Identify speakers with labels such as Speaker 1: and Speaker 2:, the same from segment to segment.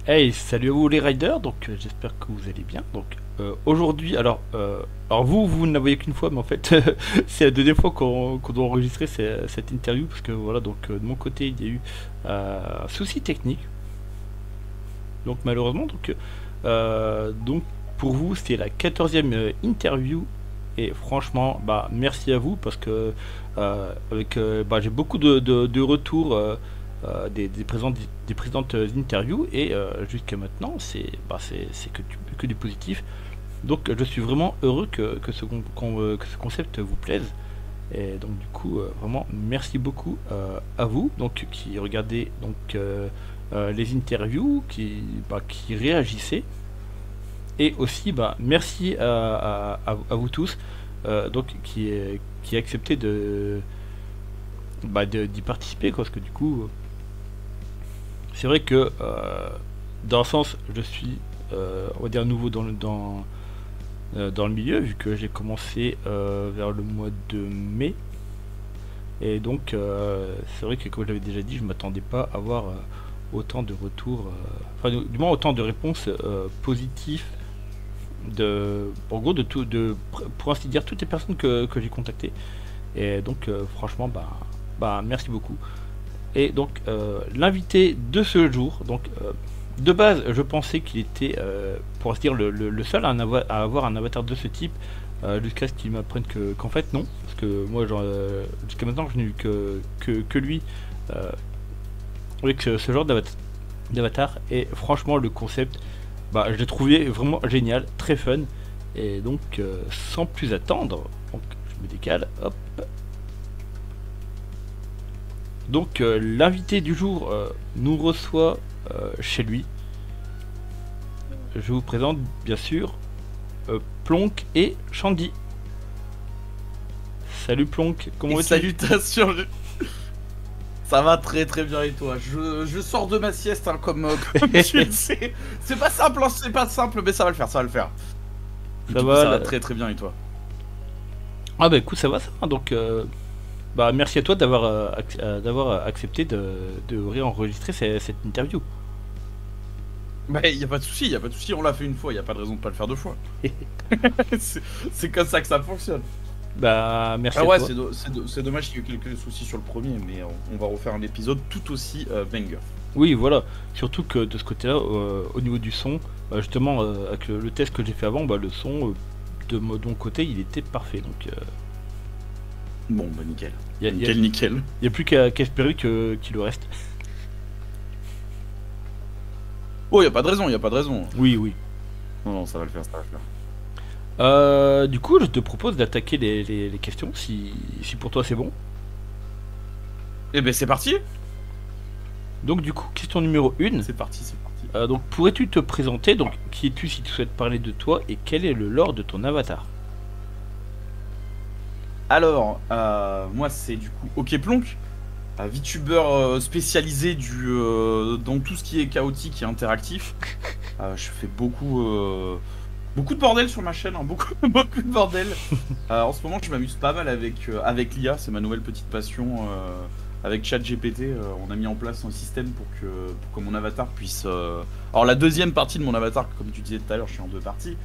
Speaker 1: Hey, salut à vous les riders, donc j'espère que vous allez bien. Donc aujourd'hui, alors vous ne la voyez qu'une fois, mais en fait c'est la deuxième fois qu'on doit enregistrer cette interview parce que voilà, donc de mon côté il y a eu un souci technique, donc malheureusement, donc pour vous c'est la 14e interview et franchement bah merci à vous parce que avec bah, j'ai beaucoup de retours. Des présentes interviews et jusqu'à maintenant c'est que du positif, donc je suis vraiment heureux que ce concept vous plaise et donc du coup vraiment merci beaucoup à vous donc qui regardez les interviews qui réagissez et aussi merci à vous tous qui acceptez d'y participer quoi, parce que du coup c'est vrai que dans un sens, je suis, on va dire, nouveau dans le milieu, vu que j'ai commencé vers le mois de mai. Et donc, c'est vrai que, comme je l'avais déjà dit, je m'attendais pas à avoir autant de retours, enfin, du moins autant de réponses positives, en gros, pour ainsi dire, toutes les personnes que j'ai contactées. Et donc, franchement, merci beaucoup. Et donc l'invité de ce jour, de base je pensais qu'il était, pour ainsi dire, le seul à avoir un avatar de ce type, jusqu'à ce qu'il m'apprenne qu'en fait non, parce que moi jusqu'à maintenant je n'ai eu que lui avec ce genre d'avatar, et franchement le concept, je l'ai trouvé vraiment génial, très fun, et donc sans plus attendre, donc, je me décale, hop. Donc l'invité du jour nous reçoit chez lui. Je vous présente bien sûr Plonk et Shandy. Salut Plonk, comment vas-tu?
Speaker 2: Salutations. Ça va très très bien et toi? Je sors de ma sieste hein, comme tu le sais. C'est pas simple, hein, c'est pas simple, mais ça va le faire, ça va le faire.
Speaker 1: Ça va,
Speaker 2: ça va très très bien et toi?
Speaker 1: Ah bah écoute, ça va. Donc merci à toi d'avoir accepté de réenregistrer cette interview.
Speaker 2: Bah y a pas de souci, y a pas de souci, on l'a fait une fois, y a pas de raison de pas le faire deux fois. C'est comme ça que ça fonctionne.
Speaker 1: Bah merci
Speaker 2: Ah
Speaker 1: à
Speaker 2: ouais,
Speaker 1: toi.
Speaker 2: c'est dommage qu'il y ait eu quelques soucis sur le premier, mais on va refaire un épisode tout aussi banger.
Speaker 1: Oui, voilà. Surtout que de ce côté-là, au niveau du son, justement, avec le test que j'ai fait avant, le son de mon côté, il était parfait. Donc,
Speaker 2: Bon, bah nickel.
Speaker 1: il
Speaker 2: Nickel.
Speaker 1: n'y a plus qu'à espérer qu'il le reste.
Speaker 2: Oh, y a pas de raison, y a pas de raison.
Speaker 1: Oui, oui.
Speaker 2: Non, ça va le faire, ça va le faire.
Speaker 1: Du coup, je te propose d'attaquer les questions, si pour toi c'est bon.
Speaker 2: Eh ben c'est parti.
Speaker 1: Donc, du coup, question numéro 1.
Speaker 2: C'est parti, c'est parti.
Speaker 1: Donc, pourrais-tu te présenter? Donc, qui es-tu si tu souhaites parler de toi et quel est le lore de ton avatar?
Speaker 2: Alors, moi c'est du coup OkPlonk, un VTuber spécialisé dans tout ce qui est chaotique et interactif. Je fais beaucoup de bordel sur ma chaîne, hein, beaucoup, beaucoup de bordel. En ce moment, je m'amuse pas mal avec l'IA, c'est ma nouvelle petite passion. Avec ChatGPT, on a mis en place un système pour que mon avatar puisse. Alors, la deuxième partie de mon avatar, comme tu disais tout à l'heure, je suis en deux parties.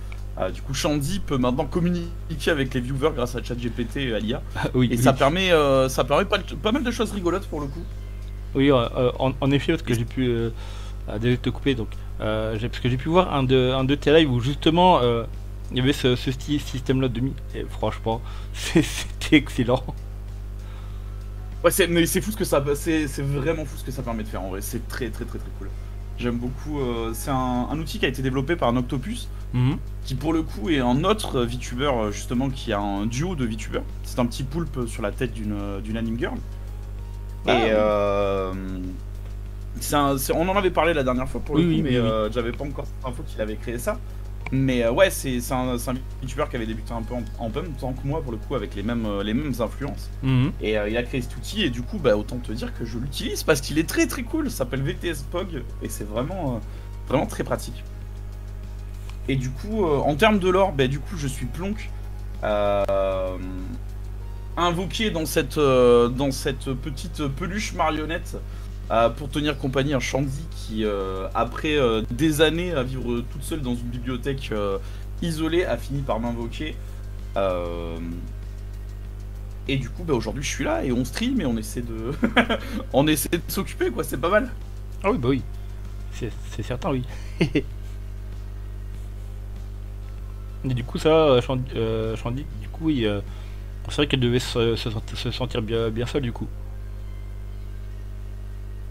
Speaker 2: Du coup, Shandy peut maintenant communiquer avec les viewers grâce à ChatGPT et à l'IA.
Speaker 1: Oui,
Speaker 2: Et
Speaker 1: oui.
Speaker 2: ça permet pas mal de choses rigolotes pour le coup.
Speaker 1: Oui, en effet, parce que j'ai pu désolé de te couper, donc parce que j'ai pu voir un de tes lives où justement il y avait ce système-là de et franchement, c'était excellent.
Speaker 2: Ouais, mais c'est fou ce que c'est vraiment fou ce que ça permet de faire en vrai. C'est très très très très cool. J'aime beaucoup. C'est un outil qui a été développé par un Octopus,
Speaker 1: Mhm.
Speaker 2: qui pour le coup est un autre VTuber justement qui a un duo de VTubers. C'est un petit poulpe sur la tête d'une anime girl.
Speaker 1: Ah,
Speaker 2: Et
Speaker 1: oui.
Speaker 2: on en avait parlé la dernière fois pour le
Speaker 1: Oui,
Speaker 2: coup,
Speaker 1: oui,
Speaker 2: mais
Speaker 1: oui, oui.
Speaker 2: j'avais pas encore cette info qu'il avait créé ça. Mais ouais, c'est un VTuber qui avait débuté un peu en même temps que moi pour le coup, avec les mêmes influences.
Speaker 1: Mhm.
Speaker 2: Et il a créé cet outil, et du coup, autant te dire que je l'utilise parce qu'il est très très cool. Ça s'appelle VTS Pog, et c'est vraiment très pratique. Et du coup, en termes de lore, du coup, je suis Plonk, invoqué dans cette petite peluche marionnette pour tenir compagnie à Shandy qui, après des années à vivre toute seule dans une bibliothèque isolée, a fini par m'invoquer. Et du coup, bah, aujourd'hui, je suis là et on stream et on essaie de, on essaie de s'occuper, quoi. C'est pas mal.
Speaker 1: Ah oui, bah oui. C'est certain, oui. Et du coup, ça, Shandy, du coup, oui, c'est vrai qu'elle devait se sentir bien seule, du coup.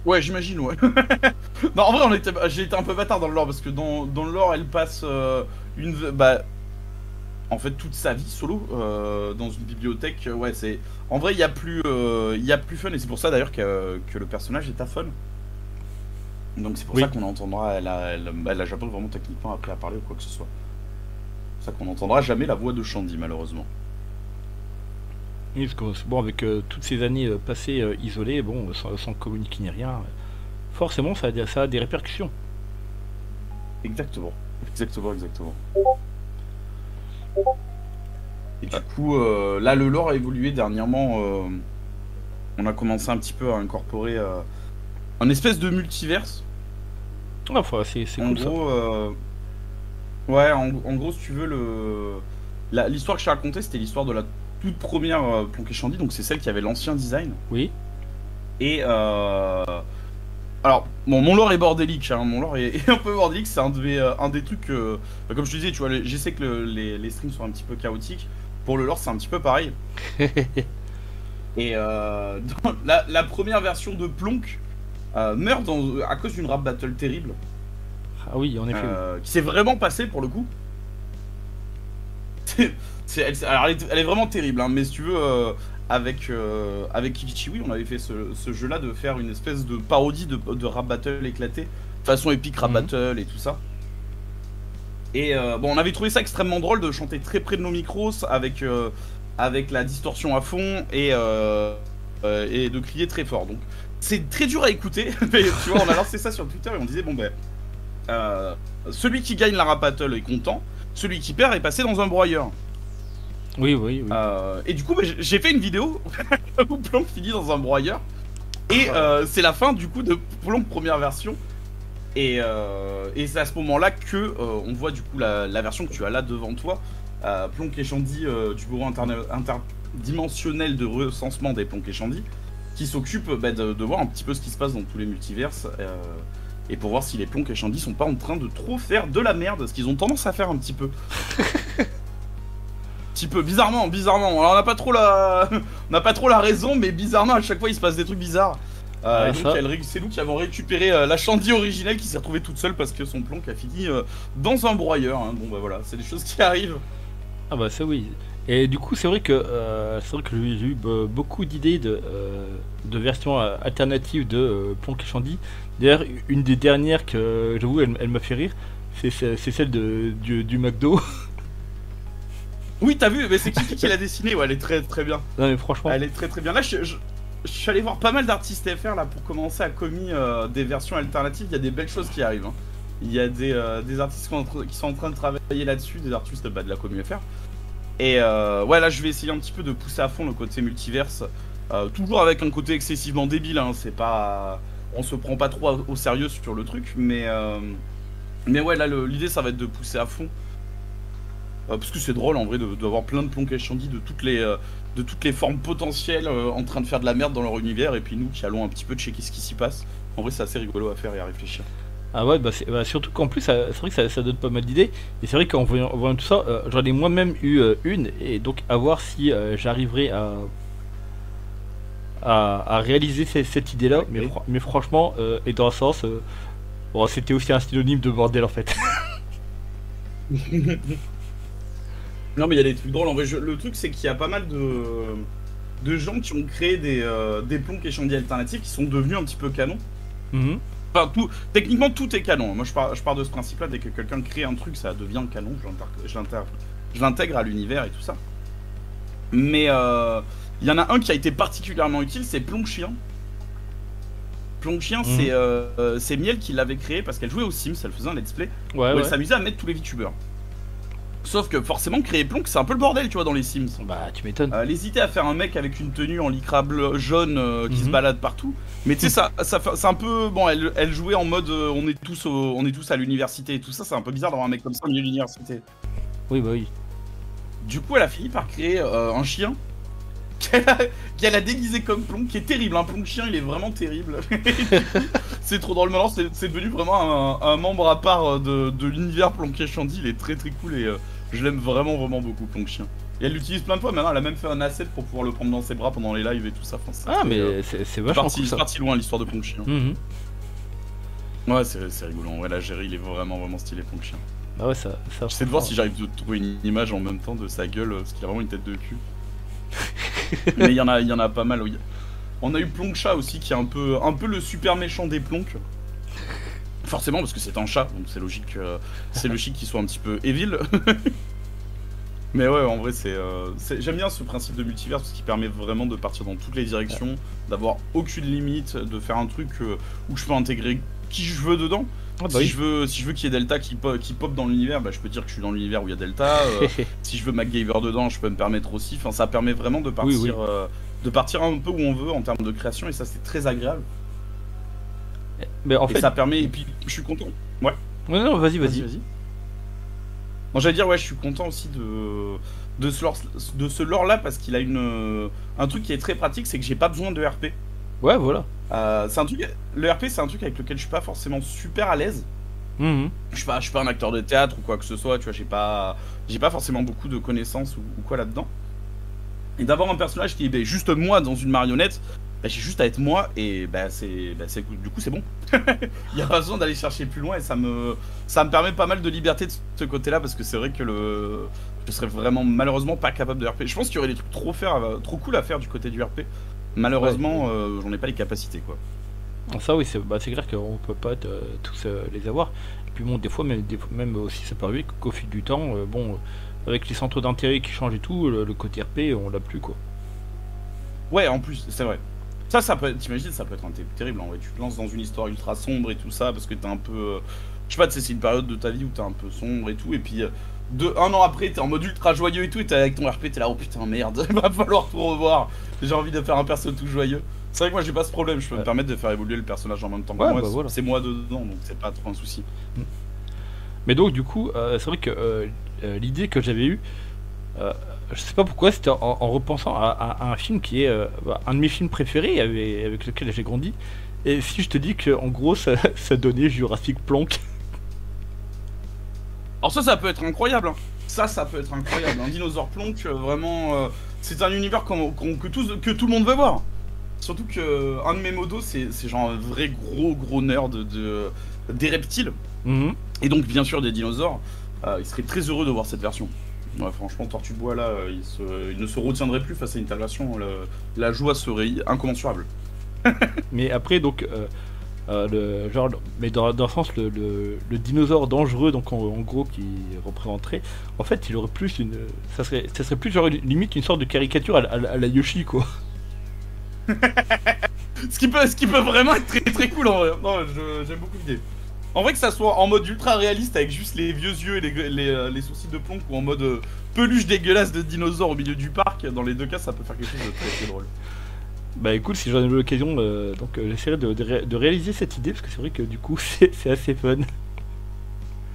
Speaker 2: Ouais, j'imagine, ouais. Non, en vrai, j'ai été un peu bâtard dans le lore parce que dans le lore, elle passe bah, en fait, toute sa vie solo dans une bibliothèque. Ouais, c'est. En vrai, il y a plus fun et c'est pour ça d'ailleurs que le personnage est à fun. Donc c'est pour ça qu'on entendra. Elle a jamais vraiment techniquement appris à parler ou quoi que ce soit. C'est pour ça qu'on n'entendra jamais la voix de Shandy, malheureusement.
Speaker 1: Oui, parce que bon, avec toutes ces années passées isolées, bon, sans communiquer ni rien, forcément, ça a des répercussions.
Speaker 2: Exactement. Exactement. Et du coup, là, le lore a évolué dernièrement. On a commencé un petit peu à incorporer un espèce de multiverse.
Speaker 1: Enfin, c'est
Speaker 2: En
Speaker 1: cool
Speaker 2: gros, ouais, en gros, si tu veux, l'histoire que je t'ai racontée, c'était l'histoire de la toute première Plonk et Shandy, donc c'est celle qui avait l'ancien design.
Speaker 1: Oui.
Speaker 2: Et alors, bon, mon lore est bordélique, hein, mon lore est un peu bordélique, c'est un des trucs, bah, comme je te disais, tu vois, j'essaie que les streams sont un petit peu chaotiques. Pour le lore, c'est un petit peu pareil. Et dans la première version de Plonk meurt à cause d'une rap battle terrible.
Speaker 1: Ah oui, en effet.
Speaker 2: Qui s'est vraiment passée pour le coup. Alors elle est vraiment terrible, hein, mais si tu veux, avec Kikichiwi, on avait fait ce jeu-là de faire une espèce de parodie de rap battle éclaté, façon épique rap battle et tout ça. Et bon, on avait trouvé ça extrêmement drôle de chanter très près de nos micros avec la distorsion à fond et de crier très fort. Donc c'est très dur à écouter, mais tu vois, on a lancé ça sur Twitter et on disait bon ben celui qui gagne la rap battle est content, celui qui perd est passé dans un broyeur.
Speaker 1: Oui.
Speaker 2: Et du coup, bah, j'ai fait une vidéo où Plonk finit dans un broyeur. Et c'est la fin du coup de Plonk première version. Et c'est à ce moment-là que on voit du coup la version que tu as là devant toi. Plonk et Shandy du bureau interdimensionnel de recensement des Plonk et Shandy, qui s'occupe bah, de voir un petit peu ce qui se passe dans tous les multiverses. Et pour voir si les Plonk et Shandy sont pas en train de trop faire de la merde, ce qu'ils ont tendance à faire un petit peu. Petit peu, bizarrement. Alors on n'a pas trop la raison, mais bizarrement à chaque fois il se passe des trucs bizarres. C'est nous qui avons récupéré la Shandy originelle qui s'est retrouvée toute seule parce que son Plonk a fini dans un broyeur. Hein. Bon bah voilà, c'est des choses qui arrivent.
Speaker 1: Ah bah ça oui. Et du coup c'est vrai que j'ai eu beaucoup d'idées de versions alternatives de Plonk et Shandy. D'ailleurs une des dernières que j'avoue elle m'a fait rire, c'est celle du McDo.
Speaker 2: Oui, t'as vu, mais c'est qui l'a dessinée, ouais, elle est très très bien.
Speaker 1: Non mais franchement.
Speaker 2: Elle est très très bien. Là, je suis allé voir pas mal d'artistes FR là pour commencer à commis des versions alternatives. Il y a des belles choses qui arrivent. Hein. Il y a des artistes qui sont en train de travailler là-dessus, des artistes bah, de la commu FR. Et ouais, là, je vais essayer un petit peu de pousser à fond le côté multiverse. Toujours avec un côté excessivement débile. Hein. C'est pas, on se prend pas trop au sérieux sur le truc, mais ouais, là, l'idée, ça va être de pousser à fond. Parce que c'est drôle en vrai d'avoir plein de Plonk et Shandy de toutes les formes potentielles en train de faire de la merde dans leur univers et puis nous qui allons un petit peu checker ce qui s'y passe. En vrai c'est assez rigolo à faire et à réfléchir.
Speaker 1: Ah ouais, bah, surtout qu'en plus c'est vrai que ça donne pas mal d'idées. Et c'est vrai qu'en voyant tout ça, j'en ai moi-même eu une et donc à voir si j'arriverai à réaliser cette idée-là.
Speaker 2: Okay.
Speaker 1: Mais franchement, et dans un sens, bon, c'était aussi un synonyme de bordel en fait.
Speaker 2: Non mais il y a des trucs drôles en vrai, le truc c'est qu'il y a pas mal de gens qui ont créé des Plonk et Shandy alternatifs qui sont devenus un petit peu canon. Enfin techniquement tout est canon, moi je pars de ce principe là, dès que quelqu'un crée un truc ça devient canon, je l'intègre à l'univers et tout ça. Mais il y en a un qui a été particulièrement utile, c'est Plonk Chien. Plonk Chien c'est Miel qui l'avait créé parce qu'elle jouait aux Sims, elle faisait un let's play où elle s'amusait à mettre tous les VTubers. Sauf que forcément, créer Plonk, c'est un peu le bordel, tu vois, dans les Sims.
Speaker 1: Bah, tu m'étonnes.
Speaker 2: L'hésiter à faire un mec avec une tenue en lycra jaune qui se balade partout. Mais tu sais, c'est un peu. Bon, elle jouait en mode on est tous à l'université et tout ça, c'est un peu bizarre d'avoir un mec comme ça au milieu de l'université.
Speaker 1: Oui, bah oui.
Speaker 2: Du coup, elle a fini par créer un chien qu'elle a déguisé comme Plonk, qui est terrible. Un Plonk chien, il est vraiment terrible. C'est trop drôle. Maintenant, c'est devenu vraiment un membre à part de l'univers Plonk et Shandy. Il est très très cool et je l'aime vraiment beaucoup, Plonk chien. Et elle l'utilise plein de fois. Maintenant, elle a même fait un asset pour pouvoir le prendre dans ses bras pendant les lives et tout ça. Enfin,
Speaker 1: mais c'est vachement cool, ça.
Speaker 2: C'est parti loin l'histoire de Plonk chien. Ouais, c'est rigolo. Ouais, la Géry, il est vraiment stylé, Plonk chien.
Speaker 1: Ah ouais, ça
Speaker 2: J'essaie de voir si j'arrive de trouver une image en même temps de sa gueule, parce qu'il a vraiment une tête de cul. Mais il y en a pas mal, oui. On a eu Plonk chat aussi, qui est un peu le super méchant des Plonk. Forcément, parce que c'est un chat, donc c'est logique qu'il soit un petit peu evil. Mais ouais, en vrai, j'aime bien ce principe de multivers, parce qu'il permet vraiment de partir dans toutes les directions, d'avoir aucune limite, de faire un truc où je peux intégrer qui je veux dedans. Si je veux qu'il y ait Delta qui pop dans l'univers, bah, je peux dire que je suis dans l'univers où il y a Delta. Si je veux MacGyver dedans, je peux me permettre aussi. Enfin, ça permet vraiment de partir, de partir un peu où on veut en termes de création, et ça, c'est très agréable.
Speaker 1: Mais en fait,
Speaker 2: ça permet, et puis je suis content. Ouais.
Speaker 1: Non, vas-y.
Speaker 2: Bon, j'allais dire, ouais, je suis content aussi de ce lore là, parce qu'il a un truc qui est très pratique, c'est que j'ai pas besoin de RP.
Speaker 1: Ouais, voilà.
Speaker 2: Le RP, c'est un truc avec lequel je suis pas forcément super à l'aise. Je suis pas un acteur de théâtre ou quoi que ce soit, tu vois, j'ai pas forcément beaucoup de connaissances ou quoi là-dedans. Et d'avoir un personnage qui est juste moi dans une marionnette, bah, j'ai juste à être moi, et du coup c'est bon. Il y a pas besoin d'aller chercher plus loin, et ça me permet pas mal de liberté de ce côté-là, parce que c'est vrai que je serais vraiment malheureusement pas capable de RP. Je pense qu'il y aurait des trucs trop cool à faire du côté du RP. Malheureusement, j'en ai pas les capacités, quoi.
Speaker 1: Ça oui, c'est clair qu'on peut pas tous les avoir. Et puis bon, des fois même aussi ça peut arriver qu'au fil du temps, avec les centres d'intérêt qui changent et tout, le côté RP on l'a plus, quoi.
Speaker 2: Ouais, en plus, c'est vrai. Ça peut être, t'imagines, ça peut être un terrible en vrai. Tu te lances dans une histoire ultra sombre et tout ça, parce que t'es un peu. Je sais pas, c'est une période de ta vie où t'es un peu sombre et tout, et puis un an après, t'es en mode ultra joyeux et tout, et t'es avec ton RP, t'es là, oh putain, merde, il va falloir tout revoir. J'ai envie de faire un perso tout joyeux. C'est vrai que moi j'ai pas ce problème, je peux me permettre de faire évoluer le personnage en même temps que moi,
Speaker 1: voilà.
Speaker 2: C'est moi dedans, donc c'est pas trop un souci.
Speaker 1: Mais donc du coup, c'est vrai que l'idée que j'avais eue, je sais pas pourquoi, c'était en repensant à un film qui est un de mes films préférés, avec lequel j'ai grandi. Et si je te dis que en gros ça donnait Jurassic Plonk.
Speaker 2: Alors ça peut être incroyable, hein. Ça peut être incroyable. Un dinosaure Plonk, vraiment, c'est un univers que tout le monde veut voir. Surtout que un de mes modos, c'est genre un vrai gros nerd des reptiles. Et donc bien sûr des dinosaures. Il serait très heureux de voir cette version. Ouais, franchement, Tortue de Bois là, il ne se retiendrait plus face à une telle version. La joie serait incommensurable.
Speaker 1: Mais après donc mais dans le sens le dinosaure dangereux, donc en gros qui représenterait, en fait il aurait plus ça serait plus genre limite une sorte de caricature à la Yoshi, quoi.
Speaker 2: ce qui peut vraiment être très très cool en vrai. Non, j'aime beaucoup l'idée. En vrai, que ça soit en mode ultra réaliste avec juste les vieux yeux et les sourcils de Plonk, ou en mode peluche dégueulasse de dinosaure au milieu du parc, dans les deux cas ça peut faire quelque chose de très très drôle.
Speaker 1: Bah écoute, si j'en ai l'occasion, donc j'essaierai de réaliser cette idée, parce que c'est vrai que du coup c'est assez fun.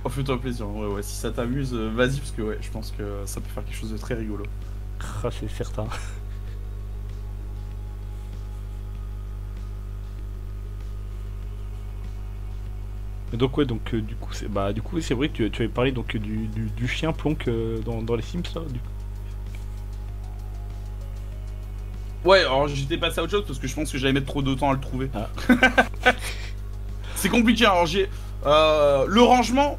Speaker 2: Oh, fais-toi plaisir, ouais, si ça t'amuse, vas-y, parce que ouais, je pense que ça peut faire quelque chose de très rigolo.
Speaker 1: Ah, c'est certain. Et donc ouais, donc du coup c'est vrai que tu avais parlé donc du chien Plonk dans les Sims là, du coup.
Speaker 2: Ouais, alors j'étais passé à autre chose parce que je pense que j'allais mettre trop de temps à le trouver. C'est compliqué, alors le rangement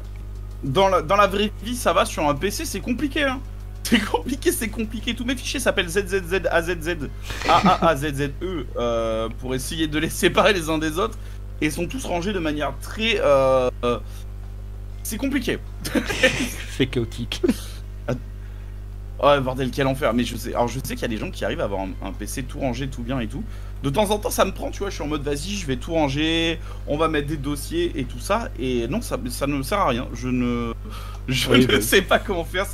Speaker 2: dans la vraie vie ça va, sur un PC c'est compliqué, hein. C'est compliqué, tous mes fichiers s'appellent ZZZ, AZZ, AAAZZE pour essayer de les séparer les uns des autres, et sont tous rangés de manière très... c'est compliqué.
Speaker 1: C'est chaotique.
Speaker 2: Oh bordel, quel enfer. Mais je sais, alors je sais qu'il y a des gens qui arrivent à avoir un PC tout rangé, tout bien et tout. De temps en temps, ça me prend, tu vois, je suis en mode vas-y, je vais tout ranger, on va mettre des dossiers et tout ça. Et non, ça ne sert à rien. Je
Speaker 1: Oui,
Speaker 2: ne sais pas comment faire,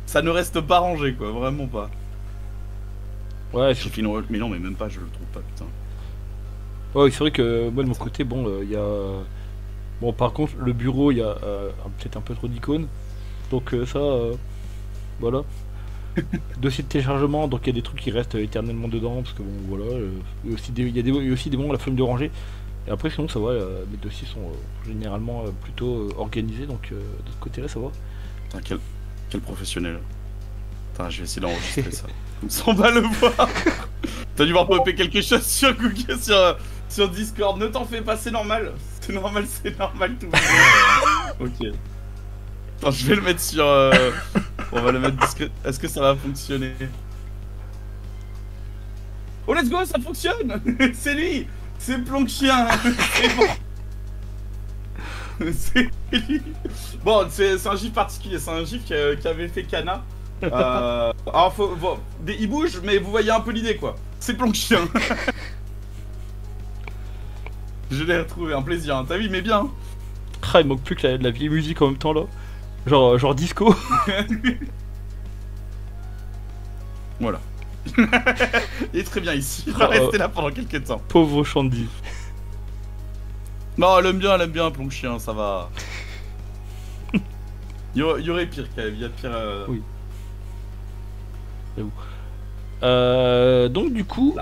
Speaker 2: ça ne reste pas rangé, quoi, vraiment pas.
Speaker 1: Ouais,
Speaker 2: J'ai fait une mais non, mais même pas, je le trouve pas, putain.
Speaker 1: ouais, c'est vrai que moi de mon côté, bon, il y a. Bon, par contre, le bureau, il y a peut-être un peu trop d'icônes. Donc, ça, voilà. Dossier de téléchargement, donc il y a des trucs qui restent éternellement dedans, parce que bon, voilà. Il y a aussi il y a aussi des moments, la flemme de ranger. Et après, sinon, ça va, mes dossiers sont généralement plutôt organisés, donc de ce côté-là, ça va.
Speaker 2: Putain, quel professionnel. Putain, je vais essayer d'enregistrer ça. Comme ça, on va le voir. T'as dû voir popper quelque chose sur Google, sur Discord. Ne t'en fais pas, c'est normal. C'est normal, tout va bien. Ok. Attends, je vais le mettre sur... On va le mettre discret. Est-ce que ça va fonctionner? Oh, let's go, ça fonctionne. C'est lui. C'est Plonk-Chien. C'est bon. C'est lui. Bon, c'est un gif particulier. C'est un gif qu'avait fait Kana. Alors, il bouge, mais vous voyez un peu l'idée, quoi. C'est Plonk-Chien. Je l'ai retrouvé, un plaisir. Hein. T'as vu, mais bien. Hein.
Speaker 1: Ah, il manque plus que la vieille musique en même temps, là. Genre disco.
Speaker 2: Voilà. Il est très bien ici. Il va rester là pendant quelques temps.
Speaker 1: Pauvre Shandy.
Speaker 2: Non, elle aime bien, Plonk-Chien, ça va. Il y aurait pire quand même, il y a pire.
Speaker 1: Oui. Donc du coup,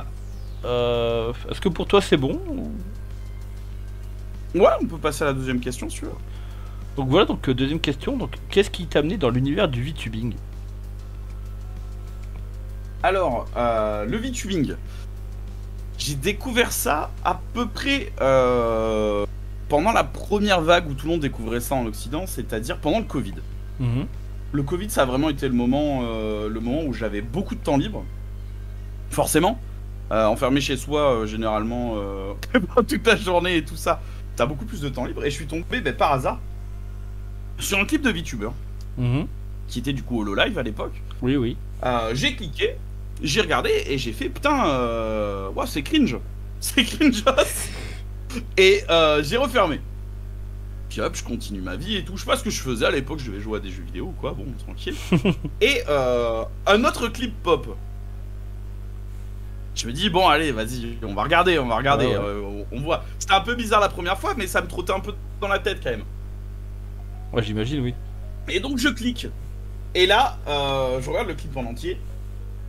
Speaker 1: est-ce que pour toi c'est bon ou...
Speaker 2: Ouais, on peut passer à la deuxième question si tu veux.
Speaker 1: Donc voilà, donc deuxième question, donc qu'est-ce qui t'a amené dans l'univers du VTubing?
Speaker 2: Alors, le VTubing, j'ai découvert ça à peu près pendant la première vague où tout le monde découvrait ça en Occident, c'est-à-dire pendant le Covid. Le Covid, ça a vraiment été le moment où j'avais beaucoup de temps libre. Forcément, enfermé chez soi, généralement, toute la journée et tout ça, t'as beaucoup plus de temps libre. Et je suis tombé par hasard sur un clip de VTuber qui était du coup Hololive à l'époque.
Speaker 1: Oui, oui.
Speaker 2: J'ai cliqué, j'ai regardé et j'ai fait putain, ouais, c'est cringe. C'est cringe. Et j'ai refermé. Puis hop, je continue ma vie et tout. Je sais pas ce que je faisais à l'époque, je devais jouer à des jeux vidéo ou quoi, bon, tranquille. Et un autre clip pop. Je me dis, bon, allez, vas-y, on va regarder. Ouais. On voit. C'était un peu bizarre la première fois, mais ça me trottait un peu dans la tête quand même.
Speaker 1: Ouais, j'imagine, oui.
Speaker 2: Et donc je clique. Et là, je regarde le clip en entier.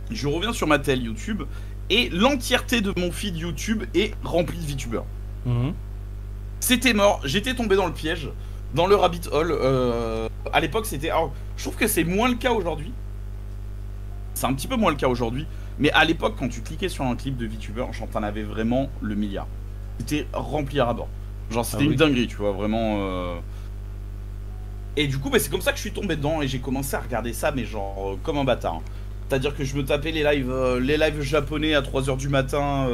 Speaker 2: Je reviens sur ma télé YouTube. Et l'entièreté de mon feed YouTube est remplie de VTubers. C'était mort, j'étais tombé dans le piège, dans le rabbit hole. À l'époque, c'était... Alors, je trouve que c'est moins le cas aujourd'hui. C'est un petit peu moins le cas aujourd'hui. Mais à l'époque, quand tu cliquais sur un clip de VTuber, j'en t'en avais vraiment le milliard. C'était rempli à ras-bord. Genre, c'était une dinguerie, tu vois, vraiment... Et du coup, c'est comme ça que je suis tombé dedans et j'ai commencé à regarder ça, mais genre, comme un bâtard. Hein. C'est-à-dire que je me tapais les lives japonais à 3h du matin.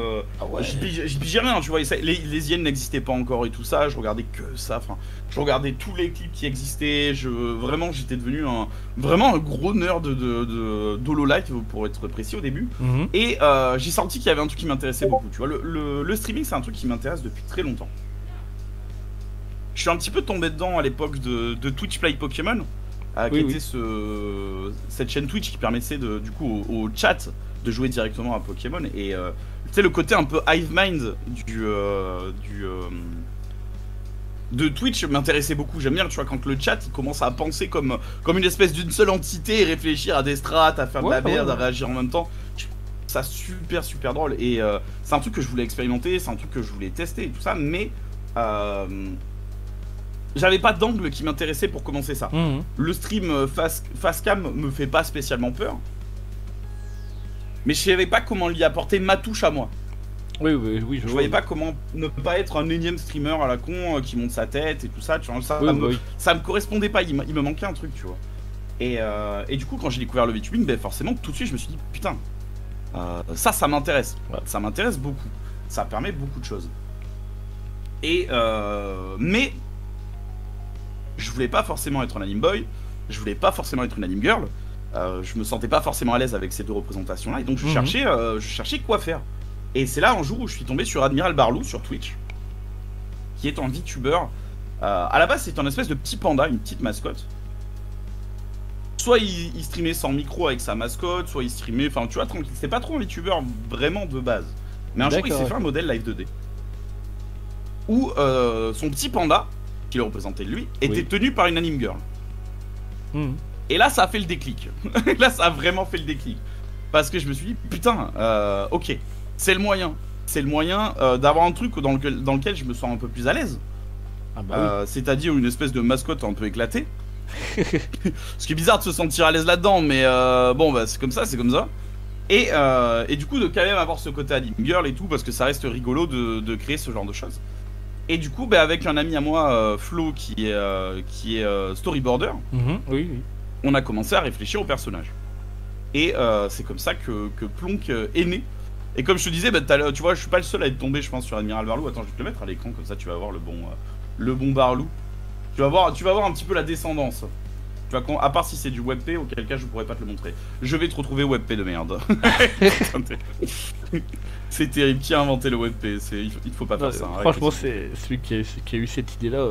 Speaker 2: Je pigeais rien, tu vois. Les yens n'existaient pas encore et tout ça. Je regardais que ça. Enfin, je regardais tous les clips qui existaient. Vraiment, j'étais devenu vraiment un gros nerd d'Hololive, pour être précis au début. Et j'ai senti qu'il y avait un truc qui m'intéressait beaucoup. Tu vois, le streaming, c'est un truc qui m'intéresse depuis très longtemps. Je suis un petit peu tombé dedans à l'époque de Twitch Play Pokémon. Qui était cette chaîne Twitch qui permettait du coup au chat de jouer directement à Pokémon et tu sais le côté un peu hive mind de Twitch m'intéressait beaucoup. J'aime bien, tu vois, quand le chat il commence à penser comme une espèce d'une seule entité et réfléchir à des strats, à faire de la merde, à réagir en même temps. Ça super drôle et c'est un truc que je voulais expérimenter, c'est un truc que je voulais tester et tout ça, mais j'avais pas d'angle qui m'intéressait pour commencer ça. Le stream face cam me fait pas spécialement peur. Mais je savais pas comment lui apporter ma touche à moi.
Speaker 1: Oui, je
Speaker 2: voyais pas comment ne pas être un énième streamer à la con qui monte sa tête et tout ça. Tu vois, ça me correspondait pas, il me manquait un truc, tu vois. Et du coup, quand j'ai découvert le VTubing, forcément, tout de suite, je me suis dit, putain, ça m'intéresse. Ouais. Ça m'intéresse beaucoup. Ça permet beaucoup de choses. Mais je voulais pas forcément être un anime boy, je voulais pas forcément être une anime girl, Je me sentais pas forcément à l'aise avec ces deux représentations-là, et donc je cherchais quoi faire. Et c'est là un jour où je suis tombé sur Admiral Barlou sur Twitch, qui est un VTuber. À la base, c'est un espèce de petit panda, une petite mascotte. Soit il streamait sans micro avec sa mascotte, soit il streamait, enfin tu vois, tranquille. C'était pas trop un VTuber vraiment de base. Mais un jour, il s'est fait un modèle live 2D. Où son petit panda, qui le représentait lui, était tenu par une anime girl. Et là, ça a fait le déclic. Là, ça a vraiment fait le déclic. Parce que je me suis dit, putain, ok, c'est le moyen. C'est le moyen d'avoir un truc dans lequel je me sens un peu plus à l'aise.
Speaker 1: Ah bah oui.
Speaker 2: C'est-à-dire une espèce de mascotte un peu éclatée. Ce qui est bizarre de se sentir à l'aise là-dedans, mais bon, bah, c'est comme ça, c'est comme ça. Et du coup, de quand même avoir ce côté anime girl et tout, parce que ça reste rigolo de créer ce genre de choses. Et du coup, bah, avec un ami à moi, Flo, qui est storyboarder,
Speaker 1: oui.
Speaker 2: on a commencé à réfléchir au personnage. Et c'est comme ça que Plonk est né. Et comme je te disais, bah, tu vois, je suis pas le seul à être tombé, je pense, sur Admiral Barlou. Attends, je vais te le mettre à l'écran, comme ça tu vas voir le bon Barlou. Tu vas voir un petit peu la descendance. Tu vois, à part si c'est du WebP, auquel cas je pourrais pas te le montrer. Je vais te retrouver WebP de merde. C'est terrible, qui a inventé le WebP? Il faut pas faire ça. Hein,
Speaker 1: franchement, c'est celui qui a eu cette idée-là.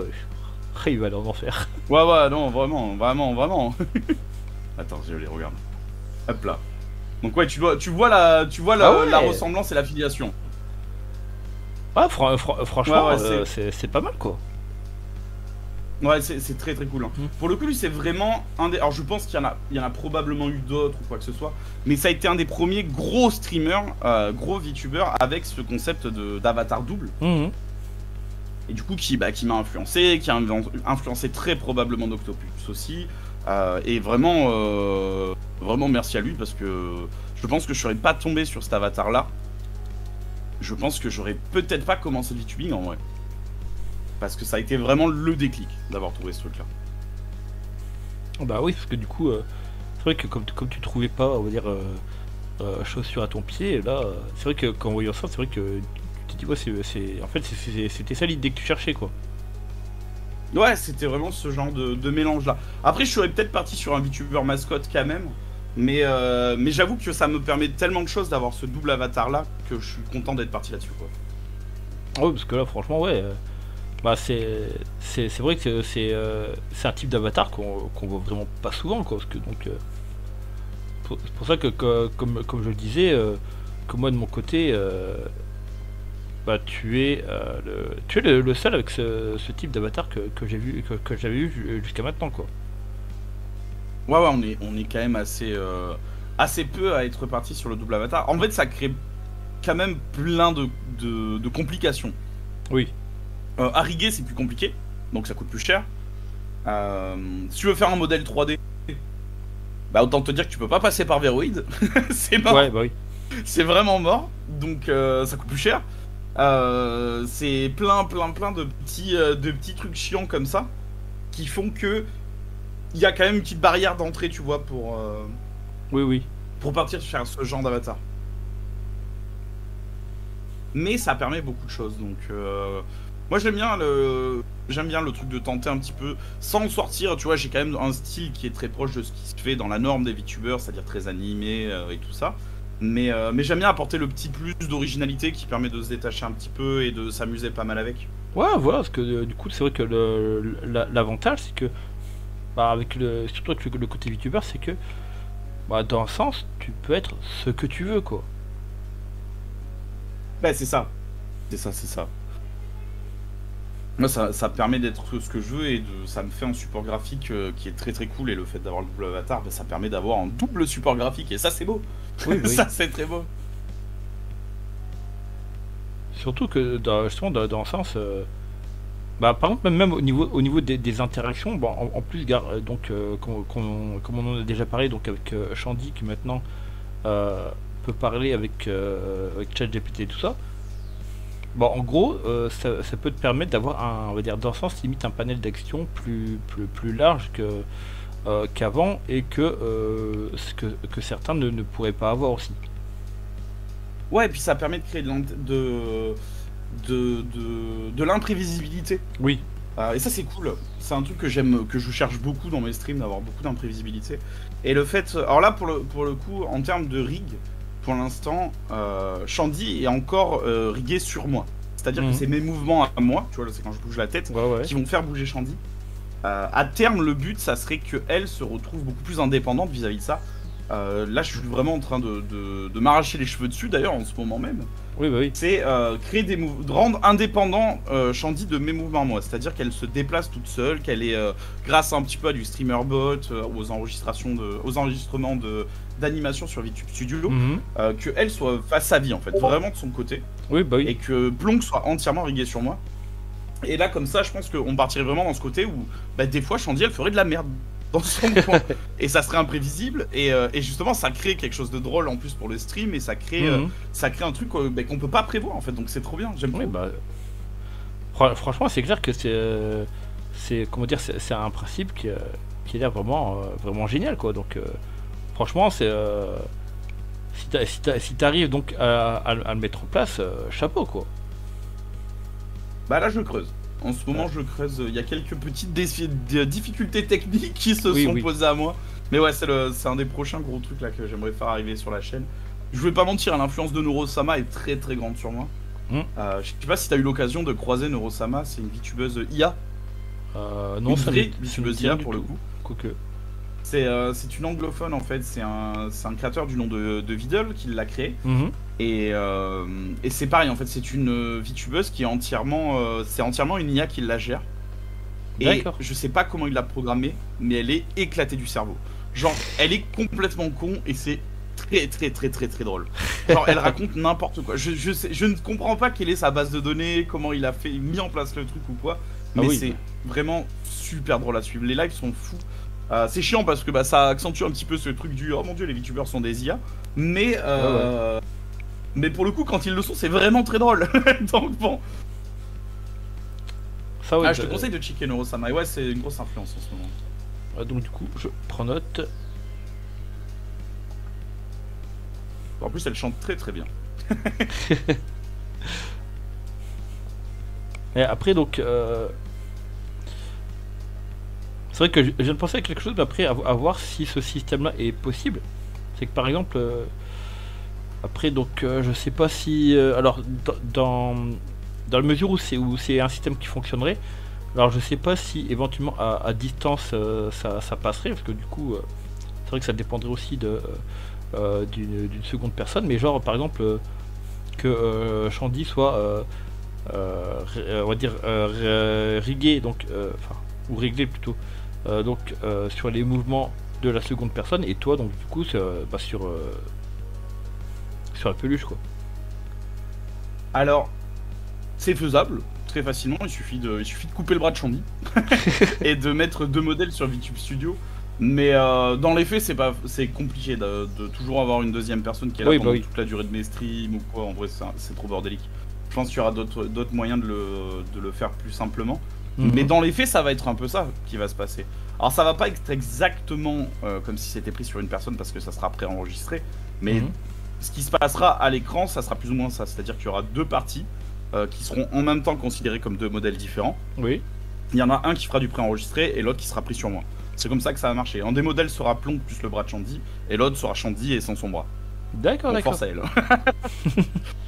Speaker 1: Il va aller en enfer.
Speaker 2: Ouais, non, vraiment. Attends, je les regarde. Hop là. Donc ouais, tu vois la ressemblance et l'affiliation.
Speaker 1: Ah, franchement, c'est pas mal, quoi.
Speaker 2: Ouais, c'est très très cool. Hein. Pour le coup, lui, c'est vraiment un des... Alors, je pense qu'il y en a probablement eu d'autres ou quoi que ce soit, mais ça a été un des premiers gros streamers, gros VTubers avec ce concept d'avatar double. Et du coup, qui m'a influencé, qui a influencé très probablement Noctopus aussi. Et vraiment, vraiment merci à lui, parce que je pense que je serais pas tombé sur cet avatar-là. Je pense que j'aurais peut-être pas commencé le VTubing en vrai. Parce que ça a été vraiment le déclic d'avoir trouvé ce truc-là.
Speaker 1: Bah oui, parce que du coup, c'est vrai que comme tu trouvais pas, on va dire, chaussures à ton pied, là, c'est vrai que qu'en voyant ça, c'est vrai que tu te dis, ouais, en fait, c'était ça l'idée que tu cherchais, quoi.
Speaker 2: Ouais, c'était vraiment ce genre de mélange-là. Après, je serais peut-être parti sur un VTuber mascotte quand même. Mais j'avoue que ça me permet tellement de choses d'avoir ce double avatar-là que je suis content d'être parti là-dessus, quoi.
Speaker 1: Ah oui, parce que là, franchement, ouais... Bah c'est vrai que c'est un type d'avatar qu'on voit vraiment pas souvent, quoi, parce que donc c'est pour ça que comme je le disais, que moi de mon côté, bah tu es le seul avec ce type d'avatar que j'ai vu que j'avais eu jusqu'à maintenant, quoi.
Speaker 2: Ouais, on est quand même assez peu à être parti sur le double avatar. En fait, ça crée quand même plein de complications.
Speaker 1: Oui.
Speaker 2: À riguer, c'est plus compliqué, donc ça coûte plus cher. Si tu veux faire un modèle 3D, bah autant te dire que tu peux pas passer par Veroid. C'est mort.
Speaker 1: Ouais, bah oui.
Speaker 2: C'est vraiment mort, donc ça coûte plus cher. C'est plein de petits trucs chiants comme ça qui font que il y a quand même une petite barrière d'entrée, tu vois, pour
Speaker 1: oui.
Speaker 2: Pour partir faire ce genre d'avatar. Mais ça permet beaucoup de choses, donc moi j'aime bien le truc de tenter un petit peu sans sortir, tu vois, j'ai quand même un style qui est très proche de ce qui se fait dans la norme des VTubers, c'est-à-dire très animé et tout ça. Mais j'aime bien apporter le petit plus d'originalité qui permet de se détacher un petit peu et de s'amuser pas mal avec.
Speaker 1: Ouais, voilà, parce que du coup c'est vrai que l'avantage c'est que bah, surtout avec le côté VTuber, c'est que bah, dans un sens tu peux être ce que tu veux, quoi.
Speaker 2: Bah c'est ça. C'est ça. Moi, ça permet d'être ce que je veux et ça me fait un support graphique qui est très très cool. Et le fait d'avoir le double avatar, bah, ça permet d'avoir un double support graphique. Et ça, c'est beau.
Speaker 1: Oui.
Speaker 2: Ça, c'est très beau.
Speaker 1: Surtout que justement dans un sens, bah, par exemple même au niveau des interactions, bon, en plus donc comme on en a déjà parlé, donc avec Shandy qui maintenant peut parler avec ChatGPT et tout ça. Bon, en gros, ça peut te permettre d'avoir on va dire, dans le sens limite un panel d'action plus large qu'avant et que certains ne pourraient pas avoir aussi.
Speaker 2: Ouais, et puis ça permet de créer de l'imprévisibilité.
Speaker 1: Oui.
Speaker 2: Et ça c'est cool, c'est un truc que j'aime, que je cherche beaucoup dans mes streams, d'avoir beaucoup d'imprévisibilité. Et le fait, alors là pour le coup, en termes de rig, pour l'instant, Shandy est encore rigué sur moi. C'est-à-dire que c'est mes mouvements à moi, tu vois, là c'est quand je bouge la tête, qui vont faire bouger Shandy. À terme, le but, ça serait que elle se retrouve beaucoup plus indépendante vis-à-vis de ça. Là, je suis vraiment en train de m'arracher les cheveux dessus, d'ailleurs, en ce moment même.
Speaker 1: Oui, bah oui.
Speaker 2: C'est créer des mouvements, de rendre indépendant Shandy de mes mouvements, moi. C'est-à-dire qu'elle se déplace toute seule, qu'elle est, grâce un petit peu à du streamer bot, aux enregistrements d'animation sur VTube Studio, qu'elle fasse sa vie, en fait, vraiment de son côté.
Speaker 1: Oui, bah oui.
Speaker 2: Et que Plonk soit entièrement rigué sur moi. Et là, comme ça, je pense qu'on partirait vraiment dans ce côté où, bah, des fois, Shandy, elle ferait de la merde dans son coin. Et ça serait imprévisible. Et justement, ça crée quelque chose de drôle en plus pour le stream. Et ça crée un truc bah, qu'on peut pas prévoir, en fait. Donc c'est trop bien, j'aime trop.
Speaker 1: Bah, franchement, c'est clair que comment dire, c'est un principe qui a l'air vraiment génial, quoi. Donc, franchement, c'est... si t'arrives donc à le mettre en place, chapeau, quoi.
Speaker 2: Bah là, je creuse. En ce moment, je creuse. Il y a quelques petites difficultés techniques qui se sont posées à moi. Mais ouais, c'est un des prochains gros trucs là que j'aimerais faire arriver sur la chaîne. Je vais pas mentir, l'influence de Neurosama est très très grande sur moi. Je sais pas si t'as eu l'occasion de croiser Neurosama, c'est une VTubeuse IA.
Speaker 1: Non, c'est
Speaker 2: vraie VTubeuse IA pour le coup.
Speaker 1: Quoique.
Speaker 2: C'est une anglophone en fait, c'est un créateur du nom de Vidal qui l'a créé. Et c'est pareil en fait, c'est une VTubeuse qui est entièrement une IA qui la gère. Et je sais pas comment il l'a programmée, mais elle est éclatée du cerveau. Genre, elle est complètement con et c'est très très très très très drôle. Genre, elle raconte n'importe quoi. Je ne comprends pas quelle est sa base de données, comment il a mis en place le truc ou quoi. Mais c'est vraiment super drôle à suivre. Les lives sont fous. C'est chiant parce que bah, ça accentue un petit peu ce truc du oh mon dieu les VTubers sont des IA, mais mais pour le coup quand ils le sont c'est vraiment très drôle. Donc bon, ça, je te conseille de checker Neurosama. Ouais, c'est une grosse influence en ce moment.
Speaker 1: Donc du coup je prends note.
Speaker 2: En plus elle chante très très bien.
Speaker 1: Et après donc c'est vrai que je viens de penser à quelque chose, mais après à voir si ce système-là est possible. C'est que par exemple, après donc je sais pas si, alors dans la mesure où c'est un système qui fonctionnerait, alors je sais pas si éventuellement à distance ça passerait, parce que du coup c'est vrai que ça dépendrait aussi d'une seconde personne, mais genre par exemple que Shandy soit on va dire rigué, donc enfin ou réglé plutôt. Donc sur les mouvements de la seconde personne et toi donc du coup bah, sur la peluche quoi.
Speaker 2: Alors c'est faisable très facilement, il suffit de couper le bras de Shandy et de mettre 2 modèles sur VTube Studio. Mais dans les faits c'est compliqué de toujours avoir une deuxième personne qui est là pendant toute la durée de mes streams ou quoi. En vrai c'est trop bordélique. Je pense qu'il y aura d'autres moyens de le faire plus simplement. Mais dans les faits, ça va être un peu ça qui va se passer. Alors ça va pas être exactement comme si c'était pris sur une personne parce que ça sera préenregistré. Mais ce qui se passera à l'écran, ça sera plus ou moins ça. C'est-à-dire qu'il y aura 2 parties qui seront en même temps considérées comme 2 modèles différents.
Speaker 1: Oui.
Speaker 2: Il y en a un qui fera du préenregistré et l'autre qui sera pris sur moi. C'est comme ça que ça va marcher. Un des modèles sera Plonk plus le bras de Shandy et l'autre sera Shandy et sans son bras.
Speaker 1: D'accord, d'accord.
Speaker 2: Force à elle.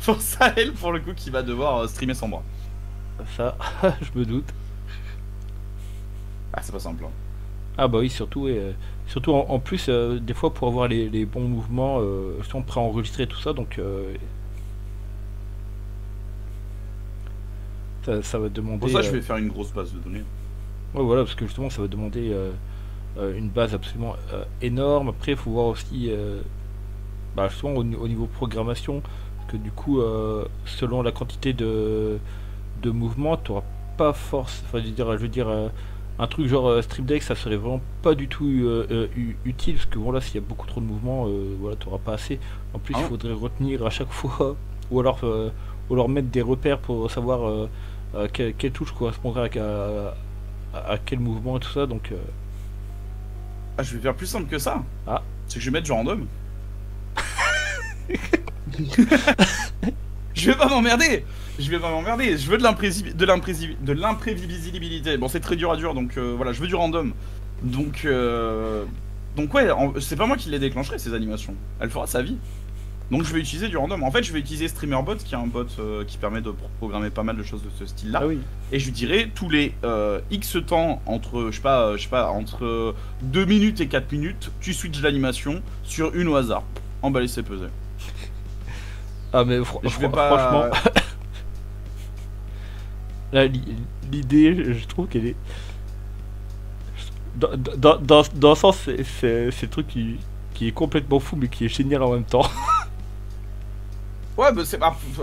Speaker 2: Force à elle pour le coup qui va devoir streamer sans bras.
Speaker 1: Ça, je me doute.
Speaker 2: Ah, c'est pas simple. Hein.
Speaker 1: Ah bah oui, surtout en plus des fois pour avoir les bons mouvements, justement préenregistrer tout ça, donc ça va demander.
Speaker 2: Pour ça, je vais faire une grosse base de données.
Speaker 1: Ouais, voilà, parce que justement, ça va demander une base absolument énorme. Après, il faut voir aussi, bah, justement au niveau programmation, parce que du coup, selon la quantité de mouvements, tu n'auras pas force. Enfin, je veux dire. Un truc genre Stream Deck, ça serait vraiment pas du tout utile, parce que bon là s'il y a beaucoup trop de mouvements, voilà, tu n'auras pas assez. En plus il faudrait retenir à chaque fois ou alors mettre des repères pour savoir quelle touche correspondrait à quel mouvement et tout ça, donc
Speaker 2: Ah, je vais faire plus simple que ça.
Speaker 1: Ah.
Speaker 2: C'est que je vais mettre du random. Je vais pas m'emmerder. Je vais pas m'emmerder. Je veux de l'imprévisibilité. Bon, c'est très dur à dur, donc voilà, je veux du random. Donc ouais, c'est pas moi qui les déclencherai ces animations. Elle fera sa vie. Donc je vais utiliser du random. En fait, je vais utiliser StreamerBot, qui est un bot qui permet de programmer pas mal de choses de ce style-là.
Speaker 1: Ah oui.
Speaker 2: Et je lui dirai tous les X temps entre, je sais pas, entre 2 minutes et 4 minutes, tu switches l'animation sur une au hasard. Emballer, c'est peser.
Speaker 1: Ah mais
Speaker 2: Je vais pas...
Speaker 1: franchement, là, l'idée, je trouve qu'elle est... Dans un sens, c'est le truc qui est complètement fou, mais qui est génial en même temps.
Speaker 2: Ouais, bah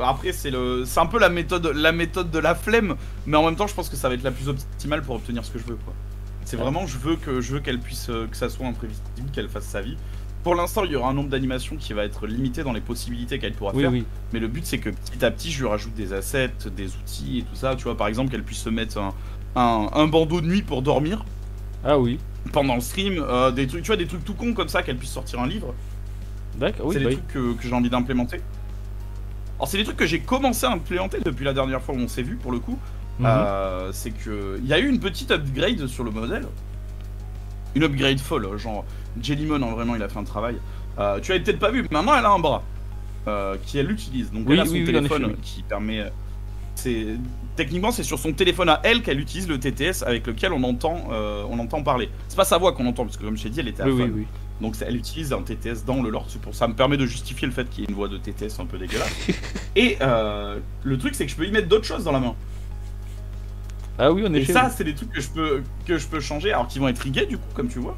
Speaker 2: après c'est un peu la méthode de la flemme, mais en même temps je pense que ça va être la plus optimale pour obtenir ce que je veux, quoi. C'est vraiment, je veux qu'elle puisse, que ça soit imprévisible, qu'elle fasse sa vie. Pour l'instant, il y aura un nombre d'animations qui va être limité dans les possibilités qu'elle pourra faire.
Speaker 1: Oui.
Speaker 2: Mais le but, c'est que petit à petit, je lui rajoute des assets, des outils et tout ça. Tu vois, par exemple, qu'elle puisse se mettre un bandeau de nuit pour dormir.
Speaker 1: Ah oui.
Speaker 2: Pendant le stream, des trucs, tu vois, des trucs tout cons comme ça, qu'elle puisse sortir un livre.
Speaker 1: D'accord, oui.
Speaker 2: C'est des trucs que j'ai envie d'implémenter. Alors, c'est des trucs que j'ai commencé à implémenter depuis la dernière fois où on s'est vu, pour le coup. C'est que il y a eu une petite upgrade sur le modèle. Une upgrade folle, genre Jellymon, vraiment, il a fait un travail. Tu avais peut-être pas vu, mais maintenant elle a un bras qui elle utilise. Donc elle a son téléphone qui permet. Techniquement, c'est sur son téléphone à elle qu'elle utilise le TTS avec lequel on entend parler. C'est pas sa voix qu'on entend, parce que comme je t'ai dit, elle était à fond. Donc elle utilise un TTS dans le lore, pour ça me permet de justifier le fait qu'il y ait une voix de TTS un peu dégueulasse. Et le truc, c'est que je peux y mettre d'autres choses dans la main.
Speaker 1: Ah oui, on est.
Speaker 2: Et ça, c'est des trucs que je peux changer, alors qu'ils vont être rigués du coup, comme tu vois,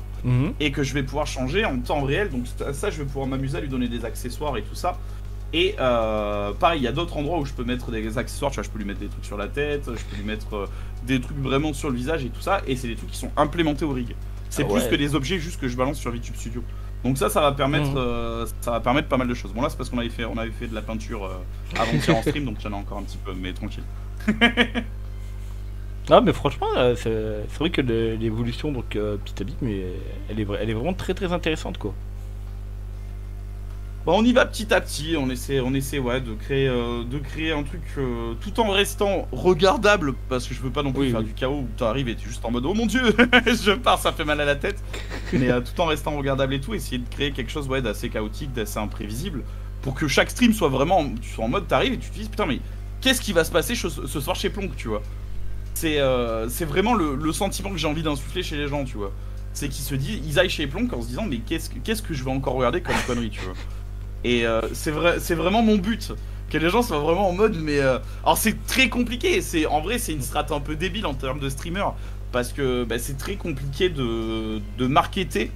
Speaker 2: et que je vais pouvoir changer en temps réel. Donc ça, je vais pouvoir m'amuser à lui donner des accessoires et tout ça. Et pareil, il y a d'autres endroits où je peux mettre des accessoires. Tu vois, je peux lui mettre des trucs sur la tête, je peux lui mettre des trucs vraiment sur le visage et tout ça. Et c'est des trucs qui sont implémentés au rig. C'est plus que des objets juste que je balance sur VTube Studio. Donc ça va permettre, pas mal de choses. Bon là, c'est parce qu'on avait fait de la peinture avant-hier en stream, donc il y en a encore un petit peu, mais tranquille.
Speaker 1: Ah mais franchement, c'est vrai que l'évolution, donc petit à petit, mais elle est vraiment très très intéressante, quoi.
Speaker 2: Bon, on y va petit à petit, on essaie ouais, de créer un truc tout en restant regardable, parce que je veux pas non plus faire du chaos où t'arrives et t'es juste en mode oh mon dieu, je pars, ça fait mal à la tête. Mais tout en restant regardable et tout, essayer de créer quelque chose d'assez chaotique, d'assez imprévisible, pour que chaque stream soit vraiment, tu sois en mode, t'arrives et tu te dis putain mais qu'est-ce qui va se passer ce soir chez Plonk, tu vois. C'est vraiment le sentiment que j'ai envie d'insuffler chez les gens, tu vois. C'est qu'ils se disent, ils aillent chez Plonk en se disant mais qu'est-ce que je vais encore regarder comme connerie, tu vois. Et c'est vraiment mon but, que les gens soient vraiment en mode mais alors c'est très compliqué, en vrai c'est une strat un peu débile en termes de streamer, parce que c'est très compliqué de marketer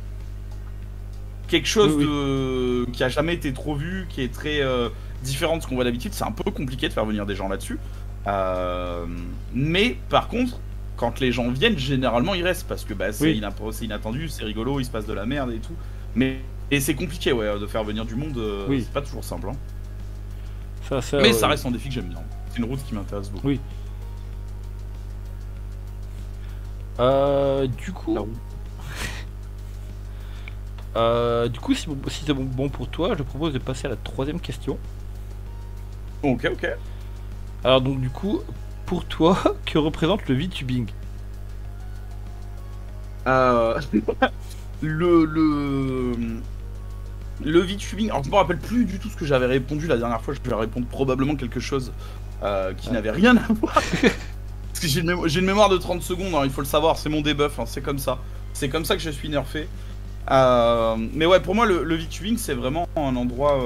Speaker 2: quelque chose qui a jamais été trop vu, qui est très différent de ce qu'on voit d'habitude. C'est un peu compliqué de faire venir des gens là-dessus, mais par contre quand les gens viennent, généralement ils restent, parce que c'est inattendu, c'est rigolo, il se passe de la merde et tout. Et c'est compliqué, ouais, de faire venir du monde, c'est pas toujours simple. Hein. Mais ça reste un défi que j'aime bien. C'est une route qui m'intéresse beaucoup.
Speaker 1: Oui. Du coup, si c'est bon pour toi, je propose de passer à la troisième question.
Speaker 2: Ok.
Speaker 1: Alors donc du coup, pour toi, que représente le VTubing?
Speaker 2: Le VTubing, alors je me rappelle plus du tout ce que j'avais répondu la dernière fois. Je vais répondre probablement quelque chose qui n'avait rien à voir. Parce que j'ai une mémoire de 30 secondes, hein, il faut le savoir, c'est mon debuff, hein, c'est comme ça. C'est comme ça que je suis nerfé. Mais ouais, pour moi, le VTubing, c'est vraiment un endroit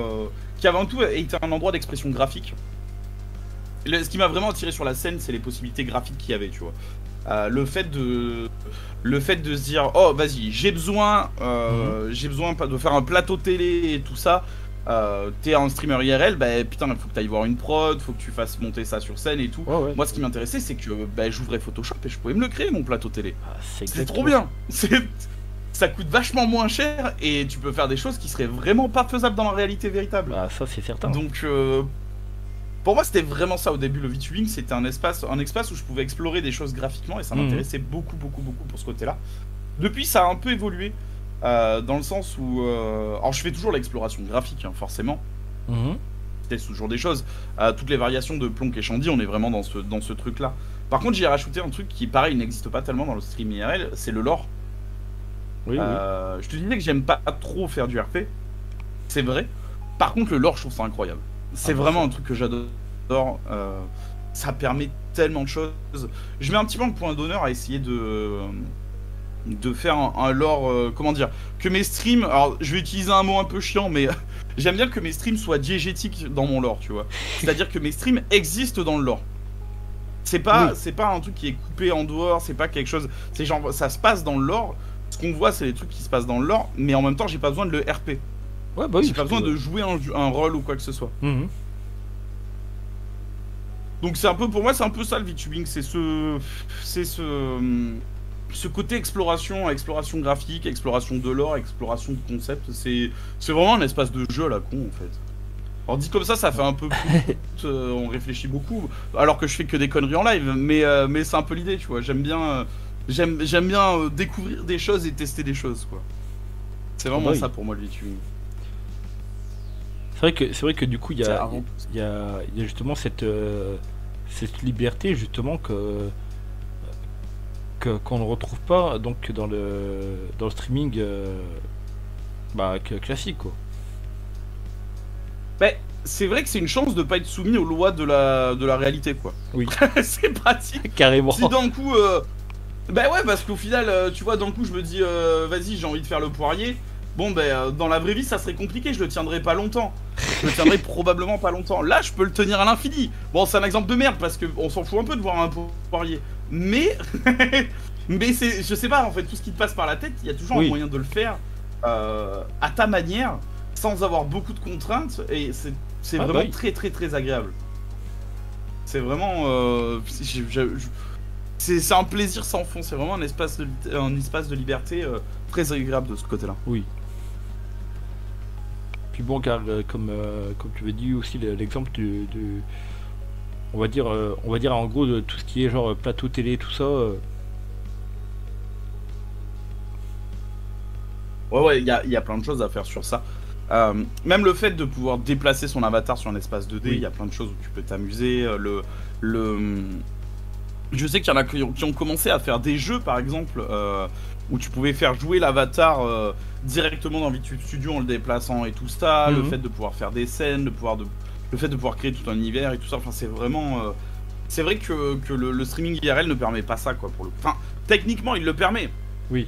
Speaker 2: qui avant tout été un endroit d'expression graphique. Ce qui m'a vraiment attiré sur la scène, c'est les possibilités graphiques qu'il y avait, tu vois. Le fait de se dire oh vas-y j'ai besoin de faire un plateau télé et tout ça, t'es un streamer IRL, putain il faut que t'ailles voir une prod, faut que tu fasses monter ça sur scène et tout. Moi ce qui m'intéressait c'est que j'ouvrais Photoshop et je pouvais me le créer mon plateau télé. C'est trop bien. Ça coûte vachement moins cher et tu peux faire des choses qui seraient vraiment pas faisables dans la réalité véritable.
Speaker 1: Ça c'est certain.
Speaker 2: Donc pour moi, c'était vraiment ça au début. Le VTubing, c'était un espace où je pouvais explorer des choses graphiquement et ça m'intéressait beaucoup pour ce côté-là. Depuis, ça a un peu évolué dans le sens où, alors je fais toujours l'exploration graphique, hein, forcément. vitesse, ce genre des choses. Toutes les variations de Plonk et Shandy, on est vraiment dans ce truc-là. Par contre, j'ai rajouté un truc qui, pareil, n'existe pas tellement dans le stream IRL, c'est le lore.
Speaker 1: Oui, oui.
Speaker 2: Je te disais que j'aime pas trop faire du RP, c'est vrai. Par contre, le lore, je trouve ça incroyable. C'est vraiment un truc que j'adore. Ça permet tellement de choses. Je mets un petit peu un point d'honneur à essayer de faire un lore, comment dire, que mes streams, alors je vais utiliser un mot un peu chiant, mais j'aime bien que mes streams soient diégétiques dans mon lore, tu vois. C'est-à-dire que mes streams existent dans le lore. C'est pas un truc qui est coupé en dehors, c'est pas quelque chose, c'est genre, ça se passe dans le lore. Ce qu'on voit, c'est les trucs qui se passent dans le lore, mais en même temps, j'ai pas besoin de le RP.
Speaker 1: Ouais, bah oui,
Speaker 2: j'ai pas besoin de jouer un rôle ou quoi que ce soit. Donc c'est un peu, pour moi, c'est un peu ça le VTubing, c'est ce côté exploration graphique, exploration de lore, exploration de concept. C'est vraiment un espace de jeu à la con, en fait. Alors dit comme ça fait un peu plus, on réfléchit beaucoup, alors que je fais que des conneries en live, mais c'est un peu l'idée, tu vois. J'aime bien découvrir des choses et tester des choses, quoi. C'est vraiment ça pour moi le VTubing.
Speaker 1: C'est vrai que du coup il y a justement cette liberté justement qu'on ne retrouve pas donc dans le streaming classique, quoi.
Speaker 2: Bah, c'est vrai que c'est une chance de pas être soumis aux lois de la réalité, quoi.
Speaker 1: Oui.
Speaker 2: C'est pratique.
Speaker 1: Carrément.
Speaker 2: Si d'un coup bah ouais, parce qu'au final tu vois, d'un coup je me dis vas-y, j'ai envie de faire le poirier. Bon dans la vraie vie ça serait compliqué, je le tiendrai pas longtemps. Je le tiendrai probablement pas longtemps. Là je peux le tenir à l'infini. Bon, c'est un exemple de merde parce qu'on s'en fout un peu de voir un poirier. Mais mais c'est, je sais pas, en fait, tout ce qui te passe par la tête, il y a toujours un moyen de le faire à ta manière, sans avoir beaucoup de contraintes, et c'est vraiment très très très agréable. C'est vraiment c'est un plaisir sans fond, c'est vraiment un espace de liberté très agréable de ce côté-là.
Speaker 1: Oui. Puis bon, car comme tu l'as dit aussi, l'exemple du on va dire en gros de tout ce qui est genre plateau télé, tout ça.
Speaker 2: Ouais, il y a plein de choses à faire sur ça. Même le fait de pouvoir déplacer son avatar sur un espace 2D, il y a plein de choses où tu peux t'amuser. Je sais qu'il y en a qui ont commencé à faire des jeux, par exemple, où tu pouvais faire jouer l'avatar directement dans VTube Studio en le déplaçant et tout ça. Le fait de pouvoir faire des scènes, le fait de pouvoir créer tout un univers et tout ça. Enfin, c'est vraiment... c'est vrai que le streaming IRL ne permet pas ça, quoi, pour le coup. Enfin, techniquement, il le permet.
Speaker 1: Oui.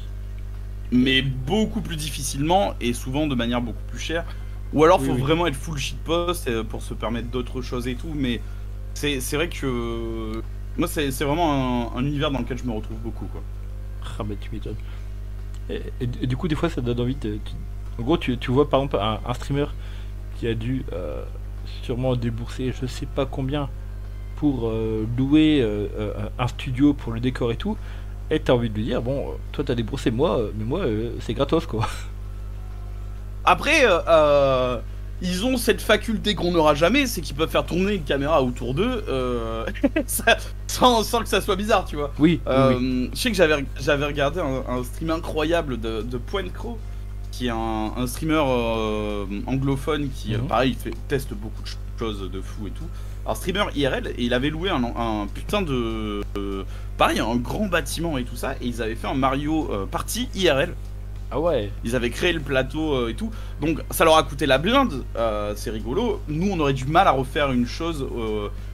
Speaker 2: Mais beaucoup plus difficilement et souvent de manière beaucoup plus chère. Ou alors, faut vraiment être full shitpost pour se permettre d'autres choses et tout. Mais c'est vrai que... Moi, c'est vraiment un univers dans lequel je me retrouve beaucoup, quoi.
Speaker 1: Ah bah tu m'étonnes. Et du coup, des fois, ça donne envie de... En gros, tu vois par exemple un streamer qui a dû sûrement débourser je sais pas combien pour louer un studio pour le décor et tout. Et t'as envie de lui dire, bon, toi t'as déboursé, mais moi c'est gratos, quoi.
Speaker 2: Après, ils ont cette faculté qu'on n'aura jamais, c'est qu'ils peuvent faire tourner une caméra autour d'eux sans que ça soit bizarre, tu vois.
Speaker 1: Oui.
Speaker 2: Je sais que j'avais regardé un stream incroyable de Point Crow, qui est un streamer anglophone qui, pareil, teste beaucoup de choses de fou et tout. Alors, streamer IRL, et il avait loué un putain de... pareil, un grand bâtiment et tout ça, et ils avaient fait un Mario Party IRL.
Speaker 1: Ah ouais.
Speaker 2: Ils avaient créé le plateau et tout, donc ça leur a coûté la blinde, c'est rigolo. Nous, on aurait du mal à refaire une chose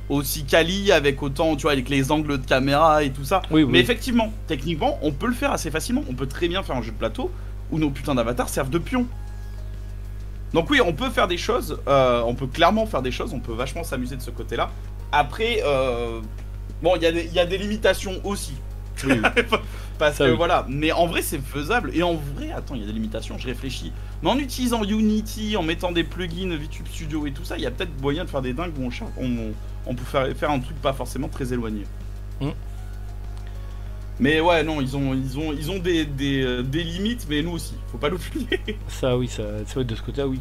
Speaker 2: aussi quali, avec autant, tu vois, avec les angles de caméra et tout ça. Mais effectivement, techniquement, on peut le faire assez facilement. On peut très bien faire un jeu de plateau où nos putains d'avatars servent de pions. Donc oui, on peut faire des choses, on peut clairement faire des choses, on peut vachement s'amuser de ce côté-là. Après, bon, il y a des limitations aussi. Oui. Parce que voilà, mais en vrai c'est faisable. Et en vrai, attends, il y a des limitations, je réfléchis. Mais en utilisant Unity, en mettant des plugins VTube Studio et tout ça, il y a peut-être moyen de faire des dingues où on peut faire un truc pas forcément très éloigné. Mais ouais, non, ils ont des limites, mais nous aussi, faut pas l'oublier.
Speaker 1: Ça oui, ça, c'est vrai, de ce côté-là, oui.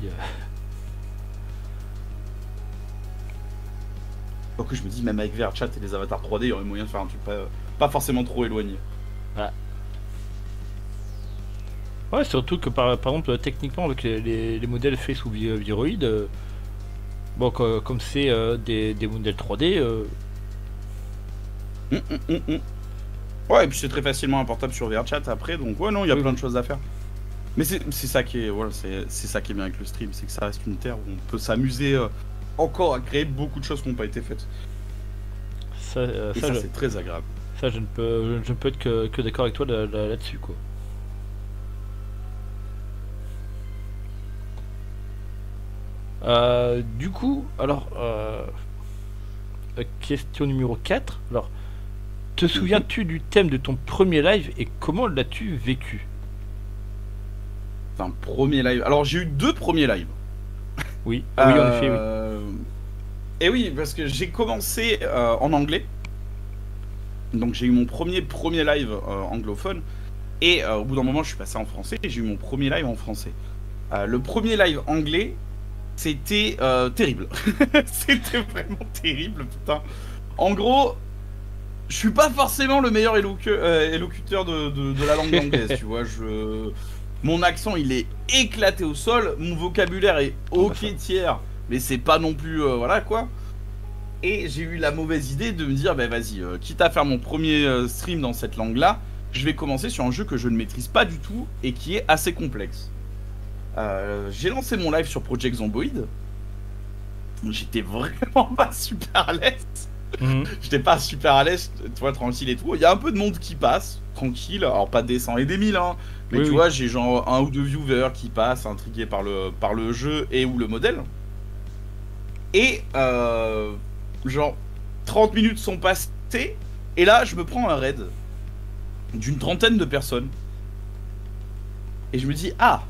Speaker 2: Donc je me dis, même avec VRChat et les avatars 3D, il y aurait moyen de faire un truc pas forcément trop éloigné.
Speaker 1: Ouais, surtout que par exemple, techniquement, avec les modèles faits sous Viroid, Bon, comme c'est des modèles 3D,
Speaker 2: Hum, hum, hum, hum. Ouais, et puis c'est très facilement importable sur VRChat après, donc ouais, non, il y a
Speaker 1: Oui,
Speaker 2: plein
Speaker 1: oui.
Speaker 2: de choses à faire. Mais c'est ça qui est, voilà, c'est ça qui est bien avec le stream, c'est que ça reste une terre où on peut s'amuser encore à créer beaucoup de choses qui n'ont pas été faites.
Speaker 1: Ça,
Speaker 2: Et ça, c'est très agréable.
Speaker 1: ça, je ne peux être que d'accord avec toi là-dessus, quoi. Du coup, alors, question numéro 4. Alors, te souviens-tu du thème de ton premier live et comment l'as-tu vécu?
Speaker 2: Enfin, premier live. Alors, j'ai eu 2 premiers lives.
Speaker 1: Oui, oui, en effet, oui.
Speaker 2: Et oui, parce que j'ai commencé en anglais. Donc, j'ai eu mon premier live anglophone. Et au bout d'un moment, je suis passé en français et j'ai eu mon premier live en français. Le premier live anglais, c'était terrible. C'était vraiment terrible, putain. En gros, je suis pas forcément le meilleur élocuteur de la langue anglaise, tu vois. Mon accent, il est éclaté au sol. Mon vocabulaire est ok tiers, mais c'est pas non plus... voilà, quoi. Et j'ai eu la mauvaise idée de me dire, bah vas-y, quitte à faire mon premier stream dans cette langue-là, je vais commencer sur un jeu que je ne maîtrise pas du tout et qui est assez complexe. J'ai lancé mon live sur Project Zomboid. J'étais vraiment pas super à l'aise. J'étais pas super à l'aise, tu vois, tranquille et tout. Il y a un peu de monde qui passe, tranquille. Alors pas des 100 et des 1000, hein. Mais
Speaker 1: Oui,
Speaker 2: tu
Speaker 1: oui.
Speaker 2: vois, j'ai genre 1 ou 2 viewers qui passent, intrigués par le jeu et ou le modèle. Et genre 30 minutes sont passées. Et là, je me prends un raid d'une trentaine de personnes. Et je me dis, ah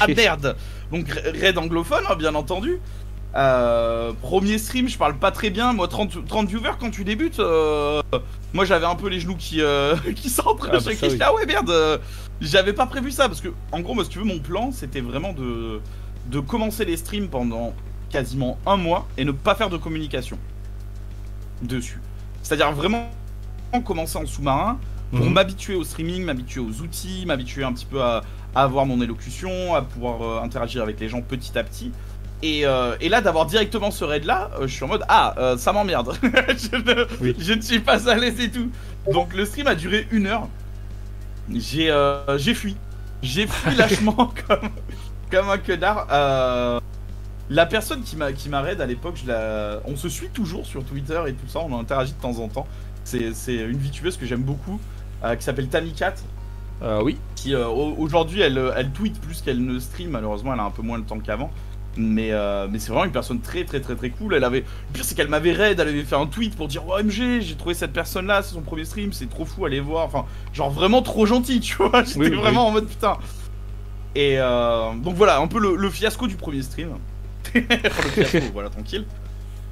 Speaker 2: ah merde. Donc raid anglophone, hein, bien entendu. Premier stream, je parle pas très bien. Moi, 30 viewers quand tu débutes. Moi, j'avais un peu les genoux qui s'entraînent.
Speaker 1: Ah, bah, ça, oui.
Speaker 2: Ah ouais, merde. J'avais pas prévu ça. Parce que, en gros, moi, si tu veux, mon plan, c'était vraiment de commencer les streams pendant quasiment un mois et ne pas faire de communication dessus. C'est-à-dire vraiment commencer en sous-marin pour m'habituer au streaming, m'habituer aux outils, m'habituer un petit peu à avoir mon élocution, à pouvoir interagir avec les gens petit à petit. Et là, d'avoir directement ce raid là, je suis en mode ça m'emmerde. Je ne suis pas à l'aise et tout. Donc le stream a duré 1 heure. J'ai fui. J'ai fui lâchement comme un connard. La personne qui m'a raid à l'époque, on se suit toujours sur Twitter et tout ça, on interagit de temps en temps. C'est une VTubeuse que j'aime beaucoup, qui s'appelle Tamicat.
Speaker 1: Oui.
Speaker 2: Qui aujourd'hui elle tweet plus qu'elle ne stream, malheureusement elle a un peu moins le temps qu'avant. Mais c'est vraiment une personne très cool. Le pire c'est qu'elle m'avait raid, elle avait fait un tweet pour dire OMG, j'ai trouvé cette personne là, c'est son premier stream, c'est trop fou, allez voir. Enfin, genre vraiment trop gentil, tu vois. J'étais vraiment en mode putain. Et donc voilà, un peu le fiasco du premier stream. Le fiasco, voilà, tranquille.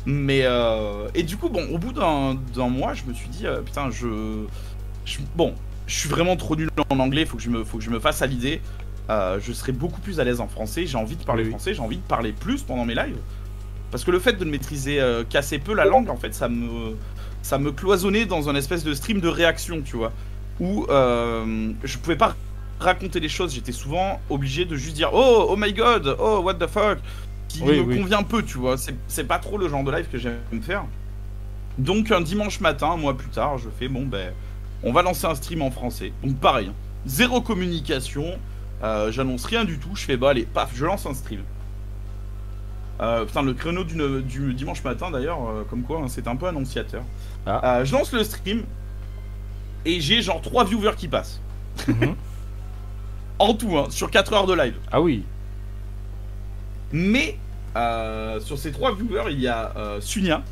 Speaker 2: Mais et du coup, bon, au bout d'un mois, je me suis dit putain, bon, je suis vraiment trop nul en anglais, faut que je me fasse à l'idée. Je serais beaucoup plus à l'aise en français, j'ai envie de parler français, j'ai envie de parler plus pendant mes lives. Parce que le fait de ne maîtriser qu'assez peu la langue, en fait, ça me cloisonnait dans un espèce de stream de réaction, tu vois. Où je pouvais pas raconter les choses, j'étais souvent obligé de juste dire oh my god, oh what the fuck, qui me convient peu, tu vois. C'est pas trop le genre de live que j'aime faire. Donc un dimanche matin, un mois plus tard, je fais bon ben, on va lancer un stream en français. Donc pareil, zéro communication. J'annonce rien du tout, je fais bah allez, paf, je lance un stream. Putain, le créneau du dimanche matin d'ailleurs, comme quoi, hein, c'est un peu annonciateur. Je lance le stream et j'ai genre 3 viewers qui passent. En tout, hein, sur 4 heures de live.
Speaker 1: Ah oui.
Speaker 2: Mais sur ces 3 viewers, il y a Sunia,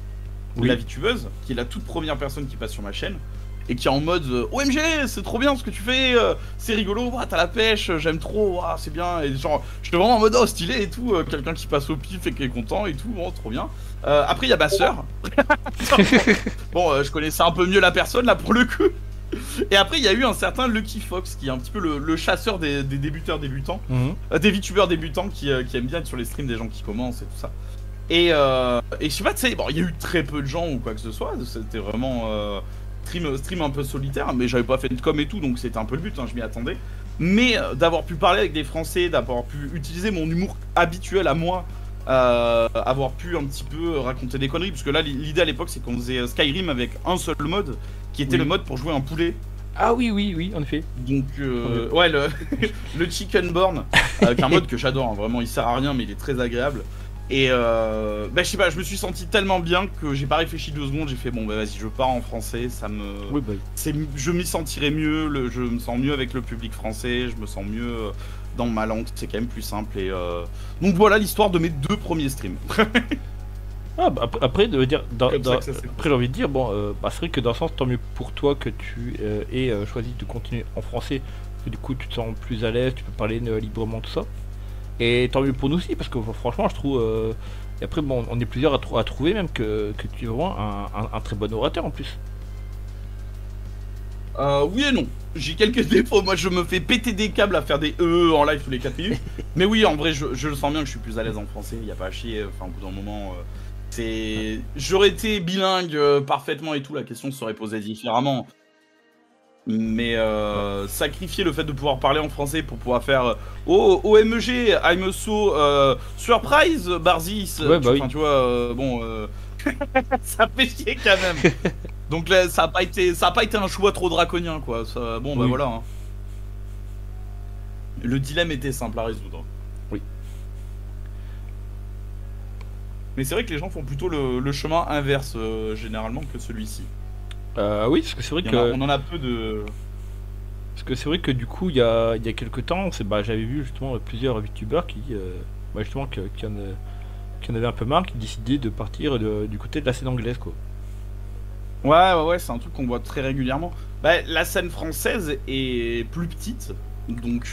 Speaker 2: la VTubeuse, qui est la toute première personne qui passe sur ma chaîne. Et qui est en mode OMG, c'est trop bien ce que tu fais, c'est rigolo, t'as la pêche, j'aime trop, c'est bien. Et genre, j'étais vraiment en mode oh stylé et tout, quelqu'un qui passe au pif et qui est content et tout, bon, trop bien. Après, il y a ma soeur. Bon, je connaissais un peu mieux la personne là pour le coup. Et après, il y a eu un certain Lucky Fox qui est un petit peu le chasseur des débutants, des VTubers débutants qui aiment bien être sur les streams des gens qui commencent et tout ça. Et je sais pas, tu sais, bon, il y a eu très peu de gens ou quoi que ce soit, c'était vraiment. Stream un peu solitaire, mais j'avais pas fait de com et tout, donc c'était un peu le but, hein, je m'y attendais. Mais d'avoir pu parler avec des Français, d'avoir pu utiliser mon humour habituel à moi avoir pu un petit peu raconter des conneries, parce que là l'idée à l'époque c'est qu'on faisait Skyrim avec un seul mode, qui était le mode pour jouer un poulet.
Speaker 1: Ah oui, en effet.
Speaker 2: Donc ouais, le Chickenborn, qui est un mode que j'adore, hein, vraiment il sert à rien mais il est très agréable. Et bah, je sais pas, je me suis senti tellement bien que j'ai pas réfléchi 2 secondes, j'ai fait bon bah vas-y je pars en français, ça me...
Speaker 1: Oui, bah.
Speaker 2: Je m'y sentirais mieux, je me sens mieux avec le public français, je me sens mieux dans ma langue, c'est quand même plus simple. Et donc voilà l'histoire de mes 2 premiers streams.
Speaker 1: Ah, bah, après, de dire,
Speaker 2: Comme ça que ça s'est
Speaker 1: après j'ai envie de dire, bon, bah, c'est vrai que dans le sens, tant mieux pour toi que tu aies choisi de continuer en français, parce que du coup tu te sens plus à l'aise, tu peux parler librement, tout ça. Et tant mieux pour nous aussi, parce que franchement, je trouve. Et après, bon, on est plusieurs à trouver même que tu es vraiment un très bon orateur en plus.
Speaker 2: Oui et non. J'ai quelques défauts. Moi, je me fais péter des câbles à faire des en live tous les 4 minutes. Mais oui, en vrai, je le sens bien que je suis plus à l'aise en français. Il n'y a pas à chier. Enfin, au bout d'un moment, j'aurais été bilingue parfaitement et tout. La question serait posée différemment. Mais sacrifier le fait de pouvoir parler en français pour pouvoir faire oh OMG, I'm so surprise, Barzis.
Speaker 1: Ouais, bah oui.
Speaker 2: Tu vois, bon, ça fait chier quand même. Donc là, ça a pas été un choix trop draconien, quoi. Ça, bon, bah
Speaker 1: Oui.
Speaker 2: voilà. Hein. Le dilemme était simple à résoudre.
Speaker 1: Oui.
Speaker 2: Mais c'est vrai que les gens font plutôt le chemin inverse généralement que celui-ci.
Speaker 1: Oui, parce que c'est vrai que.
Speaker 2: On en a peu de.
Speaker 1: Parce que c'est vrai que du coup, il y a quelques temps, bah, j'avais vu justement plusieurs youtubeurs bah, justement, qui en avaient un peu marre, qui décidaient de partir du côté de la scène anglaise, quoi.
Speaker 2: Ouais, c'est un truc qu'on voit très régulièrement. Bah, la scène française est plus petite, donc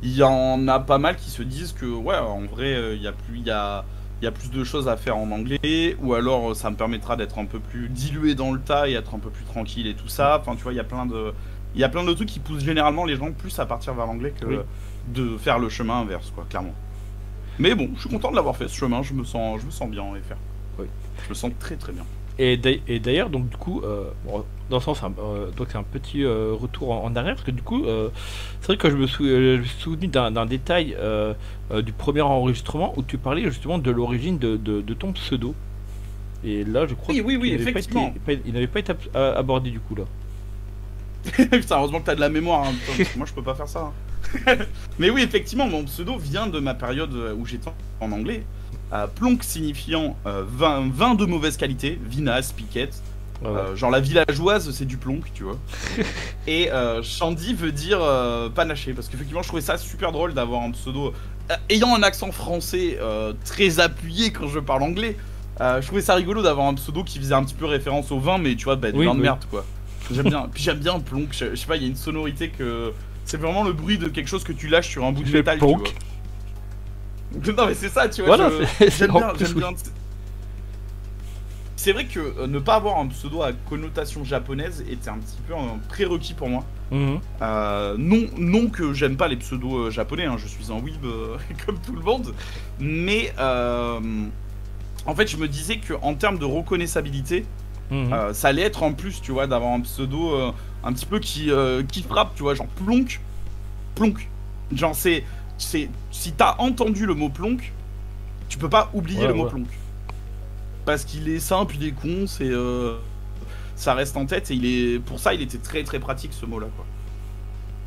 Speaker 2: il y en a pas mal qui se disent que ouais, en vrai, il y a plus de choses à faire en anglais, ou alors ça me permettra d'être un peu plus dilué dans le tas et être un peu plus tranquille et tout ça. Enfin, tu vois, il y a plein de trucs qui poussent généralement les gens plus à partir vers l'anglais que de faire le chemin inverse, quoi, clairement. Mais bon, je suis content de l'avoir fait ce chemin, je me sens bien en FR.
Speaker 1: Oui.
Speaker 2: Je me sens très très bien.
Speaker 1: Et d'ailleurs, donc du coup, bon, dans le sens, donc c'est un petit retour en arrière, parce que du coup, c'est vrai que je me suis souvenu d'un détail du premier enregistrement où tu parlais justement de l'origine de ton pseudo. Et là, je crois
Speaker 2: oui,
Speaker 1: qu'il
Speaker 2: effectivement.
Speaker 1: il n'avait pas été abordé du coup là.
Speaker 2: Putain, heureusement que t'as de la mémoire, hein, putain, moi je peux pas faire ça. Hein. Mais oui, effectivement, mon pseudo vient de ma période où j'étais en anglais. Plonk signifiant vin de mauvaise qualité, vinasse, piquette. Genre la villageoise, c'est du plonk, tu vois. Et Shandy veut dire panaché, parce qu'effectivement, je trouvais ça super drôle d'avoir un pseudo ayant un accent français très appuyé quand je parle anglais. Je trouvais ça rigolo d'avoir un pseudo qui faisait un petit peu référence au vin, mais tu vois, du vin de merde, quoi. J'aime bien. Puis j'aime bien plonk. Je sais pas, il y a une sonorité que c'est vraiment le bruit de quelque chose que tu lâches sur un bout de métal, tu vois. Non mais c'est ça, tu vois,
Speaker 1: voilà,
Speaker 2: j'aime bien. C'est vrai que ne pas avoir un pseudo à connotation japonaise était un petit peu un prérequis pour moi. Non que j'aime pas les pseudos japonais, hein, je suis un weeb comme tout le monde. Mais en fait je me disais qu'en termes de reconnaissabilité, ça allait être en plus, tu vois, d'avoir un pseudo un petit peu qui frappe, tu vois, genre plonk. Genre si t'as entendu le mot plonk, tu peux pas oublier le mot plonk. Parce qu'il est simple, il est con, ça reste en tête et pour ça il était très très pratique ce mot-là, quoi.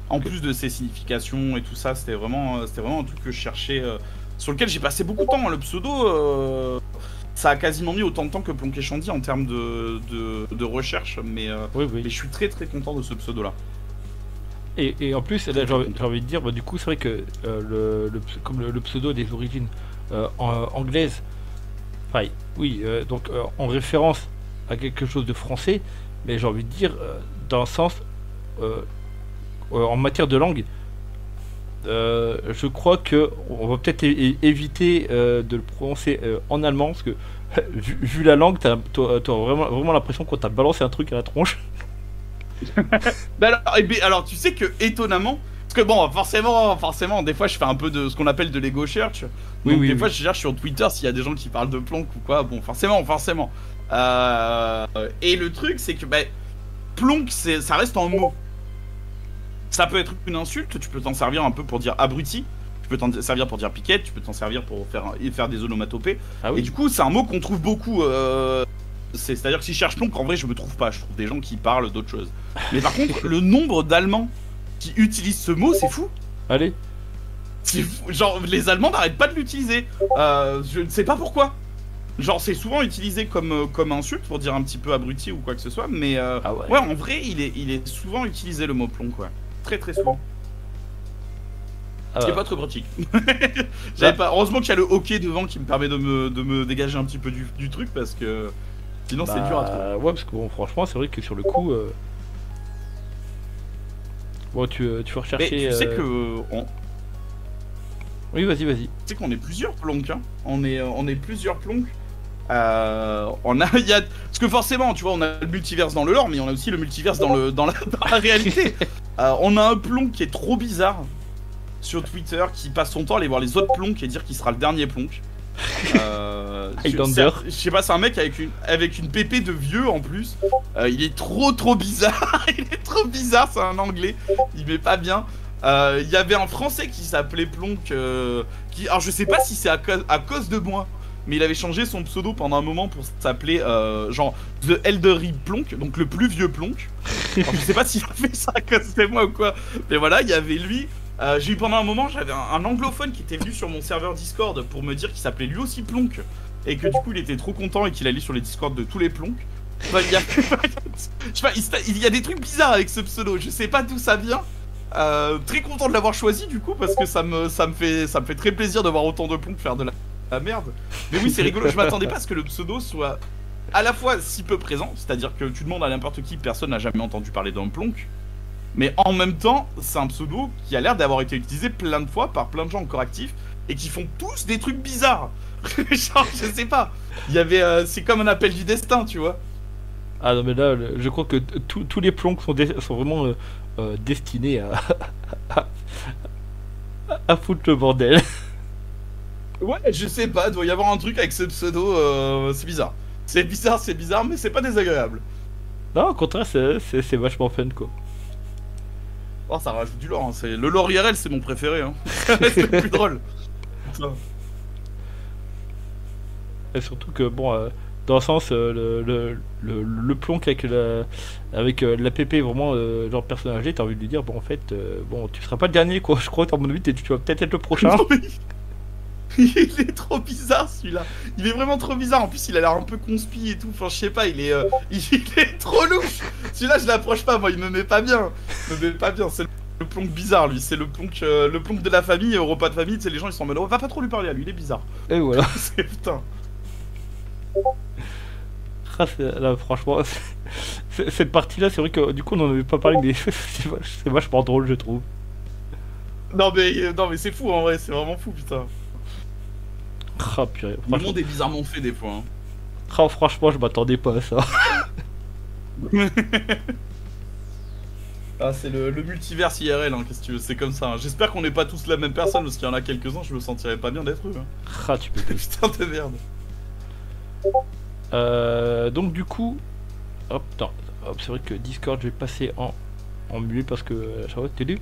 Speaker 2: En plus de ses significations et tout ça, c'était vraiment un truc que je cherchais, sur lequel j'ai passé beaucoup de temps. Le pseudo, ça a quasiment mis autant de temps que Plonk et Shandy en termes de recherche, mais je suis très très content de ce pseudo-là.
Speaker 1: Et en plus, là, j'ai envie de dire, bah, du coup, c'est vrai que comme le pseudo des origines anglaises, enfin, oui, donc en référence à quelque chose de français, mais j'ai envie de dire, dans le sens, en matière de langue, je crois que on va peut-être éviter de le prononcer en allemand, parce que vu la langue, t'as vraiment l'impression qu'on t'a balancé un truc à la tronche.
Speaker 2: Bah alors, tu sais que étonnamment, parce que bon, forcément, des fois je fais un peu de ce qu'on appelle de l'ego search. Donc des fois je cherche sur Twitter s'il y a des gens qui parlent de plonk ou quoi. Bon, forcément. Et le truc, c'est que plonk, ça reste un mot. Ça peut être une insulte, tu peux t'en servir un peu pour dire abruti. tu peux t'en servir pour dire piquette, tu peux t'en servir pour faire des onomatopées.
Speaker 1: Ah oui.
Speaker 2: Et du coup, c'est un mot qu'on trouve beaucoup. C'est-à-dire que si je cherche plonk, en vrai, je me trouve pas. Je trouve des gens qui parlent d'autres choses. Mais par contre, le nombre d'Allemands qui utilisent ce mot, c'est fou.
Speaker 1: Allez.
Speaker 2: C'est fou. Genre, les Allemands n'arrêtent pas de l'utiliser. Je ne sais pas pourquoi. Genre, c'est souvent utilisé comme insulte pour dire un petit peu abruti ou quoi que ce soit. Mais ouais, en vrai, il est souvent utilisé le mot plomb, quoi. Très très souvent. Ce qui est pas très pratique. Heureusement qu'il y a le hockey devant qui me permet de me dégager un petit peu du truc parce que sinon c'est dur à trouver.
Speaker 1: Ouais, parce que bon, franchement, c'est vrai que sur le coup. Bon, tu veux rechercher.
Speaker 2: Mais tu sais que.
Speaker 1: Oui, vas-y.
Speaker 2: Tu sais qu'on est plusieurs plonks, hein. On est plusieurs plonks. Parce que forcément, tu vois, on a le multiverse dans le lore, mais on a aussi le multiverse dans la réalité. On a un plonk qui est trop bizarre sur Twitter, qui passe son temps à aller voir les autres plonks et dire qu'il sera le dernier plonk. Je sais pas, c'est un mec avec une pépé de vieux en plus. Il est trop bizarre. Il est trop bizarre, c'est un anglais. Il met pas bien. Il y avait un français qui s'appelait Plonk. Alors je sais pas si c'est à cause de moi, mais il avait changé son pseudo pendant un moment pour s'appeler genre The Elderly Plonk, donc le plus vieux Plonk. Alors, je sais pas s'il a fait ça à cause de moi ou quoi, mais voilà, il y avait lui. J'ai eu pendant un moment, j'avais un anglophone qui était venu sur mon serveur Discord pour me dire qu'il s'appelait lui aussi Plonk et que du coup il était trop content et qu'il allait sur les Discords de tous les Plonks. Enfin, je sais pas, il y a des trucs bizarres avec ce pseudo, je sais pas d'où ça vient. Très content de l'avoir choisi du coup parce que ça me fait très plaisir de voir autant de Plonks faire de la merde. Mais oui, c'est rigolo, je m'attendais pas à ce que le pseudo soit à la fois si peu présent, c'est-à-dire que tu demandes à n'importe qui, personne n'a jamais entendu parler d'un Plonk. Mais en même temps, c'est un pseudo qui a l'air d'avoir été utilisé plein de fois par plein de gens encore actifs et qui font tous des trucs bizarres. Genre, je sais pas. Il y avait, c'est comme un appel du destin, tu vois.
Speaker 1: Ah non, mais là, je crois que tous les plombs sont vraiment destinés à foutre le bordel.
Speaker 2: Ouais, je sais pas, doit y avoir un truc avec ce pseudo, c'est bizarre. C'est bizarre, mais c'est pas désagréable.
Speaker 1: Non, au contraire, c'est vachement fun, quoi.
Speaker 2: Oh, ça rajoute du lore, hein. Le lore IRL, c'est mon préféré, hein. C'est le plus drôle.
Speaker 1: Et surtout que, bon, dans le sens, le plonk avec la PP vraiment genre personnagé, t'as envie de lui dire, bon, en fait, bon, tu seras pas le dernier, quoi. Je crois que, à mon avis, tu vas peut-être être le prochain.
Speaker 2: Non, mais... Il est trop bizarre celui-là. Il est vraiment trop bizarre. En plus, il a l'air un peu conspi et tout. Enfin, je sais pas, il est trop louche. Celui-là, je l'approche pas. Moi, il me met pas bien. C'est le plonk bizarre, lui. C'est le plonk de la famille, au repas de famille. Tu sais, les gens, ils sont en mode, on va pas trop lui parler à lui. Il est bizarre.
Speaker 1: Et voilà.
Speaker 2: C'est putain.
Speaker 1: Ah, là, franchement, cette partie-là, c'est vrai que du coup, on en avait pas parlé, mais c'est vachement drôle, je trouve.
Speaker 2: Non, mais c'est fou en vrai. C'est vraiment fou, putain.
Speaker 1: Ah, purée,
Speaker 2: le monde est bizarrement fait des fois. Hein.
Speaker 1: Ah, franchement, je m'attendais pas à ça.
Speaker 2: Ah, c'est le multiverse IRL, hein, qu'est-ce que tu veux, c'est comme ça. Hein. J'espère qu'on n'est pas tous la même personne, parce qu'il y en a quelques-uns, je me sentirais pas bien d'être eux. Hein.
Speaker 1: Ah, tu peux.
Speaker 2: Putain de merde.
Speaker 1: Donc, du coup, hop, c'est vrai que Discord, je vais passer en muet parce que t'es lu.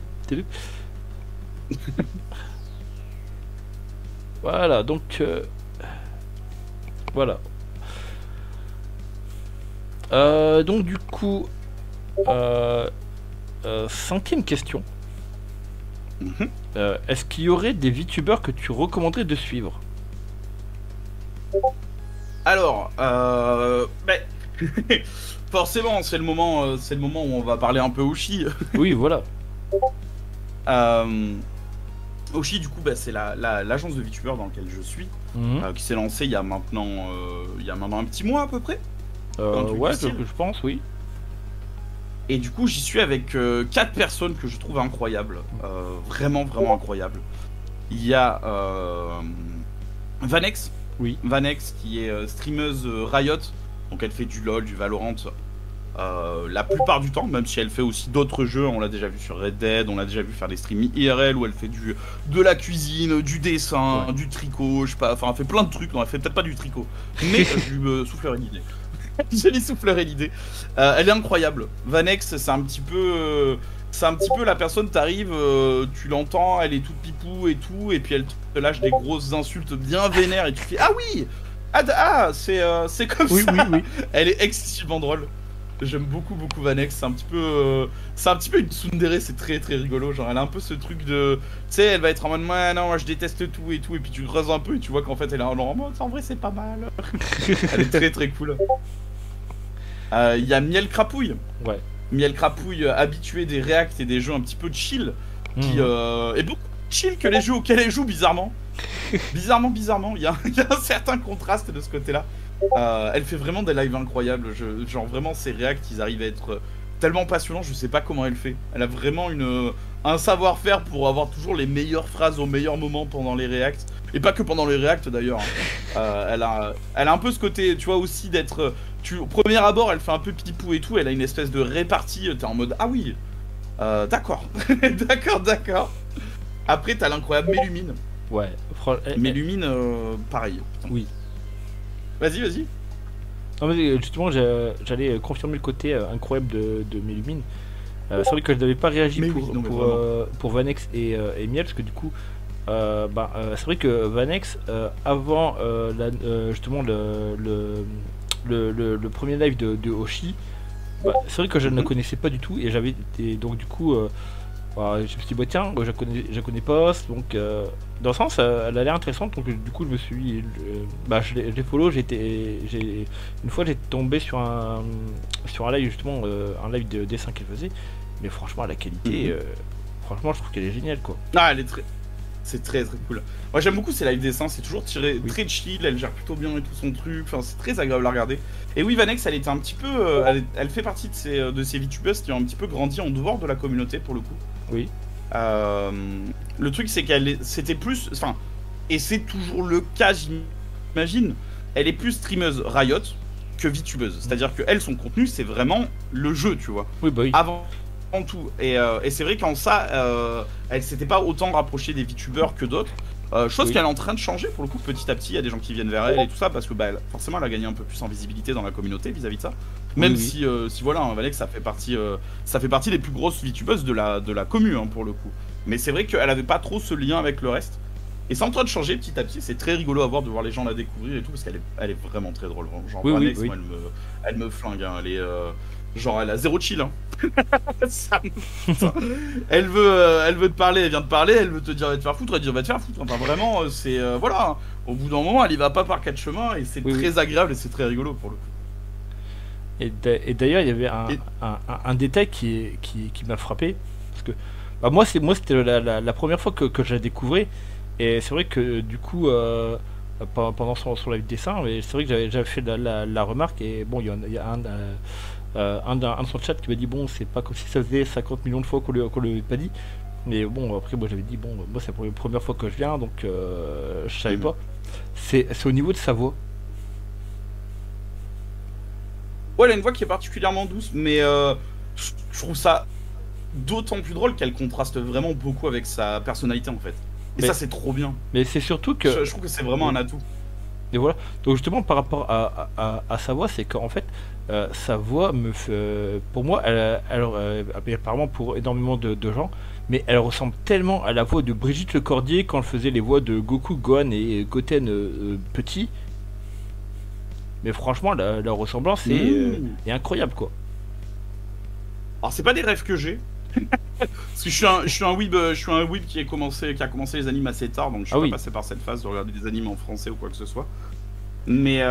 Speaker 1: Voilà, donc voilà. Donc du coup, 5e question. Est-ce qu'il y aurait des VTubers que tu recommanderais de suivre?
Speaker 2: Alors, forcément, c'est le moment où on va parler un peu Oshi.
Speaker 1: Oui, voilà.
Speaker 2: Oshi, du coup, c'est l'agence de VTubers dans laquelle je suis, qui s'est lancée il y a maintenant un petit mois à peu près.
Speaker 1: Ouais, je pense, oui.
Speaker 2: Et du coup, j'y suis avec 4 personnes que je trouve incroyables, vraiment incroyables. Il y a Vanex,
Speaker 1: oui.
Speaker 2: Vanex qui est streameuse Riot, donc elle fait du LoL, du Valorant. La plupart du temps, même si elle fait aussi d'autres jeux, on l'a déjà vu sur Red Dead, on l'a déjà vu faire des streams IRL où elle fait de la cuisine, du dessin, du tricot, je sais pas, enfin elle fait plein de trucs, non elle fait peut-être pas du tricot, mais je lui soufflerai l'idée. Je lui soufflerai l'idée. Elle est incroyable. Vanex, c'est un petit peu c'est un petit peu la personne, t'arrives, tu l'entends, elle est toute pipou et tout, et puis elle te lâche des grosses insultes bien vénères, et tu fais ah oui, c'est comme
Speaker 1: Oui,
Speaker 2: ça.
Speaker 1: oui, oui.
Speaker 2: Elle est excessivement drôle. J'aime beaucoup Vanex, c'est un petit peu une tsundere, c'est très très rigolo, genre elle a un peu ce truc de, tu sais, elle va être en mode moi non, moi je déteste tout et tout, et puis tu creuses un peu et tu vois qu'en fait elle est en mode en vrai c'est pas mal. Elle est très très cool. Il y a Miel Crapouille.
Speaker 1: Ouais.
Speaker 2: Miel Crapouille, habitué des React et des jeux un petit peu chill, qui est beaucoup plus chill que les jeux auxquels elle joue, bizarrement. bizarrement, il y a un certain contraste de ce côté-là. Elle fait vraiment des lives incroyables, genre vraiment ces React, ils arrivent à être tellement passionnants, je sais pas comment elle fait. Elle a vraiment un savoir-faire pour avoir toujours les meilleures phrases au meilleur moment pendant les Reacts. Et pas que pendant les Reacts d'ailleurs. Elle a un peu ce côté, tu vois, aussi d'être... au premier abord, elle fait un peu pipou et tout, elle a une espèce de répartie, t'es en mode, ah oui, d'accord, d'accord. Après, t'as l'incroyable Mélumine.
Speaker 1: Ouais,
Speaker 2: Mélumine, pareil. Putain.
Speaker 1: Oui.
Speaker 2: Vas-y.
Speaker 1: Non, mais justement, j'allais confirmer le côté incroyable de Mélumine. C'est vrai que je n'avais pas réagi pour Vanex et Miel, parce que du coup, c'est vrai que Vanex, avant justement le premier live de Hoshi, c'est vrai que je ne le connaissais pas du tout, et donc du coup, je me suis dit, tiens, je connais pas, donc dans le sens, elle a l'air intéressante, donc du coup, je me suis. Je l'ai follow, une fois, j'ai tombé sur un live, justement, un live de dessin qu'elle faisait, mais franchement, la qualité, franchement, je trouve qu'elle est géniale, quoi.
Speaker 2: Ah, c'est très très cool. Moi, j'aime beaucoup ces live dessins, c'est toujours très chill, elle gère plutôt bien et tout son truc, enfin, c'est très agréable à regarder. Et oui, Vanex, elle était un petit peu. Elle fait partie de ces VTubers qui ont un petit peu grandi en dehors de la communauté, pour le coup.
Speaker 1: Oui.
Speaker 2: Le truc, c'est c'était plus, enfin, et c'est toujours le cas, j'imagine. Elle est plus streameuse Riot que VTubeuse. C'est-à-dire que elle, son contenu, c'est vraiment le jeu, tu vois.
Speaker 1: Oui, bah oui.
Speaker 2: Avant tout. Et c'est vrai qu'en ça, elle s'était pas autant rapprochée des VTubers que d'autres. Chose qu'elle est en train de changer pour le coup, petit à petit. Il y a des gens qui viennent vers elle et tout ça parce que forcément, elle a gagné un peu plus en visibilité dans la communauté vis-à-vis de ça. Même si voilà, hein, Vanex, ça fait partie des plus grosses VTubeuses de la commu, hein, pour le coup. Mais c'est vrai qu'elle avait pas trop ce lien avec le reste. Et c'est en train de changer petit à petit. C'est très rigolo à voir, de voir les gens la découvrir et tout, parce qu'elle est vraiment très drôle. Genre Vanex, moi, elle me flingue. Hein, genre elle a zéro chill. Hein. Elle veut te parler, elle vient te parler, elle veut te dire va te faire foutre, elle dit va te faire foutre. Enfin vraiment, c'est voilà. Hein. Au bout d'un moment, elle y va pas par quatre chemins et c'est très agréable et c'est très rigolo pour le coup.
Speaker 1: Et d'ailleurs, il y avait un détail qui m'a frappé, parce que moi c'était la première fois que je la découvrais, et c'est vrai que du coup pendant son live dessin, c'est vrai que j'avais fait la remarque, et bon, il y a un de son chat qui m'a dit bon, c'est pas comme si ça faisait 50 millions de fois qu'on lui avait pas dit, mais bon, après moi j'avais dit bon, moi c'est la première fois que je viens, donc je savais pas. C'est au niveau de sa voix.
Speaker 2: Ouais, elle a une voix qui est particulièrement douce, mais je trouve ça d'autant plus drôle qu'elle contraste vraiment beaucoup avec sa personnalité en fait. Et ça, c'est trop bien.
Speaker 1: Mais c'est surtout que...
Speaker 2: Je trouve que c'est vraiment un atout.
Speaker 1: Et voilà. Donc justement, par rapport à sa voix, c'est qu'en fait, sa voix me fait... Pour moi, apparemment pour énormément de gens, mais elle ressemble tellement à la voix de Brigitte Lecordier quand elle faisait les voix de Goku, Gohan et Goten petit. Mais franchement, la ressemblance est incroyable, quoi.
Speaker 2: Alors, c'est pas des rêves que j'ai. Parce que je suis un weeb qui a commencé les animes assez tard, donc je suis pas passé par cette phase de regarder des animes en français ou quoi que ce soit. Mais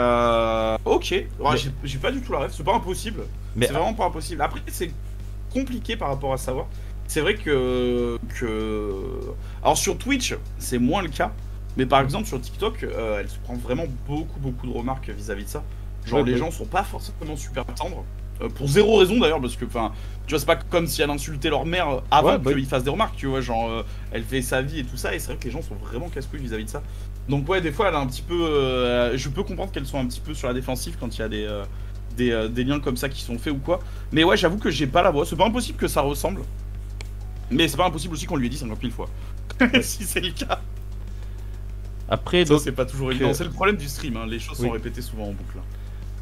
Speaker 2: ok, ouais, j'ai pas du tout la rêve, c'est pas impossible. C'est vraiment pas impossible. Après, c'est compliqué par rapport à savoir. C'est vrai que... Alors sur Twitch, c'est moins le cas. Mais par exemple sur TikTok, elle se prend vraiment beaucoup de remarques vis-à-vis de ça. Genre les gens sont pas forcément super tendres. Pour zéro raison d'ailleurs, parce que enfin, tu vois, c'est pas comme si elle insultait leur mère avant qu'ils fassent des remarques, tu vois, genre elle fait sa vie et tout ça, et c'est vrai que les gens sont vraiment casse-couilles vis-à-vis de ça. Donc ouais, des fois elle a un petit peu, je peux comprendre qu'elles sont un petit peu sur la défensive quand il y a des liens comme ça qui sont faits ou quoi. Mais ouais, j'avoue que j'ai pas la voix, c'est pas impossible que ça ressemble, mais c'est pas impossible aussi qu'on lui ait dit 50 000 fois, si c'est le cas.
Speaker 1: Après,
Speaker 2: ça c'est pas toujours évident, c'est le problème du stream, hein. Les choses sont répétées souvent en boucle.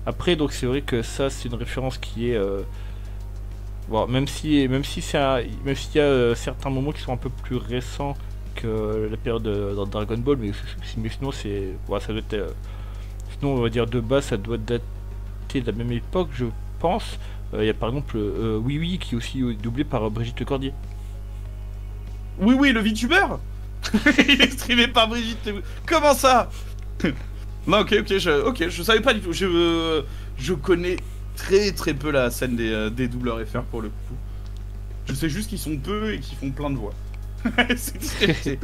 Speaker 1: Après, donc c'est vrai que ça, c'est une référence qui est Bon, même s'il y a certains moments qui sont un peu plus récents que la période dans Dragon Ball, mais sinon c'est, ouais, ça doit être, sinon on va dire de base ça doit dater de la même époque, je pense. Il y a par exemple Oui Oui qui est aussi doublé par Brigitte Lecordier.
Speaker 2: Oui, oui, le VTuber. Il est streamé par Brigitte. Comment ça? Non, ok, je savais pas du tout. Je connais très très peu la scène des doubleurs FR pour le coup. Je sais juste qu'ils sont peu et qu'ils font plein de voix. C'est...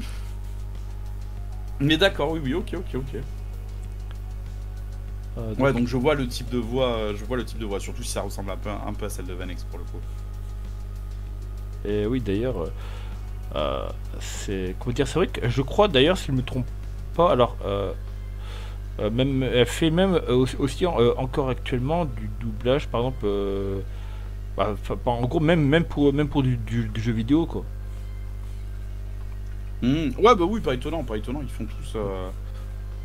Speaker 2: Mais d'accord, oui, ok. Ouais, donc je vois le type de voix, surtout si ça ressemble un peu à celle de Vanex pour le coup.
Speaker 1: Et oui, d'ailleurs, c'est vrai que je crois d'ailleurs, si je me trompe pas, alors même elle fait même aussi encore actuellement du doublage, par exemple, en gros même pour du jeu vidéo quoi.
Speaker 2: Ouais, bah oui, pas étonnant, ils font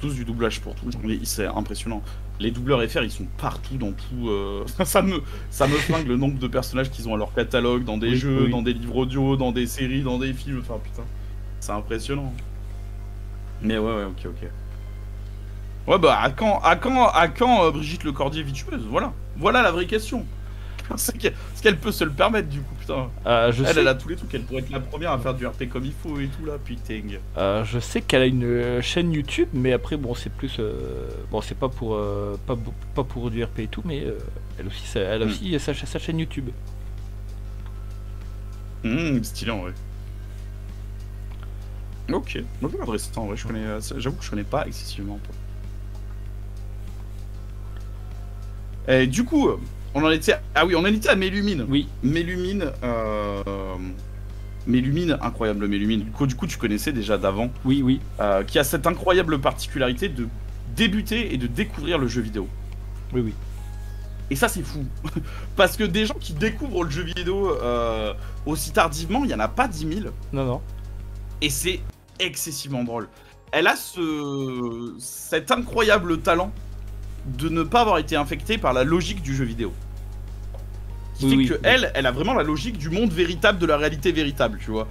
Speaker 2: tous du doublage pour tout. C'est impressionnant. Les doubleurs FR, ils sont partout dans tout. ça me flingue le nombre de personnages qu'ils ont à leur catalogue, dans des jeux, dans des livres audio, dans des séries, dans des films. Enfin, putain, c'est impressionnant. Mais ouais, ok. Ouais, bah à quand Brigitte Lecordier VTubeuse? Voilà la vraie question. Est-ce qu'elle peut se le permettre du coup, putain. Elle a tous les trucs, elle pourrait être la première à faire du RP comme il faut et tout là, putain.
Speaker 1: Je sais qu'elle a une chaîne YouTube, mais après bon c'est plus bon c'est pas pour du RP et tout, mais elle a aussi sa chaîne YouTube.
Speaker 2: Stylé en vrai. Ok, intéressant, ouais, j'avoue que je connais pas excessivement. Et du coup, on en était à Mélumine.
Speaker 1: Oui.
Speaker 2: Mélumine, incroyable Mélumine. Du coup, tu connaissais déjà d'avant.
Speaker 1: Oui.
Speaker 2: Qui a cette incroyable particularité de débuter et de découvrir le jeu vidéo.
Speaker 1: Oui.
Speaker 2: Et ça, c'est fou. Parce que des gens qui découvrent le jeu vidéo aussi tardivement, il y en a pas 10 000.
Speaker 1: Non.
Speaker 2: Et c'est excessivement drôle. Elle a cet incroyable talent de ne pas avoir été infectée par la logique du jeu vidéo. Qui fait que elle a vraiment la logique du monde véritable, de la réalité véritable, tu vois.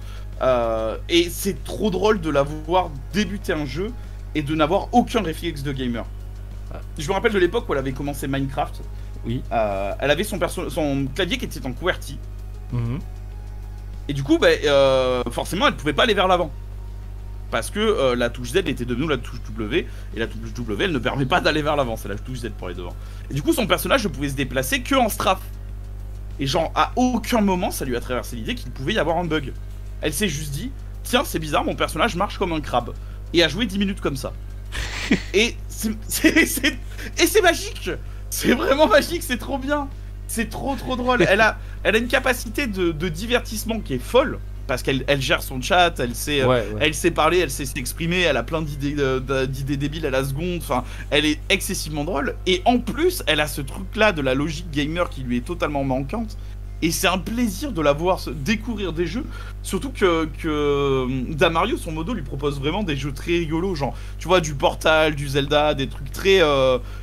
Speaker 2: Et c'est trop drôle de la voir débuter un jeu et de n'avoir aucun réflexe de gamer. Je me rappelle de l'époque où elle avait commencé Minecraft.
Speaker 1: Oui.
Speaker 2: Elle avait son clavier qui était en QWERTY. Et du coup, forcément, elle pouvait pas aller vers l'avant. Parce que la touche Z était devenue la touche W, et la touche W, elle ne permet pas d'aller vers l'avant, c'est la touche Z pour aller devant. Et du coup, son personnage ne pouvait se déplacer que en strafe. Et genre, à aucun moment, ça lui a traversé l'idée qu'il pouvait y avoir un bug. Elle s'est juste dit, tiens, c'est bizarre, mon personnage marche comme un crabe. Et a joué 10 minutes comme ça. Et c'est magique. C'est vraiment magique, c'est trop bien. C'est trop drôle. Elle a une capacité de divertissement qui est folle. Parce qu'elle gère son chat, elle sait parler, elle sait s'exprimer, elle a plein d'idées débiles à la seconde, enfin, elle est excessivement drôle. Et en plus, elle a ce truc-là de la logique gamer qui lui est totalement manquante. Et c'est un plaisir de la voir découvrir des jeux. Surtout que Damario, son modo, lui propose vraiment des jeux très rigolos. Genre, tu vois, du Portal, du Zelda, des trucs très...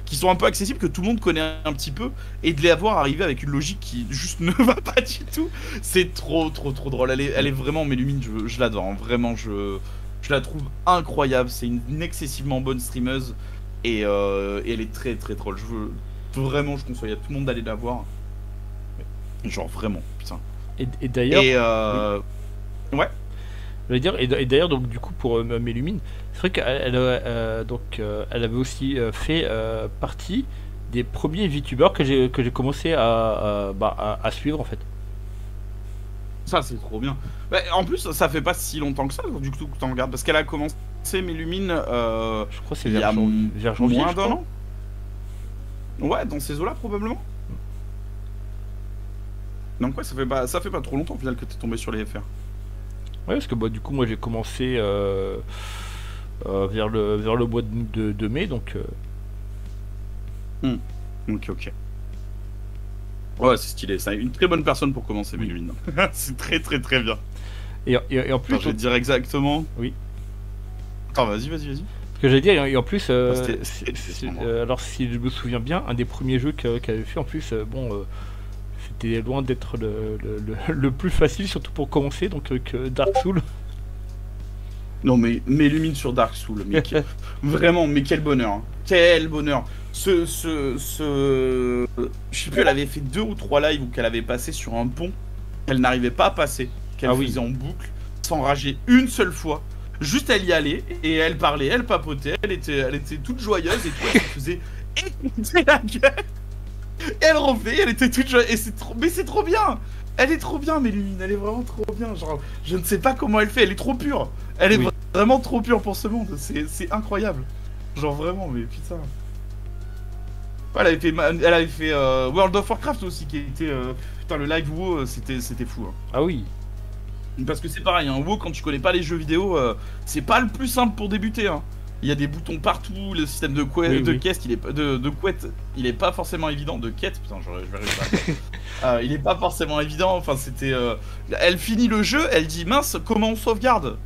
Speaker 2: qui sont un peu accessibles, que tout le monde connaît un petit peu. Et de les avoir arriver avec une logique qui juste ne va pas du tout. C'est trop drôle. Elle est vraiment Mélumine, je l'adore. Hein. Vraiment, je la trouve incroyable. C'est une excessivement bonne streameuse. Et elle est très drôle. Je conseille à tout le monde d'aller la voir. Genre vraiment, putain.
Speaker 1: Et d'ailleurs...
Speaker 2: Oui. Ouais.
Speaker 1: Je veux dire, et d'ailleurs, donc du coup, pour Mélumine, c'est vrai qu'elle elle avait aussi fait partie des premiers VTubers que j'ai commencé à suivre en fait.
Speaker 2: Ça, c'est trop bien. Bah, en plus, ça fait pas si longtemps que ça, du coup, que t'en regardes. Parce qu'elle a commencé Mélumine...
Speaker 1: je crois que c'est vers janvier,
Speaker 2: moins d'un an. Ouais, dans ces eaux-là, probablement. Donc ouais, ça fait pas trop longtemps au final que t'es tombé sur les FR.
Speaker 1: Ouais, parce que du coup moi j'ai commencé vers le mois de mai, donc...
Speaker 2: Ok. Ouais, c'est stylé, c'est une très bonne personne pour commencer, Mélumine. C'est très bien.
Speaker 1: Et en plus...
Speaker 2: Attends, je vais te dire exactement...
Speaker 1: Oui.
Speaker 2: Attends, vas-y.
Speaker 1: Ce que j'allais dire, et en plus, alors si je me souviens bien, un des premiers jeux qu'elle avait fait, en plus, c'était loin d'être le plus facile, surtout pour commencer, donc avec Dark Souls.
Speaker 2: Non mais Lumine sur Dark Souls, mais vraiment, mais quel bonheur, hein. Quel bonheur. Je sais plus, elle avait fait 2 ou 3 lives où qu'elle avait passé sur un pont qu'elle n'arrivait pas à passer, qu'elle faisait en boucle, sans rager une seule fois. Juste elle y allait et elle parlait, elle papotait, elle était toute joyeuse et tout, elle se faisait écouter la gueule. Et elle refait, elle était toute joyeuse, et c'est trop bien. Elle est trop bien, Mélumine, elle est vraiment trop bien. Genre, je ne sais pas comment elle fait, elle est trop pure. Elle est vraiment trop pure pour ce monde, c'est incroyable. Genre vraiment, mais putain. Ouais, elle avait fait World of Warcraft aussi, qui était... putain, le live WoW, c'était fou. Hein.
Speaker 1: Ah oui.
Speaker 2: Parce que c'est pareil, hein, WoW, quand tu connais pas les jeux vidéo, c'est pas le plus simple pour débuter. Hein. Il y a des boutons partout, le système de quest, il est pas forcément évident. De quête, putain, je vais réussir. Il est pas forcément évident, enfin c'était... Elle finit le jeu, elle dit, mince, comment on sauvegarde?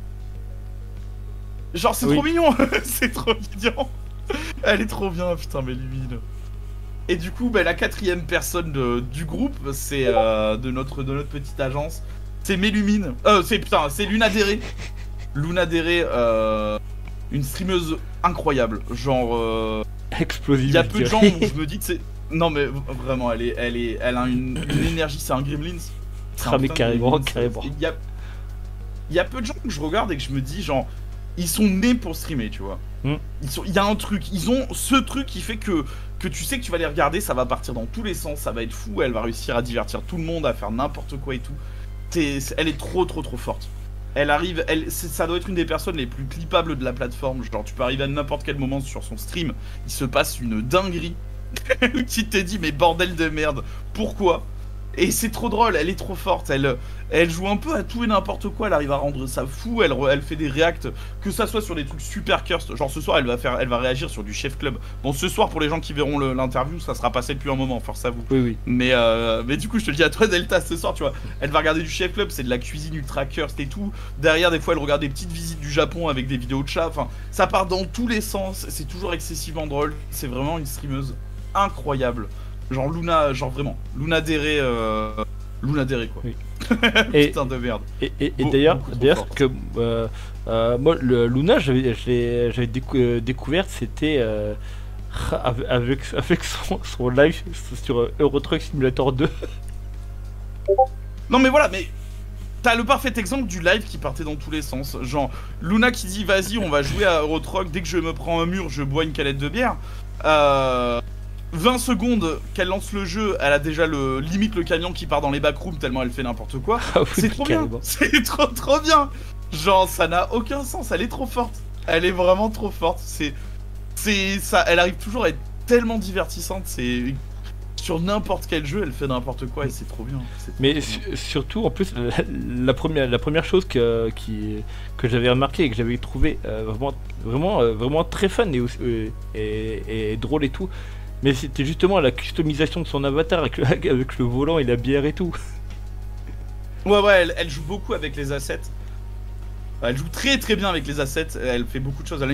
Speaker 2: Genre c'est trop mignon, c'est trop mignon. Elle est trop bien, putain, mais Lumine. Et du coup, bah, la 4e personne du groupe, c'est de notre petite agence, c'est Mélumine. C'est Lunadere. Lunadere, une streameuse incroyable. Genre,
Speaker 1: explosive.
Speaker 2: Il y a peu de gens où je me dis que c'est... Non mais vraiment, elle a une énergie, c'est un Gremlins.
Speaker 1: Ah mais carrément.
Speaker 2: Il y a peu de gens que je regarde et que je me dis genre, ils sont nés pour streamer, tu vois. Il y a un truc, ils ont ce truc qui fait que tu sais que tu vas les regarder, ça va partir dans tous les sens, ça va être fou, elle va réussir à divertir tout le monde, à faire n'importe quoi et tout. Elle est trop forte. Elle arrive, ça doit être une des personnes les plus clippables de la plateforme. Genre tu peux arriver à n'importe quel moment sur son stream, il se passe une dinguerie. Où tu t'es dit mais bordel de merde, pourquoi? Et c'est trop drôle, elle est trop forte, elle joue un peu à tout et n'importe quoi, elle arrive à rendre ça fou, elle fait des reacts, que ça soit sur des trucs super cursed, genre ce soir elle va réagir sur du Chef Club. Bon ce soir pour les gens qui verront l'interview, ça sera passé depuis un moment, force à vous.
Speaker 1: Oui.
Speaker 2: Mais du coup je te le dis à toi Delta ce soir, tu vois, elle va regarder du Chef Club, c'est de la cuisine ultra cursed et tout. Derrière des fois elle regarde des petites visites du Japon avec des vidéos de chats, enfin ça part dans tous les sens, c'est toujours excessivement drôle, c'est vraiment une streameuse incroyable. Genre Luna, genre vraiment, Lunadere quoi. Oui. Putain de merde.
Speaker 1: Et d'ailleurs, que moi, Luna, j'avais découvert, c'était avec son live sur Euro Truck Simulator 2.
Speaker 2: Non mais voilà, mais t'as le parfait exemple du live qui partait dans tous les sens. Genre, Luna qui dit vas-y, on va jouer à Euro Truck, dès que je me prends un mur, je bois une canette de bière. 20 secondes qu'elle lance le jeu, elle a déjà limite le camion qui part dans les backrooms tellement elle fait n'importe quoi.
Speaker 1: Ah oui,
Speaker 2: c'est trop bien, c'est trop bien. Genre ça n'a aucun sens, elle est trop forte. Elle est vraiment trop forte. C'est ça, elle arrive toujours à être tellement divertissante. C'est sur n'importe quel jeu, elle fait n'importe quoi et c'est trop bien.
Speaker 1: Mais surtout en plus la première chose que j'avais remarqué et que j'avais trouvé vraiment très fun et drôle et tout. Mais c'était justement la customisation de son avatar avec le volant et la bière et tout.
Speaker 2: Ouais, elle joue beaucoup avec les assets. Elle joue très bien avec les assets, elle fait beaucoup de choses.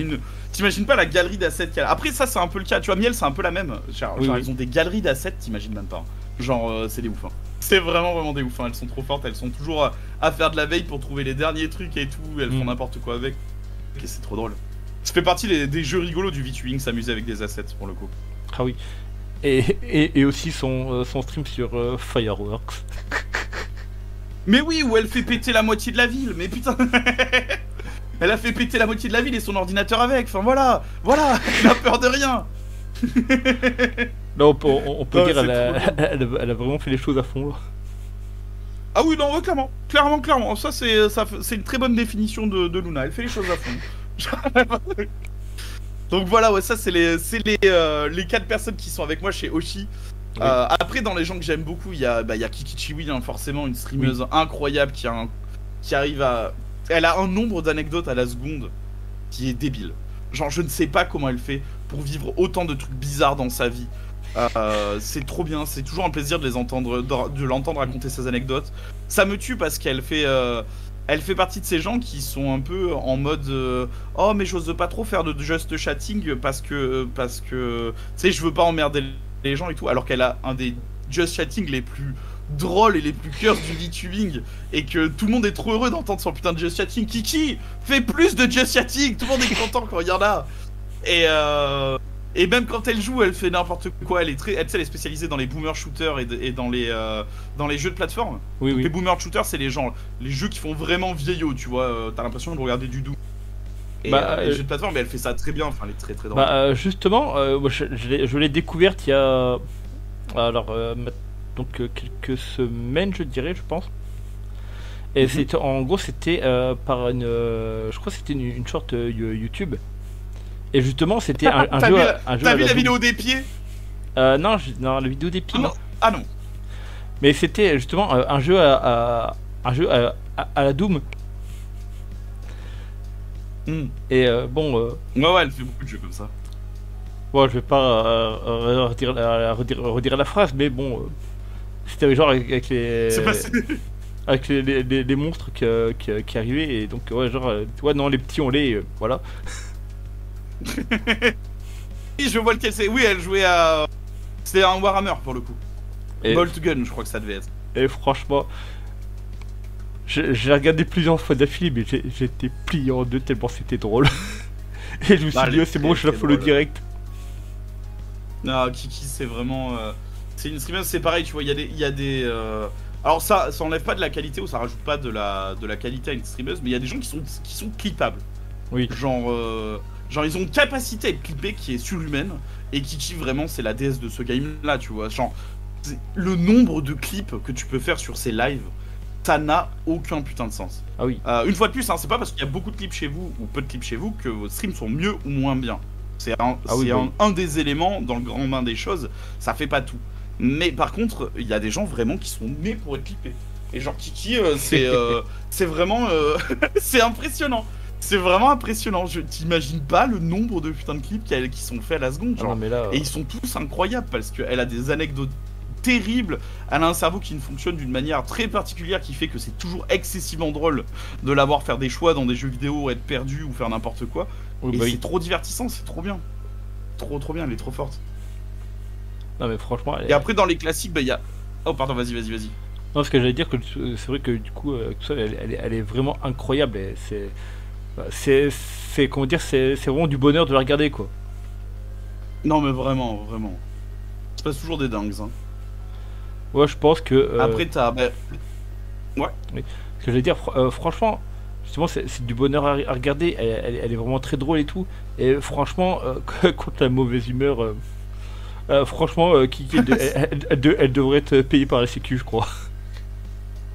Speaker 2: T'imagines pas la galerie d'assets qu'elle a. Après ça c'est un peu le cas, tu vois, Miel c'est un peu la même. Genre ils ont des galeries d'assets, t'imagines même pas. Genre c'est des ouf. Hein. C'est vraiment des ouf, hein. Elles sont trop fortes, elles sont toujours à faire de la veille pour trouver les derniers trucs et tout. Elles font n'importe quoi avec. Ok, c'est trop drôle. Ça fait partie des jeux rigolos du VTubing, s'amuser avec des assets pour le coup.
Speaker 1: Ah oui. Et aussi son stream sur Fireworks.
Speaker 2: Mais oui, où elle fait péter la moitié de la ville, mais putain. Elle a fait péter la moitié de la ville et son ordinateur avec, enfin voilà, elle a peur de rien.
Speaker 1: Non, on peut dire elle a vraiment fait les choses à fond là.
Speaker 2: Ah oui, non, clairement, ça c'est une très bonne définition de Luna, elle fait les choses à fond. Donc voilà, ouais, ça c'est les 4 personnes qui sont avec moi chez Oshi. Oui. Après, dans les gens que j'aime beaucoup, il y a Kikichiwi, hein, forcément, une streameuse incroyable qui arrive à... Elle a un nombre d'anecdotes à la seconde qui est débile. Genre, je ne sais pas comment elle fait pour vivre autant de trucs bizarres dans sa vie. C'est trop bien, c'est toujours un plaisir de l'entendre raconter ses anecdotes. Ça me tue parce qu'elle fait... Elle fait partie de ces gens qui sont un peu en mode oh mais j'ose pas trop faire de just chatting parce que tu sais je veux pas emmerder les gens et tout, alors qu'elle a un des just chatting les plus drôles et les plus curses du VTubing, et que tout le monde est trop heureux d'entendre son putain de just chatting. Kiki, fais plus de just chatting, tout le monde est content quand il y en a. Et même quand elle joue, elle fait n'importe quoi. Elle est spécialisée dans les boomer shooters et dans les jeux de plateforme.
Speaker 1: Oui, oui.
Speaker 2: Les boomer shooters, c'est les jeux qui font vraiment vieillot, tu vois. T'as l'impression de regarder du doux. Et les jeux de plateforme, mais elle fait ça très bien. Enfin, elle est très très drôle.
Speaker 1: Bah, justement, moi, je l'ai découverte il y a donc quelques semaines, je dirais, je pense. Et en gros, c'était par je crois que c'était une short YouTube. Et justement, c'était un jeu.
Speaker 2: T'as vu la vidéo des pieds?
Speaker 1: Non, la vidéo des pieds.
Speaker 2: Ah non.
Speaker 1: Mais c'était justement un jeu à la Doom. Et bon.
Speaker 2: Ouais, elle fait beaucoup de jeux comme ça.
Speaker 1: Bon, je vais pas redire la phrase, mais bon, c'était genre avec les.
Speaker 2: C'est passé.
Speaker 1: Avec les monstres qui arrivaient, et donc ouais, genre, ouais, non, les petits on les, voilà.
Speaker 2: Je vois lequel c'est. Oui, elle jouait à. C'était un Warhammer pour le coup.
Speaker 1: Et...
Speaker 2: Bolt Gun, je crois que ça devait être.
Speaker 1: Et franchement, j'ai regardé plusieurs fois d'affilée, mais j'ai été plié en deux tellement c'était drôle. Et je me suis dit, c'est bon, je la follow direct.
Speaker 2: Non, Kiki, c'est vraiment. C'est une streamer, c'est pareil, tu vois, il y a des. Alors ça enlève pas de la qualité ou ça rajoute pas de la qualité à une streameuse, mais il y a des gens qui sont clippables.
Speaker 1: Oui.
Speaker 2: Genre ils ont une capacité à être clippés qui est surhumaine, et Kiki vraiment c'est la déesse de ce game là, tu vois. Genre le nombre de clips que tu peux faire sur ces lives, ça n'a aucun putain de sens.
Speaker 1: Ah oui.
Speaker 2: Une fois de plus, hein, c'est pas parce qu'il y a beaucoup de clips chez vous ou peu de clips chez vous que vos streams sont mieux ou moins bien. C'est un des éléments dans le grand bain des choses, ça fait pas tout. Mais par contre, il y a des gens vraiment qui sont nés pour être clippés. Et genre Kiki, c'est vraiment... c'est impressionnant. C'est vraiment impressionnant. Je t'imagine pas le nombre de putains de clips qui sont faits à la seconde. Genre.
Speaker 1: Ah non, mais là,
Speaker 2: Et ils sont tous incroyables parce qu'elle a des anecdotes terribles. Elle a un cerveau qui fonctionne d'une manière très particulière qui fait que c'est toujours excessivement drôle de la voir faire des choix dans des jeux vidéo, être perdu ou faire n'importe quoi.
Speaker 1: Oui,
Speaker 2: et c'est trop divertissant, c'est trop bien. Trop bien, elle est trop forte.
Speaker 1: Non mais franchement...
Speaker 2: Et après dans les classiques, bah il y a... Oh pardon, vas-y.
Speaker 1: Non, ce que j'allais dire, que c'est vrai que du coup, tout ça, elle est vraiment incroyable. Et c'est comment dire, c'est vraiment du bonheur de la regarder, quoi.
Speaker 2: Non mais vraiment. C'est pas toujours des dingues, hein.
Speaker 1: Ouais, je pense que...
Speaker 2: Après t'as... Ouais.
Speaker 1: Oui. Ce que j'allais dire, franchement, justement, c'est du bonheur à regarder. Elle est vraiment très drôle et tout. Et franchement, contre la mauvaise humeur... franchement, Kiki, elle devrait être payée par la Sécu, je crois.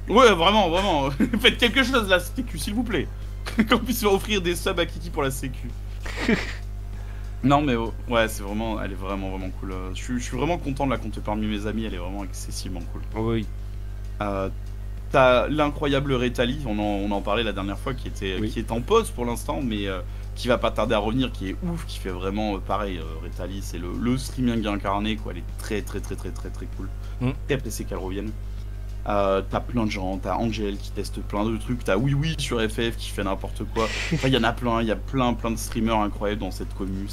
Speaker 2: Ouais, vraiment. Faites quelque chose, la Sécu, s'il vous plaît. Qu'on puisse offrir des subs à Kiki pour la Sécu. Non, mais ouais, c'est vraiment... Elle est vraiment cool. Je suis vraiment content de la compter parmi mes amis. Elle est vraiment excessivement cool.
Speaker 1: Oui.
Speaker 2: T'as l'incroyable Retali, on en parlait la dernière fois, qui est en pause pour l'instant, mais... qui va pas tarder à revenir, qui est ouf, qui fait vraiment pareil. Retali, c'est le streaming incarné, quoi. Elle est très cool. Très pressée qu'elle revienne. T'as plein de gens, t'as Angel qui teste plein de trucs, t'as Oui sur FF qui fait n'importe quoi. Enfin, il y en a plein, il y a plein de streamers incroyables dans cette commune.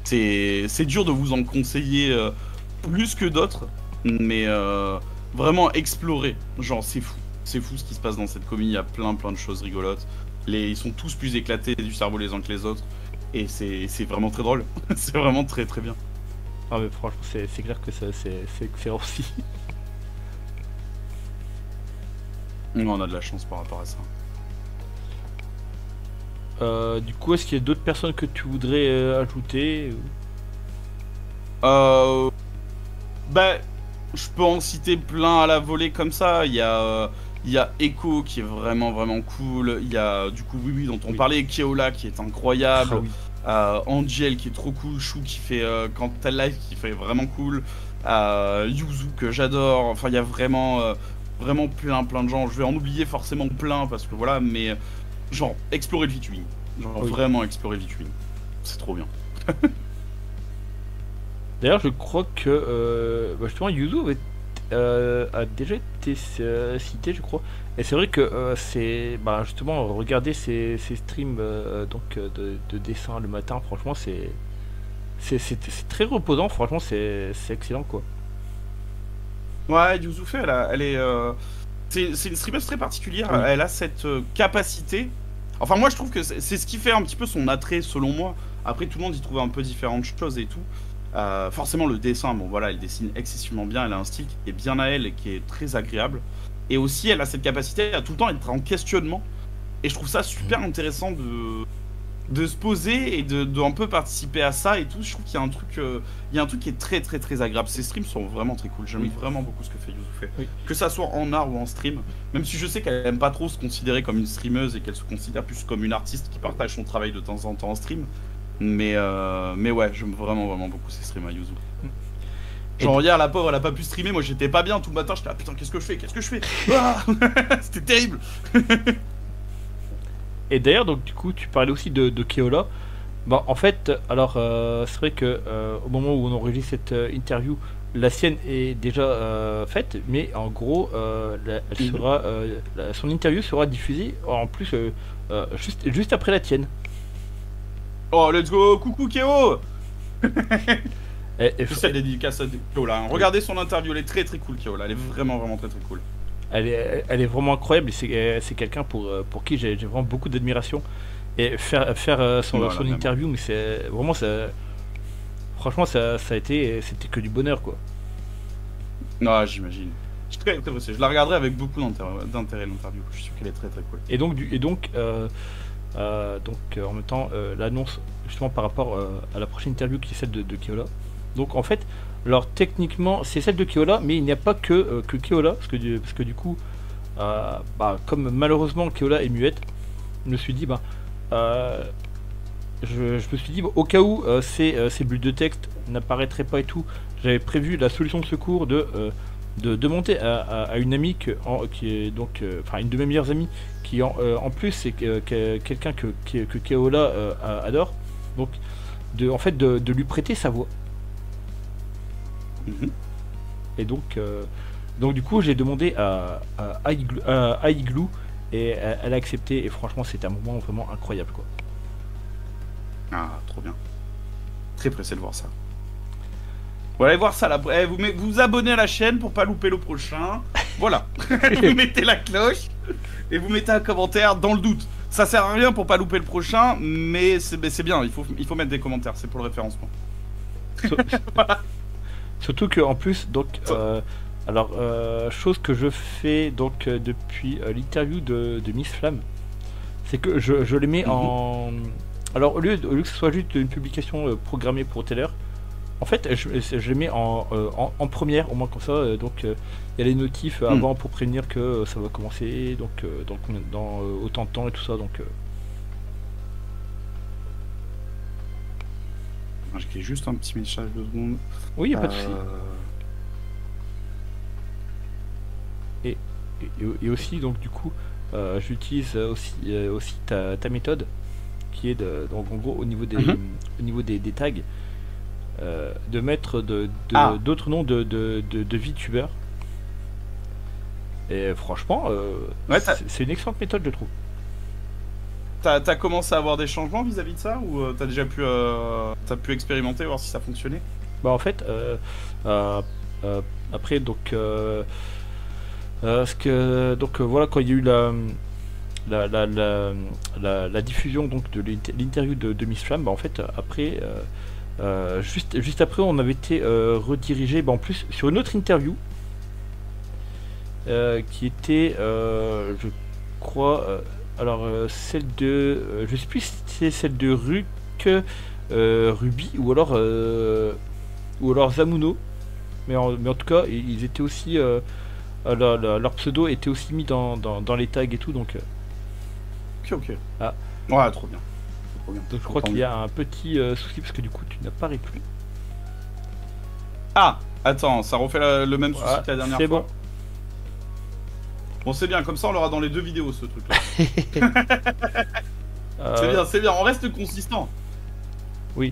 Speaker 2: C'est dur de vous en conseiller plus que d'autres, mais vraiment explorer. Genre, c'est fou ce qui se passe dans cette commune. Il y a plein de choses rigolotes. Ils sont tous plus éclatés du cerveau les uns que les autres. Et c'est vraiment très drôle. C'est vraiment très bien.
Speaker 1: Ah mais franchement c'est clair que c'est excellent aussi.
Speaker 2: On a de la chance par rapport à ça.
Speaker 1: Du coup, est-ce qu'il y a d'autres personnes que tu voudrais ajouter?
Speaker 2: Bah, je peux en citer plein à la volée comme ça. Il y a Echo qui est vraiment cool. Il y a du coup Oui dont on parlait, Keola qui est incroyable. Angel qui est trop cool, Chou qui fait quand elle live qui fait vraiment cool. Yuzu que j'adore. Enfin, il y a vraiment plein de gens. Je vais en oublier forcément plein parce que voilà, mais genre explorer le VTubing. Vraiment explorer le VTubing. C'est trop bien.
Speaker 1: D'ailleurs, je crois que justement Yuzu a déjà été cité, je crois. Et c'est vrai que c'est justement regarder ces streams de dessin le matin, franchement c'est très reposant, franchement c'est excellent quoi.
Speaker 2: Ouais, Youzoufe, elle est. C'est une streameuse très particulière.
Speaker 1: Oui.
Speaker 2: Elle a cette capacité. Enfin, moi, je trouve que c'est ce qui fait un petit peu son attrait, selon moi. Après, tout le monde y trouve un peu différentes choses et tout. Forcément, le dessin, bon voilà, elle dessine excessivement bien. Elle a un style qui est bien à elle et qui est très agréable. Et aussi, elle a cette capacité à tout le temps être en questionnement. Et je trouve ça super intéressant de se poser et de un peu participer à ça et tout. Je trouve qu'il y a un truc, qui est très très très agréable. Ces streams sont vraiment très cool. J'aime vraiment beaucoup ce que fait Youzoufe.
Speaker 1: Oui.
Speaker 2: Que ça soit en art ou en stream. Même si je sais qu'elle aime pas trop se considérer comme une streameuse et qu'elle se considère plus comme une artiste qui partage son travail de temps en temps en stream. Mais ouais, j'aime vraiment vraiment beaucoup ces streams à Yuzu. Genre hier, la pauvre, elle a pas pu streamer. Moi, j'étais pas bien tout le matin. J'étais putain, qu'est-ce que je fais? Qu'est-ce que je fais? Ah c'était terrible.
Speaker 1: Et d'ailleurs, donc du coup, tu parlais aussi de Keola. Bah, en fait, alors c'est vrai que au moment où on enregistre cette interview, la sienne est déjà faite, mais en gros, elle sera, son interview sera diffusée en plus juste après la tienne.
Speaker 2: Oh, let's go, coucou Keo.
Speaker 1: Et
Speaker 2: Je sais la dédicace à Keo là. Regardez son interview, elle est très très cool Keo là. Elle est vraiment vraiment très très cool.
Speaker 1: elle est vraiment incroyable et c'est quelqu'un pour qui j'ai vraiment beaucoup d'admiration. Et faire son interview, mais c'est vraiment ça. Franchement, ça a été, c'était que du bonheur quoi.
Speaker 2: Non, j'imagine. Je suis très pressé. Je la regarderai avec beaucoup d'intérêt l'interview. Je suis sûr qu'elle est très très cool.
Speaker 1: Et donc en même temps l'annonce justement par rapport à la prochaine interview qui est celle de Keola. Donc en fait, alors techniquement c'est celle de Keola, mais il n'y a pas que Keola parce que du coup, comme malheureusement Keola est muette, je me suis dit je me suis dit au cas où ces bulles de texte n'apparaîtraient pas et tout, j'avais prévu la solution de secours de demander à une amie qui est donc une de mes meilleures amies qui en plus c'est quelqu'un que Keola adore, donc de lui prêter sa voix. Et donc du coup j'ai demandé à Igloo et elle a accepté et franchement c'était un moment vraiment incroyable quoi.
Speaker 2: Ah, trop bien. Très pressé de voir ça. Vous allez voir ça là. Vous vous abonnez à la chaîne pour pas louper le prochain. Voilà. Vous mettez la cloche et vous mettez un commentaire dans le doute. Ça sert à rien pour pas louper le prochain, mais c'est bien. Il faut mettre des commentaires. C'est pour le référencement.
Speaker 1: Voilà. Surtout que en plus donc chose que je fais donc depuis l'interview de Miss Flamme, c'est que je les mets en... Alors au lieu que ce soit juste une publication programmée pour telle heure, en fait je les mets en première, au moins comme ça, donc il y a les notifs avant pour prévenir que ça va commencer, donc dans autant de temps et tout ça, donc...
Speaker 2: J'ai juste un petit message de secondes.
Speaker 1: Oui, y a pas de souci. Et aussi donc du coup j'utilise aussi ta méthode qui est donc en gros au niveau des tags de mettre d'autres noms de VTubers. Et franchement c'est une excellente méthode je trouve.
Speaker 2: T'as commencé à avoir des changements vis-à-vis de ça ou t'as déjà pu expérimenter, voir si ça fonctionnait?
Speaker 1: Bah en fait après donc voilà, quand il y a eu la diffusion donc de l'interview de Miss Flamme, en fait après juste après on avait été redirigé en plus sur une autre interview qui était je crois celle de je sais plus si c'est celle de Ruby ou alors Zamuno, mais en tout cas ils étaient aussi leur pseudo était aussi mis dans les tags et tout, donc
Speaker 2: ok. Ah ouais, trop bien.
Speaker 1: Donc je crois qu'il y a un petit souci parce que du coup tu n'apparais plus.
Speaker 2: Ah attends, ça refait le même souci que la dernière fois.
Speaker 1: C'est bon.
Speaker 2: Bon, c'est bien, comme ça on l'aura dans les deux vidéos ce truc là. C'est bien, on reste consistant.
Speaker 1: Oui.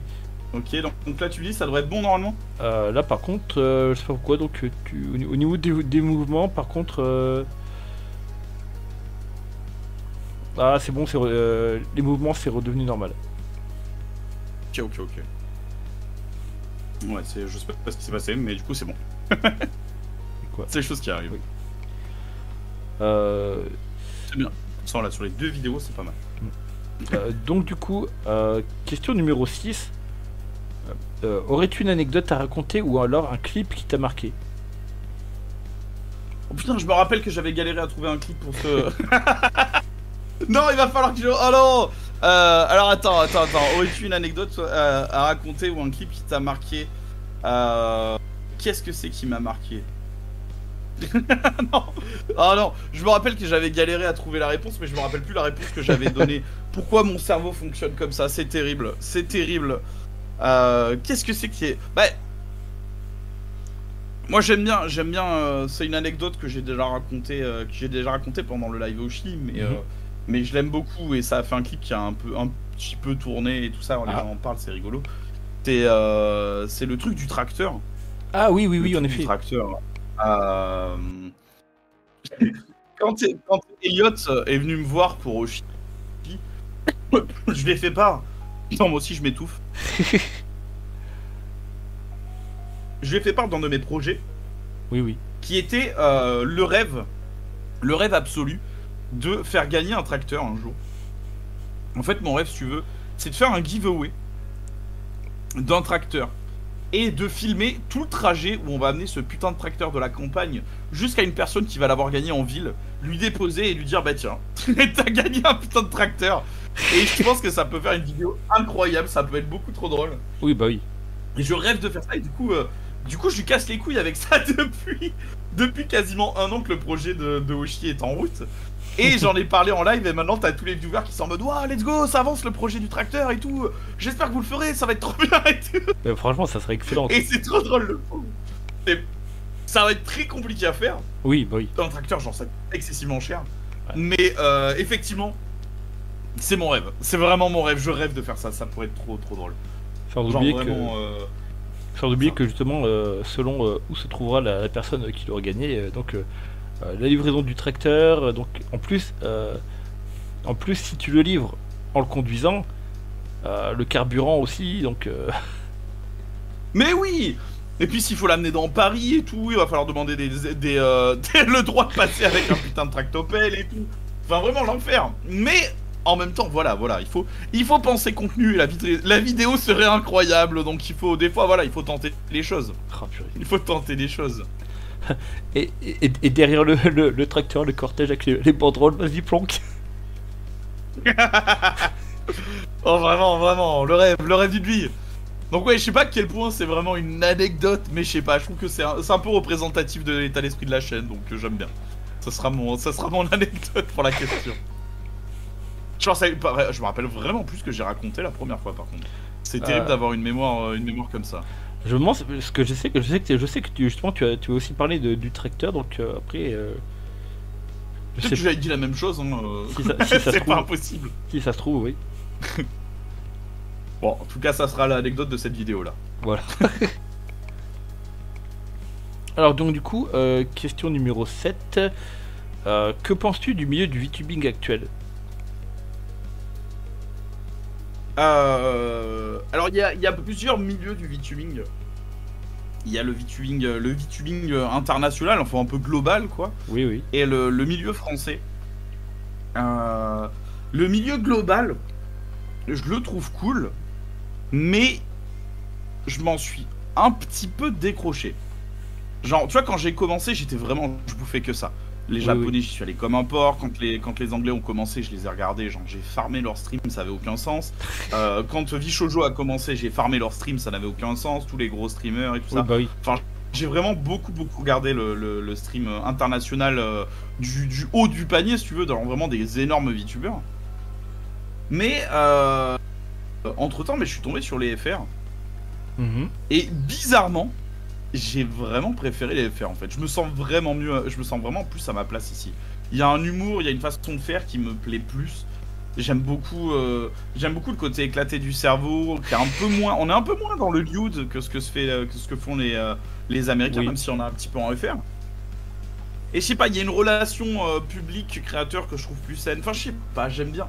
Speaker 2: Ok, donc là tu dis ça devrait être bon normalement.
Speaker 1: Là par contre, je sais pas pourquoi, donc au niveau des mouvements, par contre, c'est bon, les mouvements c'est redevenu normal.
Speaker 2: Ok. Ouais, je sais pas ce qui s'est passé, mais du coup c'est bon.
Speaker 1: quoi.
Speaker 2: C'est les choses qui arrivent.
Speaker 1: Oui.
Speaker 2: C'est bien. Ça, là, sur les 2 vidéos, c'est pas mal.
Speaker 1: Donc du coup, question numéro 6. Aurais-tu une anecdote à raconter ou alors un clip qui t'a marqué?
Speaker 2: Oh putain, je me rappelle que j'avais galéré à trouver un clip pour ce... Non, il va falloir que je... Oh non. Alors attends. Aurais-tu une anecdote à raconter ou un clip qui t'a marqué? Qu'est-ce que c'est qui m'a marqué? Non. Ah non, je me rappelle que j'avais galéré à trouver la réponse, mais je me rappelle plus la réponse que j'avais donnée. Pourquoi mon cerveau fonctionne comme ça? C'est terrible, c'est terrible. Qu'est-ce que c'est qui est... Bah... Moi j'aime bien, c'est une anecdote que j'ai déjà racontée pendant le live Oshi, mais je l'aime beaucoup et ça a fait un clip qui a un petit peu tourné et tout ça, les gens en parlent, c'est rigolo. C'est le truc du tracteur.
Speaker 1: Ah oui, en effet.
Speaker 2: Du tracteur. Quand Elliot est venu me voir pour Oshi, je lui ai fait part. Non, moi aussi je m'étouffe. Je lui ai fait part d'un de mes projets.
Speaker 1: Oui.
Speaker 2: Qui était le rêve absolu de faire gagner un tracteur un jour. En fait, mon rêve, si tu veux, c'est de faire un giveaway d'un tracteur et de filmer tout le trajet où on va amener ce putain de tracteur de la campagne jusqu'à une personne qui va l'avoir gagné en ville, lui déposer et lui dire bah tiens, t'as gagné un putain de tracteur. Et je pense que ça peut faire une vidéo incroyable, ça peut être beaucoup trop drôle.
Speaker 1: Oui, bah oui.
Speaker 2: Et je rêve de faire ça et du coup, je lui casse les couilles avec ça depuis quasiment 1 an que le projet de Oshi est en route. Et j'en ai parlé en live et maintenant t'as tous les viewers qui sont en mode waouh, let's go, ça avance le projet du tracteur et tout. J'espère que vous le ferez, ça va être trop bien et tout.
Speaker 1: Franchement, ça serait excellent.
Speaker 2: Et c'est trop drôle le fou. Ça va être très compliqué à faire.
Speaker 1: Oui, bah oui.
Speaker 2: Un tracteur, genre, ça coûte excessivement cher. Ouais. Mais effectivement, c'est mon rêve. C'est vraiment mon rêve. Je rêve de faire ça. Ça pourrait être trop drôle.
Speaker 1: Sans oublier que justement, selon où se trouvera la personne qui l'aura gagné, la livraison du tracteur, donc en plus si tu le livres en le conduisant, le carburant aussi, donc...
Speaker 2: Mais oui. Et puis s'il faut l'amener dans Paris et tout, il va falloir demander le droit de passer avec un putain de tractopelle et tout. Enfin vraiment l'enfer. Mais en même temps, voilà, il faut penser contenu. La vidéo serait incroyable, donc des fois, il faut tenter les choses.
Speaker 1: Oh,
Speaker 2: il faut tenter des choses.
Speaker 1: et derrière le tracteur, le cortège avec les banderoles, vas-y plonk.
Speaker 2: Oh vraiment, le rêve d'une vie. Donc ouais, je sais pas à quel point c'est vraiment une anecdote, mais je sais pas, je trouve que c'est un peu représentatif de l'état d'esprit de la chaîne, donc j'aime bien. Ça sera mon anecdote pour la question. Je me rappelle vraiment plus ce que j'ai raconté la première fois par contre. C'est terrible d'avoir une mémoire comme ça.
Speaker 1: Je me demande ce que je sais que tu as aussi parlé du tracteur, donc après.
Speaker 2: Peut-être que j'avais dit la même chose.
Speaker 1: Si ça
Speaker 2: c'est pas impossible.
Speaker 1: Si ça se trouve, oui.
Speaker 2: Bon, en tout cas, ça sera l'anecdote de cette vidéo là.
Speaker 1: Voilà. Alors donc du coup, question numéro 7. Que penses-tu du milieu du VTubing actuel?
Speaker 2: Alors il y a plusieurs milieux du VTubing. Il y a le VTubing international, enfin un peu global quoi.
Speaker 1: Oui.
Speaker 2: Et le milieu français. Le milieu global, je le trouve cool, mais je m'en suis un petit peu décroché. Genre, tu vois, quand j'ai commencé, je bouffais que ça. Les Japonais, j'y suis allé comme un porc. Quand les Anglais ont commencé, je les ai regardés. Genre, j'ai farmé leur stream, ça avait aucun sens. Quand Vishojo a commencé, j'ai farmé leur stream, ça n'avait aucun sens. Tous les gros streamers et tout ça.
Speaker 1: Bah oui.
Speaker 2: Enfin, j'ai vraiment beaucoup regardé le stream international du haut du panier, si tu veux, dans vraiment des énormes VTubers. Mais entre temps, je suis tombé sur les FR. Et bizarrement, j'ai vraiment préféré les FR en fait. Je me sens vraiment mieux, je me sens vraiment plus à ma place ici. Il y a un humour, il y a une façon de faire qui me plaît plus. J'aime beaucoup le côté éclaté du cerveau, qui est un peu moins, on est un peu moins dans le lewd que ce que font les Américains, même si on a un petit peu en FR. Et je sais pas, il y a une relation public-créateur que je trouve plus saine. Enfin, je sais pas, j'aime bien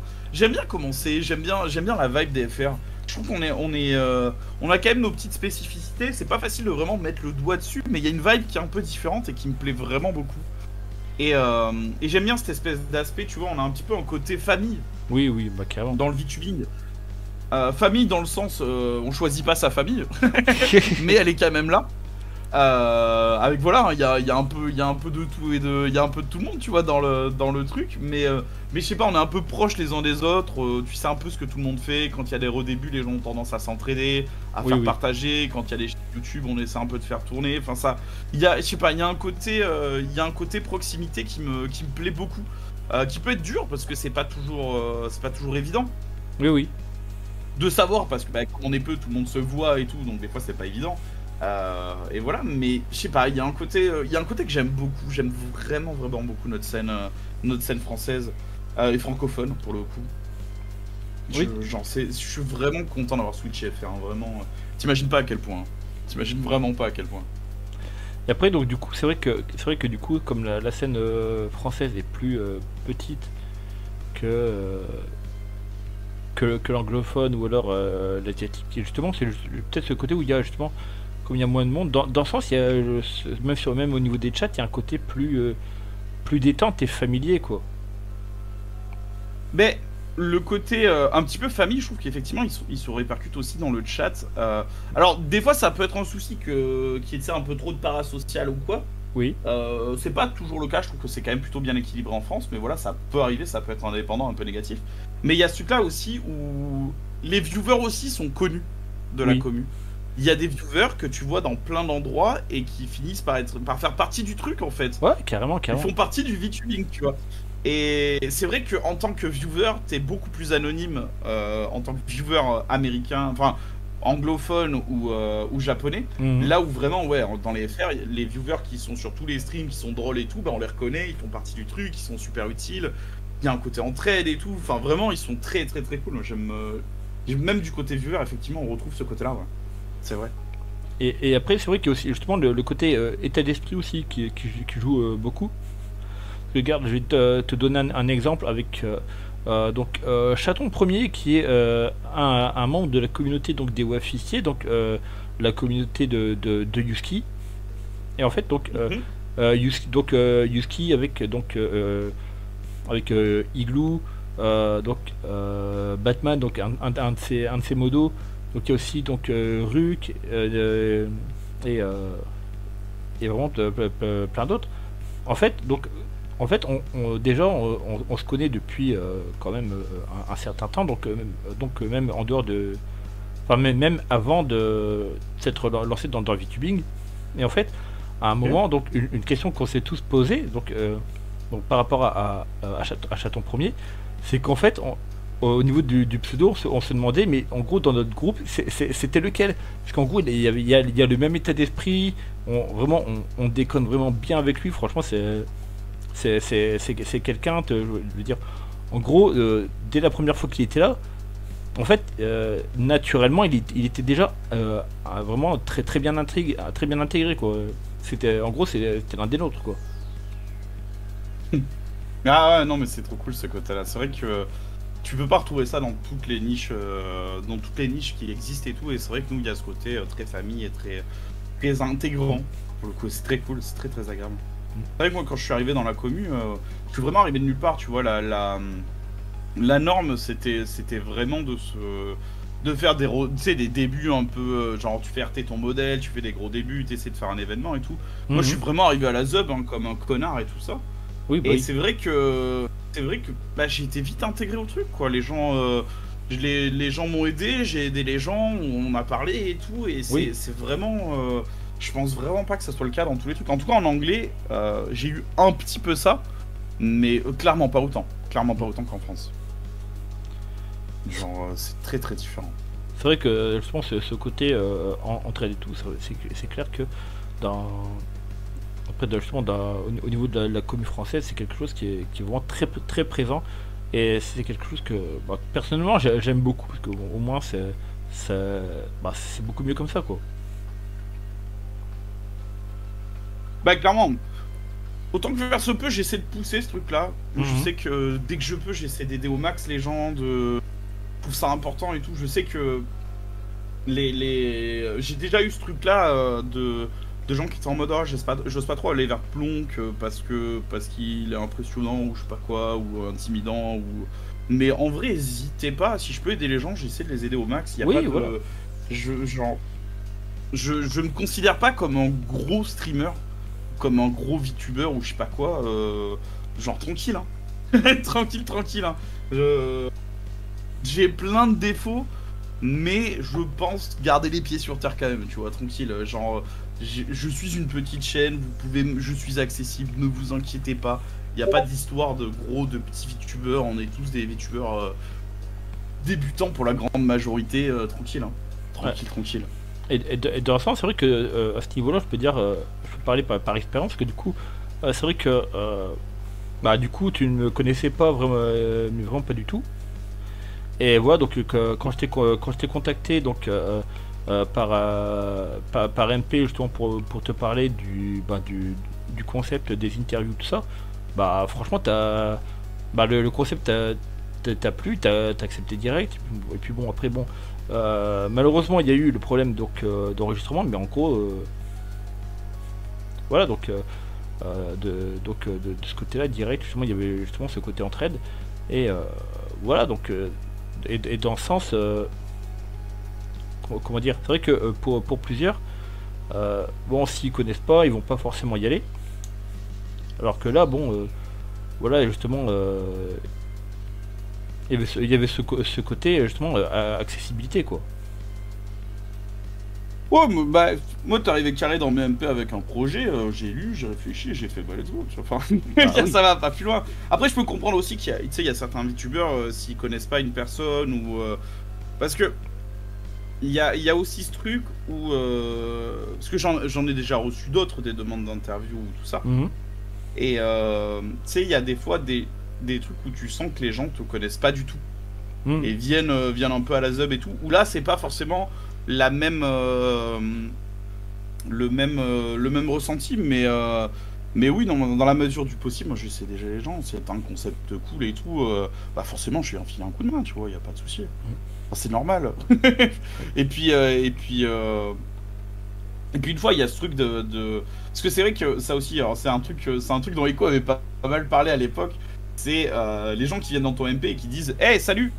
Speaker 2: comment c'est, j'aime bien la vibe des FR. Je trouve on a quand même nos petites spécificités. C'est pas facile de vraiment mettre le doigt dessus, mais il y a une vibe qui est un peu différente et qui me plaît vraiment beaucoup. Et j'aime bien cette espèce d'aspect, tu vois, on a un petit peu un côté famille.
Speaker 1: Oui, bah carrément.
Speaker 2: Dans le VTubing. Famille dans le sens, on choisit pas sa famille, mais elle est quand même là. Avec voilà, il y a un peu de tout et il y a un peu de tout le monde, tu vois, dans le truc. Mais je sais pas, on est un peu proches les uns des autres. Tu sais un peu ce que tout le monde fait. Quand il y a des redébuts, les gens ont tendance à s'entraider, à faire partager. Quand il y a des chaînes YouTube, on essaie un peu de faire tourner. Enfin ça, je sais pas, il y a un côté proximité qui me plaît beaucoup, qui peut être dur parce que c'est pas toujours évident.
Speaker 1: Oui.
Speaker 2: De savoir parce que comme on est peu, tout le monde se voit et tout, donc des fois c'est pas évident. Et voilà, mais je sais pas, il y a un côté que j'aime beaucoup. J'aime vraiment beaucoup notre scène française et francophone pour le coup.
Speaker 1: Oui.
Speaker 2: Je suis vraiment content d'avoir switché FR, hein, vraiment. T'imagines pas à quel point. T'imagines vraiment pas à quel point.
Speaker 1: Et après donc du coup c'est vrai que du coup comme la scène française est plus petite que l'anglophone ou alors l'asiatique, et justement c'est peut-être ce côté où il y a justement, comme il y a moins de monde, dans le sens il y a même au niveau des chats il y a un côté plus détente et familier quoi.
Speaker 2: Mais le côté un petit peu famille, je trouve qu'effectivement il se répercute aussi dans le chat. Alors des fois ça peut être un souci qu'il y ait un peu trop de parasocial ou quoi.
Speaker 1: Oui.
Speaker 2: C'est pas toujours le cas, je trouve que c'est quand même plutôt bien équilibré en France, mais voilà, ça peut arriver, ça peut être indépendant, un peu négatif. Mais il y a ce truc là aussi où les viewers aussi sont connus de la commu. Il y a des viewers que tu vois dans plein d'endroits et qui finissent par faire partie du truc en fait.
Speaker 1: Ouais, carrément.
Speaker 2: Ils font partie du VTubing, tu vois. Et c'est vrai qu'en tant que viewer, t'es beaucoup plus anonyme en tant que viewer américain, enfin anglophone ou japonais. Là où vraiment, ouais, dans les FR, les viewers qui sont sur tous les streams, qui sont drôles et tout, bah on les reconnaît, ils font partie du truc, ils sont super utiles. Il y a un côté entraide et tout. Enfin, vraiment, ils sont très cool. J'aime. Même du côté viewer, effectivement, on retrouve ce côté-là, ouais. C'est vrai.
Speaker 1: Et après, c'est vrai qu'il y a aussi justement le côté état d'esprit aussi qui joue beaucoup. Regarde, je vais te donner un exemple avec Chaton Premier qui est un membre de la communauté donc des wafistiers, donc la communauté de Yuski. Et en fait donc Yuski avec Igloo, Batman, donc un de ses modos. Donc il y a aussi donc Ruk et vraiment plein d'autres. En fait on se connaît depuis quand même un certain temps, donc même en dehors de, enfin même avant de s'être lancé dans le VTubing. Et en fait à un moment donc une question qu'on s'est tous posée donc par rapport à Chaton Premier, c'est qu'en fait au niveau du pseudo on se demandait, mais en gros dans notre groupe c'était lequel, parce qu'en gros il y a le même état d'esprit, on déconne vraiment bien avec lui, franchement c'est quelqu'un, je veux dire, en gros dès la première fois qu'il était là, en fait naturellement il était déjà vraiment très bien intégré quoi. C'était l'un des nôtres quoi.
Speaker 2: Ah ouais, non mais c'est trop cool ce côté là, c'est vrai que tu peux pas retrouver ça dans toutes les niches qui existent et tout, et c'est vrai que nous il y a ce côté très famille et très intégrant. Pour le coup c'est très cool, c'est très agréable. C'est vrai que moi quand je suis arrivé dans la commu, je suis vraiment arrivé de nulle part, tu vois, la norme c'était vraiment de faire des débuts un peu, genre tu fais RT ton modèle, tu fais des gros débuts, tu essaies de faire un événement et tout. Moi je suis vraiment arrivé à la ZUB comme un connard et tout ça.
Speaker 1: Oui, bah
Speaker 2: et
Speaker 1: oui.
Speaker 2: c'est vrai que j'ai été vite intégré au truc quoi. Les gens m'ont aidé, j'ai aidé les gens, on a parlé et tout, et c'est vraiment je pense vraiment pas que ça soit le cas dans tous les trucs. En tout cas en anglais j'ai eu un petit peu ça, mais clairement pas autant qu'en France. Genre c'est très différent.
Speaker 1: C'est vrai que je pense ce côté entraide et tout, c'est clair que au niveau de la commune française, c'est quelque chose qui est vraiment très présent, et c'est quelque chose que personnellement j'aime beaucoup, parce que au moins c'est beaucoup mieux comme ça quoi.
Speaker 2: Bah clairement, autant que faire se peut, j'essaie de pousser ce truc là. Je sais que dès que je peux, j'essaie d'aider au max les gens, trouve ça important et tout. Je sais que j'ai déjà eu ce truc-là de gens qui étaient en mode oh, j'ose pas trop aller vers Plonk parce qu'il est impressionnant ou je sais pas quoi, ou intimidant. Mais en vrai, n'hésitez pas. Si je peux aider les gens, j'essaie de les aider au max. Il y a
Speaker 1: Oui,
Speaker 2: pas de...
Speaker 1: voilà.
Speaker 2: Je me considère pas comme un gros streamer, comme un gros VTuber ou je sais pas quoi. Genre tranquille, hein. tranquille, hein. J'ai plein de défauts, mais je pense garder les pieds sur terre quand même, tu vois, tranquille. Genre, je suis une petite chaîne, je suis accessible, ne vous inquiétez pas. Il n'y a pas d'histoire de petits VTubers, on est tous des VTubers débutants pour la grande majorité, tranquille, hein. Tranquille.
Speaker 1: Et dans le sens, c'est vrai que à ce niveau-là, je peux parler par expérience, parce que du coup, c'est vrai que bah du coup, tu ne me connaissais pas vraiment, mais vraiment pas du tout. Et voilà, donc quand je t'ai contacté donc par MP justement pour te parler du concept des interviews, tout ça, bah franchement le concept t'a plu, t'as accepté direct. Et puis bon, après bon, malheureusement il y a eu le problème donc d'enregistrement, mais en gros voilà, donc de ce côté-là direct, justement il y avait justement ce côté entraide. Et voilà, donc et dans le sens comment dire, c'est vrai que pour plusieurs bon, s'ils connaissent pas, ils vont pas forcément y aller, alors que là bon voilà, justement il y avait ce côté justement accessibilité, quoi.
Speaker 2: Ouais, bah, moi t'es arrivé carré dans mes MP avec un projet, j'ai lu, j'ai réfléchi, j'ai fait bah let's go, tu vois. Enfin,
Speaker 1: oui.
Speaker 2: ça va pas plus loin. Après, je peux comprendre aussi qu'il y a, tu sais, il y a certains VTubers, s'ils connaissent pas une personne ou. Parce que. Il y a aussi ce truc où. Parce que j'en ai déjà reçu d'autres, des demandes d'interview ou tout ça. Et tu sais, il y a des fois des trucs où tu sens que les gens te connaissent pas du tout. Et viennent un peu à la zub et tout. Où là, c'est pas forcément la même. Le même ressenti, mais oui, dans la mesure du possible, moi je sais déjà les gens, c'est un concept cool et tout, bah forcément je suis un filer un coup de main, tu vois, y a pas de souci. Enfin, c'est normal. et puis une fois, il y a ce truc de... Parce que c'est vrai que ça aussi, alors c'est un truc dont Echo avait pas mal parlé à l'époque, c'est les gens qui viennent dans ton MP et qui disent « Hey, salut !»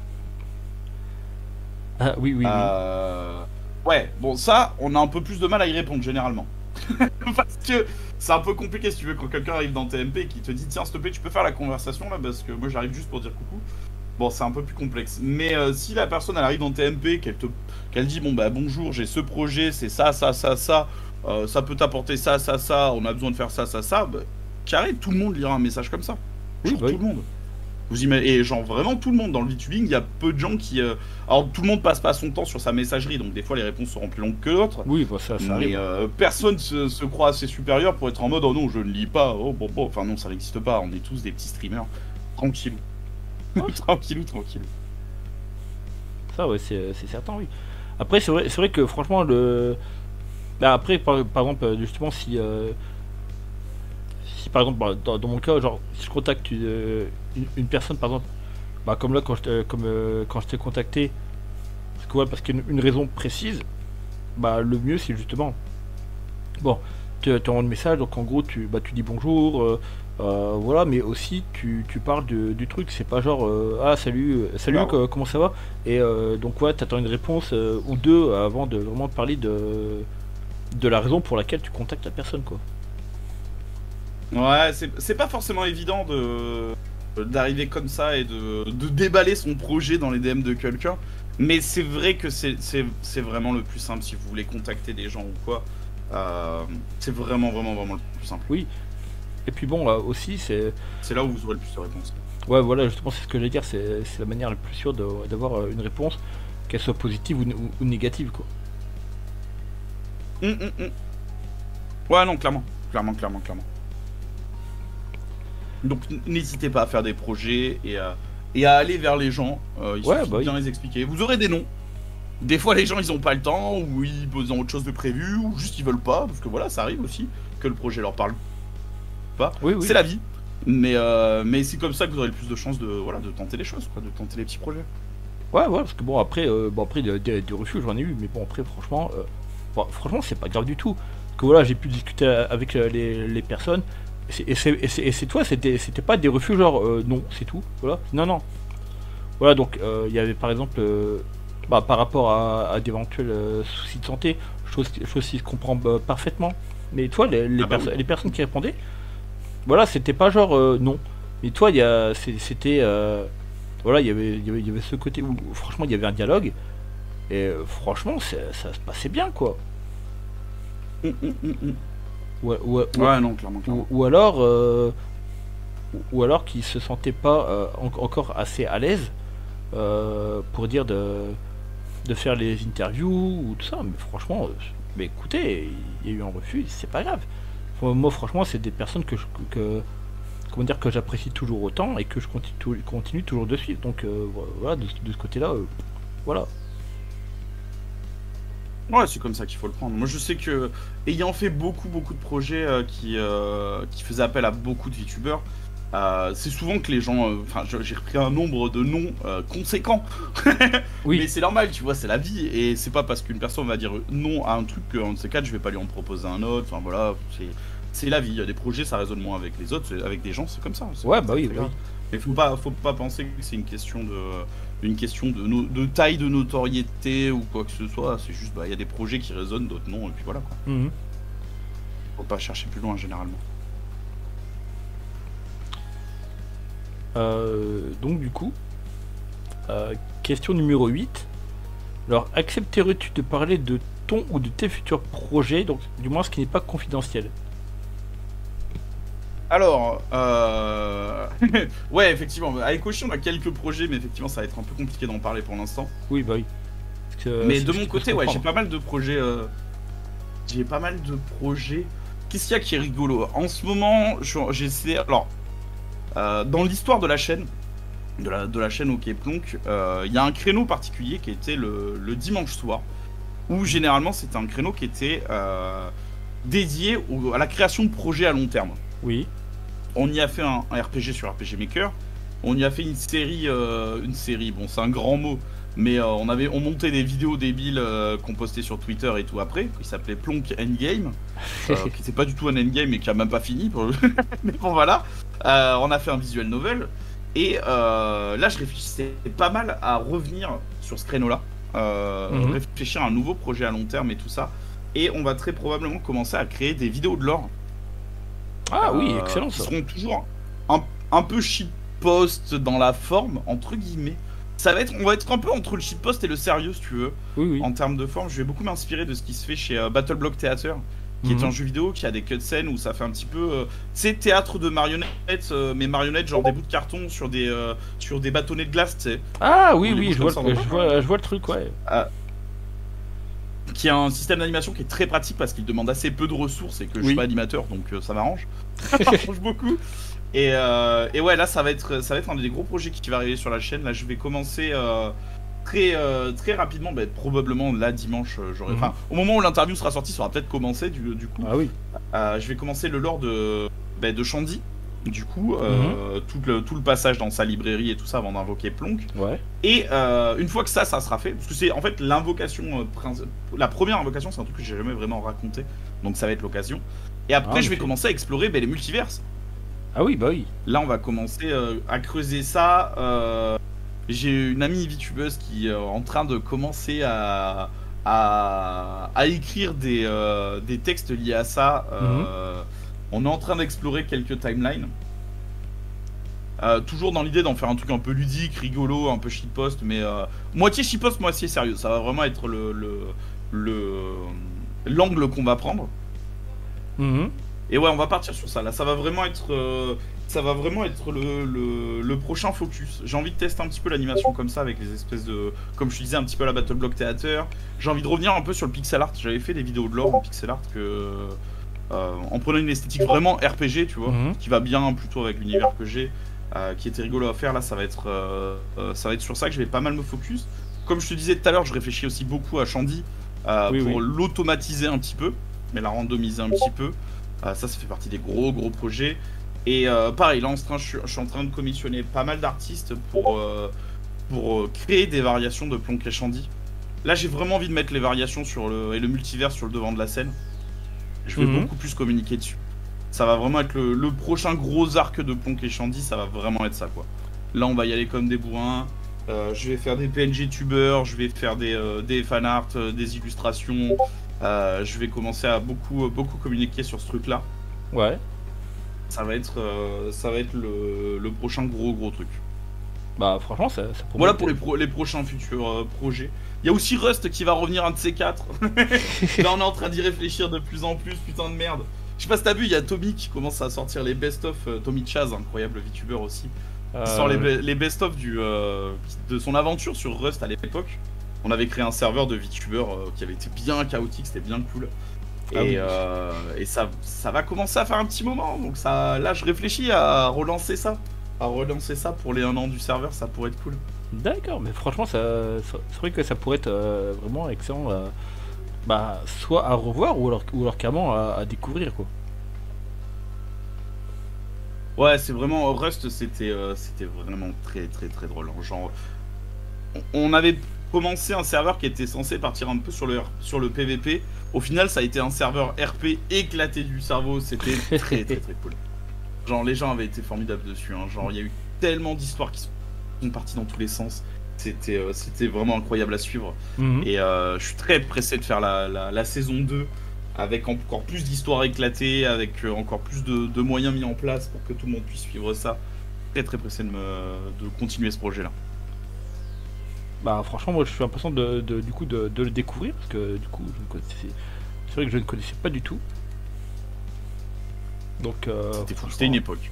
Speaker 1: Ah oui.
Speaker 2: Ouais, bon ça, on a un peu plus de mal à y répondre généralement. Parce que c'est un peu compliqué si tu veux quand quelqu'un arrive dans TMP et qui te dit « Tiens, s'il te plaît, tu peux faire la conversation là, parce que moi j'arrive juste pour dire coucou. » Bon, c'est un peu plus complexe. Mais si la personne elle arrive dans TMP, qu'elle dit « Bon bah bonjour, j'ai ce projet, c'est ça, ça peut t'apporter ça, on a besoin de faire ça, bah, carré, tout le monde lira un message comme ça.
Speaker 1: Oui,
Speaker 2: Genre,
Speaker 1: bah
Speaker 2: tout le monde. Vous imaginez, et genre vraiment tout le monde dans le VTubing, il y a peu de gens qui... Alors tout le monde passe pas son temps sur sa messagerie, donc des fois les réponses seront plus longues que d'autres.
Speaker 1: Oui, bah ça arrive.
Speaker 2: Mais personne se croit assez supérieur pour être en mode « Oh non, je ne lis pas, oh bon. » Enfin non, ça n'existe pas, on est tous des petits streamers. Tranquillou. tranquillou.
Speaker 1: Ça ouais, c'est certain, oui. Après c'est vrai que franchement bah, après par exemple justement si par exemple bah, dans mon cas, genre si je contacte une personne par exemple, bah comme là quand je t'ai contacté, parce qu'une raison précise, bah le mieux c'est justement bon, tu envoies un message, donc en gros tu dis bonjour, voilà, mais aussi tu parles du truc, c'est pas genre ah salut comment ça va, et donc ouais, t'attends une réponse ou deux avant de vraiment parler de la raison pour laquelle tu contactes la personne, quoi.
Speaker 2: Ouais, c'est pas forcément évident d'arriver comme ça et de déballer son projet dans les DM de quelqu'un, mais c'est vrai que c'est vraiment le plus simple si vous voulez contacter des gens ou quoi. C'est vraiment le plus simple.
Speaker 1: Oui. Et puis bon, aussi c'est
Speaker 2: là où vous aurez le plus de réponses.
Speaker 1: Ouais, voilà, justement c'est ce que j'allais dire, c'est la manière la plus sûre d'avoir une réponse, qu'elle soit positive ou négative, quoi.
Speaker 2: Ouais, non, clairement. Donc n'hésitez pas à faire des projets et à aller vers les gens, il suffit de bien les expliquer. Vous aurez des noms. Des fois les gens ils ont pas le temps, ou ils ont autre chose de prévu, ou juste ils veulent pas, parce que voilà, ça arrive aussi, que le projet leur parle pas. Oui. C'est la vie. Mais c'est comme ça que vous aurez le plus de chances de tenter les choses, quoi, de tenter les petits projets.
Speaker 1: Ouais, ouais, parce que bon, après, des refus, j'en ai eu, mais bon, après, franchement, franchement, c'est pas grave du tout. Parce que voilà, j'ai pu discuter avec les personnes, et c'est toi, c'était pas des refus, genre, non, c'est tout, voilà. Non, non. Voilà, donc, il y avait par exemple, par rapport à d'éventuels soucis de santé, chose qui se comprend parfaitement. Mais toi,
Speaker 2: Ah bah oui.
Speaker 1: les personnes qui répondaient, voilà, c'était pas genre, non. Mais toi, c'était. Voilà, il y avait ce côté où, franchement, il y avait un dialogue. Et franchement, ça se passait bien, quoi.
Speaker 2: Mm.
Speaker 1: Ou, ou- ou-
Speaker 2: Ouais, non, clairement, clairement.
Speaker 1: ou alors, ou alors qu'ils se sentaient pas encore assez à l'aise pour dire de faire les interviews ou tout ça. Mais franchement, mais écoutez, il y a eu un refus, c'est pas grave. Moi, franchement, c'est des personnes comment dire, que j'apprécie toujours autant et que je continue toujours de suivre. Donc voilà, de ce côté-là, voilà.
Speaker 2: Ouais, c'est comme ça qu'il faut le prendre. Moi, je sais que, ayant fait beaucoup de projets qui faisaient appel à beaucoup de VTubers, c'est souvent que les gens. Enfin, j'ai repris un nombre de noms conséquent.
Speaker 1: Oui.
Speaker 2: Mais c'est normal, tu vois, c'est la vie. Et c'est pas parce qu'une personne va dire non à un truc qu'un de ces quatre, je vais pas lui en proposer un autre. Enfin, voilà, c'est la vie. Il y a des projets, ça résonne moins avec les autres. Avec des gens, c'est comme ça.
Speaker 1: Ouais, bah oui,
Speaker 2: C'est
Speaker 1: bah
Speaker 2: grave.
Speaker 1: oui.
Speaker 2: Mais faut pas penser que c'est une question de taille de notoriété ou quoi que ce soit. C'est juste, il y a des projets qui résonnent, d'autres non, et puis voilà quoi.
Speaker 1: Mhm.
Speaker 2: Faut pas chercher plus loin généralement.
Speaker 1: Donc du coup, question numéro 8. Alors, accepterais-tu de parler de ton ou de tes futurs projets, donc du moins ce qui n'est pas confidentiel?
Speaker 2: Alors, ouais, effectivement, avec Oshi, on a quelques projets, mais effectivement, ça va être un peu compliqué d'en parler pour l'instant.
Speaker 1: Oui, bah oui. Parce que,
Speaker 2: Mais
Speaker 1: c'est
Speaker 2: de
Speaker 1: ce
Speaker 2: mon
Speaker 1: qui peut se
Speaker 2: côté, ouais, j'ai
Speaker 1: comprendre.
Speaker 2: pas mal de projets. J'ai pas mal de projets. Qu'est-ce qu'il y a qui est rigolo? En ce moment, j'essaie. Alors, dans l'histoire de la chaîne, de la chaîne OK Plonk, il y a un créneau particulier qui était le dimanche soir, où généralement c'était un créneau qui était dédié à la création de projets à long terme.
Speaker 1: Oui.
Speaker 2: On y a fait un RPG sur RPG Maker, on y a fait une série, bon c'est un grand mot, mais on montait des vidéos débiles qu'on postait sur Twitter et tout après, qui s'appelait Plonk Endgame, qui était pas du tout un endgame et qui a même pas fini, mais bon voilà. On a fait un visual novel, et là je réfléchissais pas mal à revenir sur ce créneau-là, réfléchir à un nouveau projet à long terme et tout ça, et on va très probablement commencer à créer des vidéos de lore
Speaker 1: Ah oui, excellent
Speaker 2: qui
Speaker 1: ça.
Speaker 2: seront toujours un peu shitpost dans la forme, entre guillemets. On va être un peu entre le shitpost et le sérieux, si tu veux.
Speaker 1: Oui, oui.
Speaker 2: En termes de forme, je vais beaucoup m'inspirer de ce qui se fait chez Battle Theater, qui est un jeu vidéo qui a des cutscenes où ça fait un petit peu, tu sais, théâtre de marionnettes, mais marionnettes genre des bouts de carton sur des bâtonnets de glace, tu sais.
Speaker 1: Ah oui,
Speaker 2: Ou des
Speaker 1: oui,
Speaker 2: bouts comme ça, on
Speaker 1: je vois le truc, ouais.
Speaker 2: Qui a un système d'animation qui est très pratique parce qu'il demande assez peu de ressources et que je suis pas animateur, donc ça m'arrange. Ça m'arrange beaucoup. Et ouais, là ça va être un des gros projets qui va arriver sur la chaîne. Là je vais commencer très rapidement, probablement là dimanche, enfin au moment où l'interview sera sortie, ça aura peut-être commencé du coup.
Speaker 1: Ah oui.
Speaker 2: Je vais commencer le lore de Shandy. Du coup, tout le passage dans sa librairie et tout ça avant d'invoquer Plonk.
Speaker 1: Ouais.
Speaker 2: Et une fois que ça sera fait, parce que c'est en fait l'invocation, la première invocation, c'est un truc que j'ai jamais vraiment raconté, donc ça va être l'occasion. Et après, je vais commencer à explorer les multiverses.
Speaker 1: Ah oui, bah oui.
Speaker 2: Là, on va commencer à creuser ça. J'ai une amie VTubeuse qui est en train de commencer à écrire des textes liés à ça. On est en train d'explorer quelques timelines. Toujours dans l'idée d'en faire un truc un peu ludique, rigolo, un peu shitpost, mais moitié shitpost, moitié sérieux. Ça va vraiment être l'angle qu'on va prendre. Et ouais, on va partir sur ça. Là, ça va vraiment être le prochain focus. J'ai envie de tester un petit peu l'animation comme ça, avec les espèces de, comme je te disais, un petit peu la Battle Theater. J'ai envie de revenir un peu sur le pixel art. J'avais fait des vidéos de lore en pixel art en prenant une esthétique vraiment RPG, tu vois, qui va bien plutôt avec l'univers que j'ai, qui était rigolo à faire. Là, ça va être sur ça que je vais pas mal me focus. Comme je te disais tout à l'heure, je réfléchis aussi beaucoup à Shandy pour l'automatiser un petit peu, mais la randomiser un petit peu. Ça fait partie des gros projets. Et pareil, là je suis en train de commissionner pas mal d'artistes pour créer des variations de Plonk et Shandy. Là, j'ai vraiment envie de mettre les variations et le multivers sur le devant de la scène. Je vais beaucoup plus communiquer dessus. Ça va vraiment être le prochain gros arc de Plonk et Shandy, ça va vraiment être ça, quoi. Là, on va y aller comme des bourrins. Je vais faire des PNG tubeurs, je vais faire des fanarts, des illustrations. Je vais commencer à beaucoup communiquer sur ce truc-là.
Speaker 1: Ouais.
Speaker 2: Ça va être le prochain gros truc.
Speaker 1: Bah franchement, ça
Speaker 2: voilà pour les prochains futurs projets. Il y a aussi Rust qui va revenir, un de ces 4. Là, on est en train d'y réfléchir de plus en plus, putain de merde. Je sais pas si t'as vu, il y a Tommy qui commence à sortir les best-of. Tommy Chaz, incroyable VTuber aussi. Qui sort les best-of de son aventure sur Rust à l'époque. On avait créé un serveur de VTuber qui avait été bien chaotique, c'était bien cool. Et ça va commencer à faire un petit moment. Donc là, je réfléchis à relancer ça. Pour les 1 an du serveur, ça pourrait être cool.
Speaker 1: D'accord, mais franchement, c'est vrai que ça pourrait être vraiment excellent. Bah, soit à revoir ou alors carrément à découvrir, quoi.
Speaker 2: Ouais, c'est vraiment Rust, c'était vraiment très drôle. Genre, on avait commencé un serveur qui était censé partir un peu sur le PVP. Au final, ça a été un serveur RP éclaté du cerveau. C'était très cool. Genre, les gens avaient été formidables dessus. Hein. Genre, il y a eu tellement d'histoires qui sont parties dans tous les sens. C'était vraiment incroyable à suivre. Et je suis très pressé de faire la saison 2 avec encore plus d'histoires éclatées, avec encore plus de moyens mis en place pour que tout le monde puisse suivre ça. Très pressé de continuer ce projet-là.
Speaker 1: Bah franchement, moi je suis impatient de le découvrir, parce que du coup, c'est vrai que je ne connaissais pas du tout. Donc
Speaker 2: c'était fou, c'était une époque.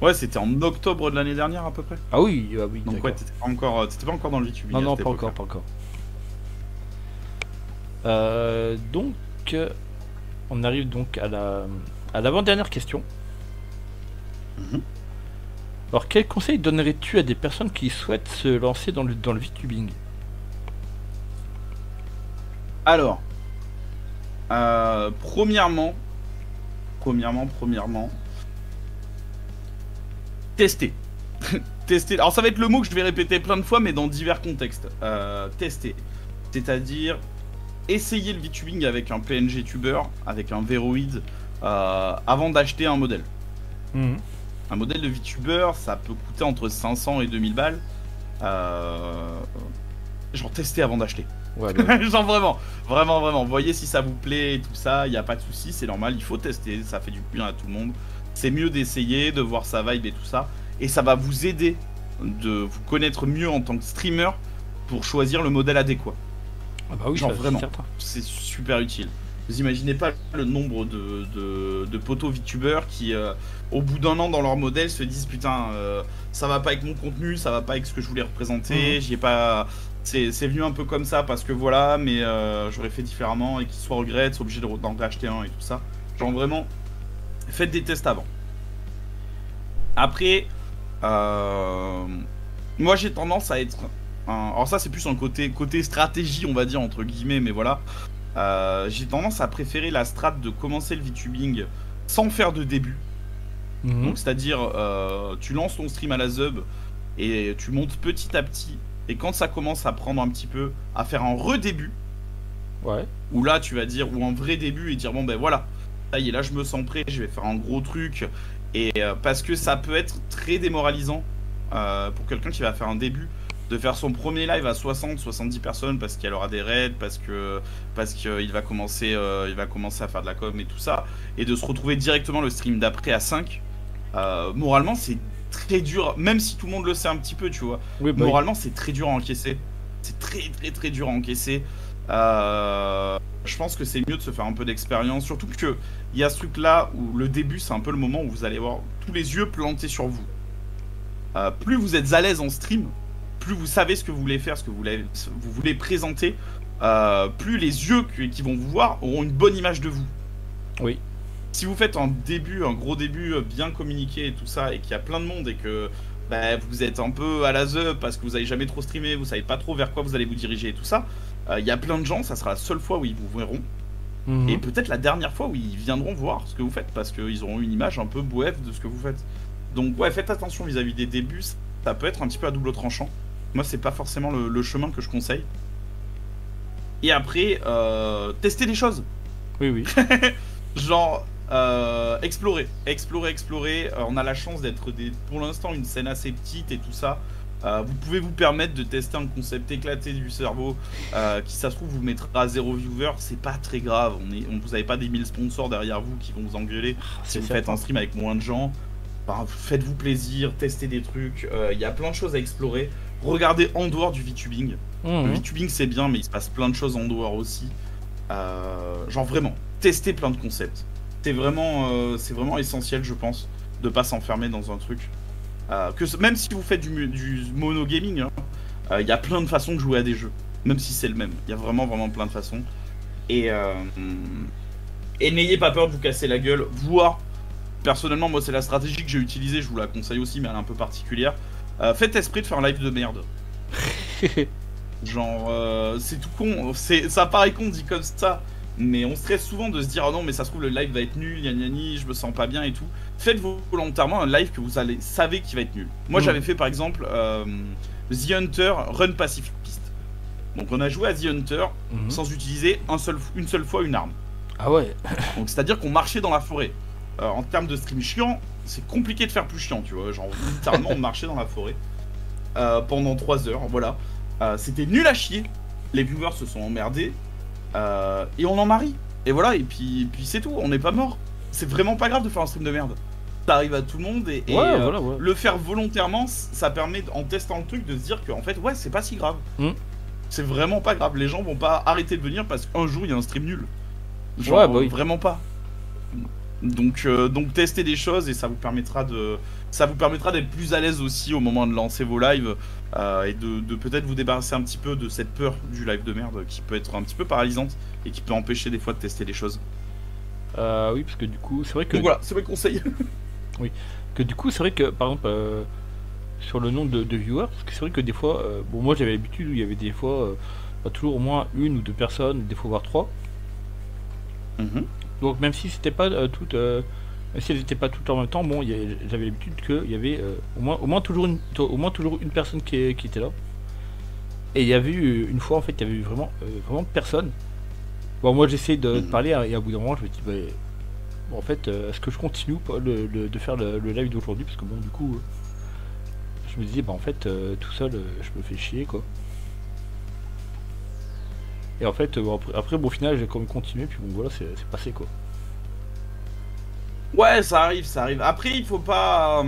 Speaker 2: Ouais, c'était en octobre de l'année dernière à peu près.
Speaker 1: Ah oui.
Speaker 2: Donc ouais, t'étais pas encore dans le VTube.
Speaker 1: Non, pas encore. Donc, on arrive donc à l'avant-dernière question. Alors, quel conseil donnerais-tu à des personnes qui souhaitent se lancer dans le VTubing?
Speaker 2: Alors, premièrement, tester. Tester. Alors ça va être le mot que je vais répéter plein de fois, mais dans divers contextes. Tester. C'est-à-dire essayer le VTubing avec un PNG tuber, avec un Veroid, avant d'acheter un modèle. Un modèle de VTuber, ça peut coûter entre 500 et 2000 balles. Genre tester avant d'acheter.
Speaker 1: Ouais, bah.
Speaker 2: Genre vraiment. Voyez si ça vous plaît et tout ça, il n'y a pas de souci, c'est normal, il faut tester, ça fait du bien à tout le monde. C'est mieux d'essayer, de voir sa vibe et tout ça. Et ça va vous aider de vous connaître mieux en tant que streamer pour choisir le modèle adéquat.
Speaker 1: Ah bah oui,
Speaker 2: genre vraiment,
Speaker 1: certain.
Speaker 2: C'est super utile. Vous imaginez pas le nombre de potos VTubers qui, au bout d'un an dans leur modèle, se disent putain, ça va pas avec mon contenu, ça va pas avec ce que je voulais représenter, j'y ai pas. C'est venu un peu comme ça parce que voilà, mais j'aurais fait différemment et qu'ils soient regrettent, sont obligés d'en racheter un et tout ça. Genre vraiment, faites des tests avant. Après, moi j'ai tendance à être. Alors ça c'est plus un côté stratégie on va dire entre guillemets, mais voilà. J'ai tendance à préférer la strat de commencer le VTubing sans faire de début. Donc c'est-à-dire tu lances ton stream à la Zub et tu montes petit à petit. Et quand ça commence à prendre un petit peu, à faire un redébut, où là tu vas dire, ou un vrai début et dire bon ben voilà, ça y est, là je me sens prêt, je vais faire un gros truc. Et parce que ça peut être très démoralisant pour quelqu'un qui va faire un début, de faire son premier live à 60-70 personnes parce qu'il aura des raids, parce qu'il va commencer à faire de la com et tout ça, et de se retrouver directement le stream d'après à 5, moralement c'est très dur, même si tout le monde le sait un petit peu, tu vois. Oui, bah moralement c'est très dur à encaisser. C'est très dur à encaisser. Je pense que c'est mieux de se faire un peu d'expérience, surtout que il y a ce truc là où le début c'est un peu le moment où vous allez avoir tous les yeux plantés sur vous. Plus vous êtes à l'aise en stream, plus vous savez ce que vous voulez faire, ce que vous voulez présenter, plus les yeux qui vont vous voir auront une bonne image de vous.
Speaker 1: Oui.
Speaker 2: Si vous faites un gros début bien communiqué et tout ça, et qu'il y a plein de monde et que bah, vous êtes un peu à la zeub parce que vous n'avez jamais trop streamé, vous savez pas trop vers quoi vous allez vous diriger et tout ça, il y a plein de gens, ça sera la seule fois où ils vous verront. Et peut-être la dernière fois où ils viendront voir ce que vous faites parce qu'ils auront une image un peu bouef de ce que vous faites. Donc ouais, faites attention vis-à-vis des débuts, ça peut être un petit peu à double tranchant. Moi, c'est pas forcément le chemin que je conseille. Et après, tester des choses.
Speaker 1: Oui, oui.
Speaker 2: Genre, explorer. On a la chance d'être, pour l'instant, une scène assez petite et tout ça. Vous pouvez vous permettre de tester un concept éclaté du cerveau qui, ça se trouve, vous mettra à 0 viewer. C'est pas très grave. Vous n'avez pas des 1000 sponsors derrière vous qui vont vous engueuler si vous faites un stream avec moins de gens. Enfin, faites-vous plaisir, testez des trucs. Il y a plein de choses à explorer. Regardez en dehors du VTubing. Le VTubing, c'est bien, mais il se passe plein de choses en dehors aussi. Genre vraiment, testez plein de concepts. C'est vraiment essentiel, je pense, de pas s'enfermer dans un truc. Même si vous faites du mono-gaming, il y a plein de façons de jouer à des jeux. Même si c'est le même. Il y a vraiment plein de façons. Et n'ayez pas peur de vous casser la gueule. Voire, personnellement, moi, c'est la stratégie que j'ai utilisée. Je vous la conseille aussi, mais elle est un peu particulière. Faites esprit de faire un live de merde. Genre, c'est tout con. Ça paraît con dit comme ça. Mais on stresse souvent de se dire, oh non, mais ça se trouve, le live va être nul, gna, je me sens pas bien et tout. Faites volontairement un live que vous savez qu'il va être nul. Moi, j'avais fait par exemple The Hunter Run Pacifist. Donc, on a joué à The Hunter sans utiliser une seule fois une arme.
Speaker 1: Ah ouais.
Speaker 2: Donc, c'est-à-dire qu'on marchait dans la forêt. En termes de stream chiant, c'est compliqué de faire plus chiant, tu vois. Genre, littéralement, on marchait dans la forêt pendant 3 heures, voilà. C'était nul à chier. Les viewers se sont emmerdés. Et on en marie. Et voilà, et puis c'est tout, on n'est pas mort. C'est vraiment pas grave de faire un stream de merde. Ça arrive à tout le monde et
Speaker 1: voilà.
Speaker 2: Le faire volontairement, ça permet, en testant le truc, de se dire que en fait, ouais, c'est pas si grave. C'est vraiment pas grave. Les gens vont pas arrêter de venir parce qu'un jour il y a un stream nul. Genre,
Speaker 1: ouais, bah oui.
Speaker 2: Vraiment pas. Donc testez des choses et ça vous permettra d'être plus à l'aise aussi au moment de lancer vos lives et de peut-être vous débarrasser un petit peu de cette peur du live de merde qui peut être un petit peu paralysante et qui peut empêcher des fois de tester des choses.
Speaker 1: Oui, parce que du coup, c'est vrai que...
Speaker 2: Donc voilà, c'est mes conseils.
Speaker 1: Oui, que du coup, c'est vrai que par exemple, sur le nombre de viewers, parce que c'est vrai que des fois, bon, moi j'avais l'habitude où il y avait des fois toujours au moins 1 ou 2 personnes, des fois voire 3. Donc même si c'était pas toutes, si elles n'étaient pas toutes en même temps, bon, j'avais l'habitude qu'il y avait au moins toujours une personne qui était là. Et il y avait eu une fois en fait, il y avait eu vraiment personne. Bon, moi j'essaie de parler et à bout d'un moment je me dis bon, en fait, est-ce que je continue pas de faire le live d'aujourd'hui, parce que bon, du coup, je me disais bah en fait tout seul je me fais chier quoi. Et en fait, après, bon, au final, j'ai quand même continué, puis bon, voilà, c'est passé, quoi.
Speaker 2: Ouais, ça arrive. Après, il faut pas...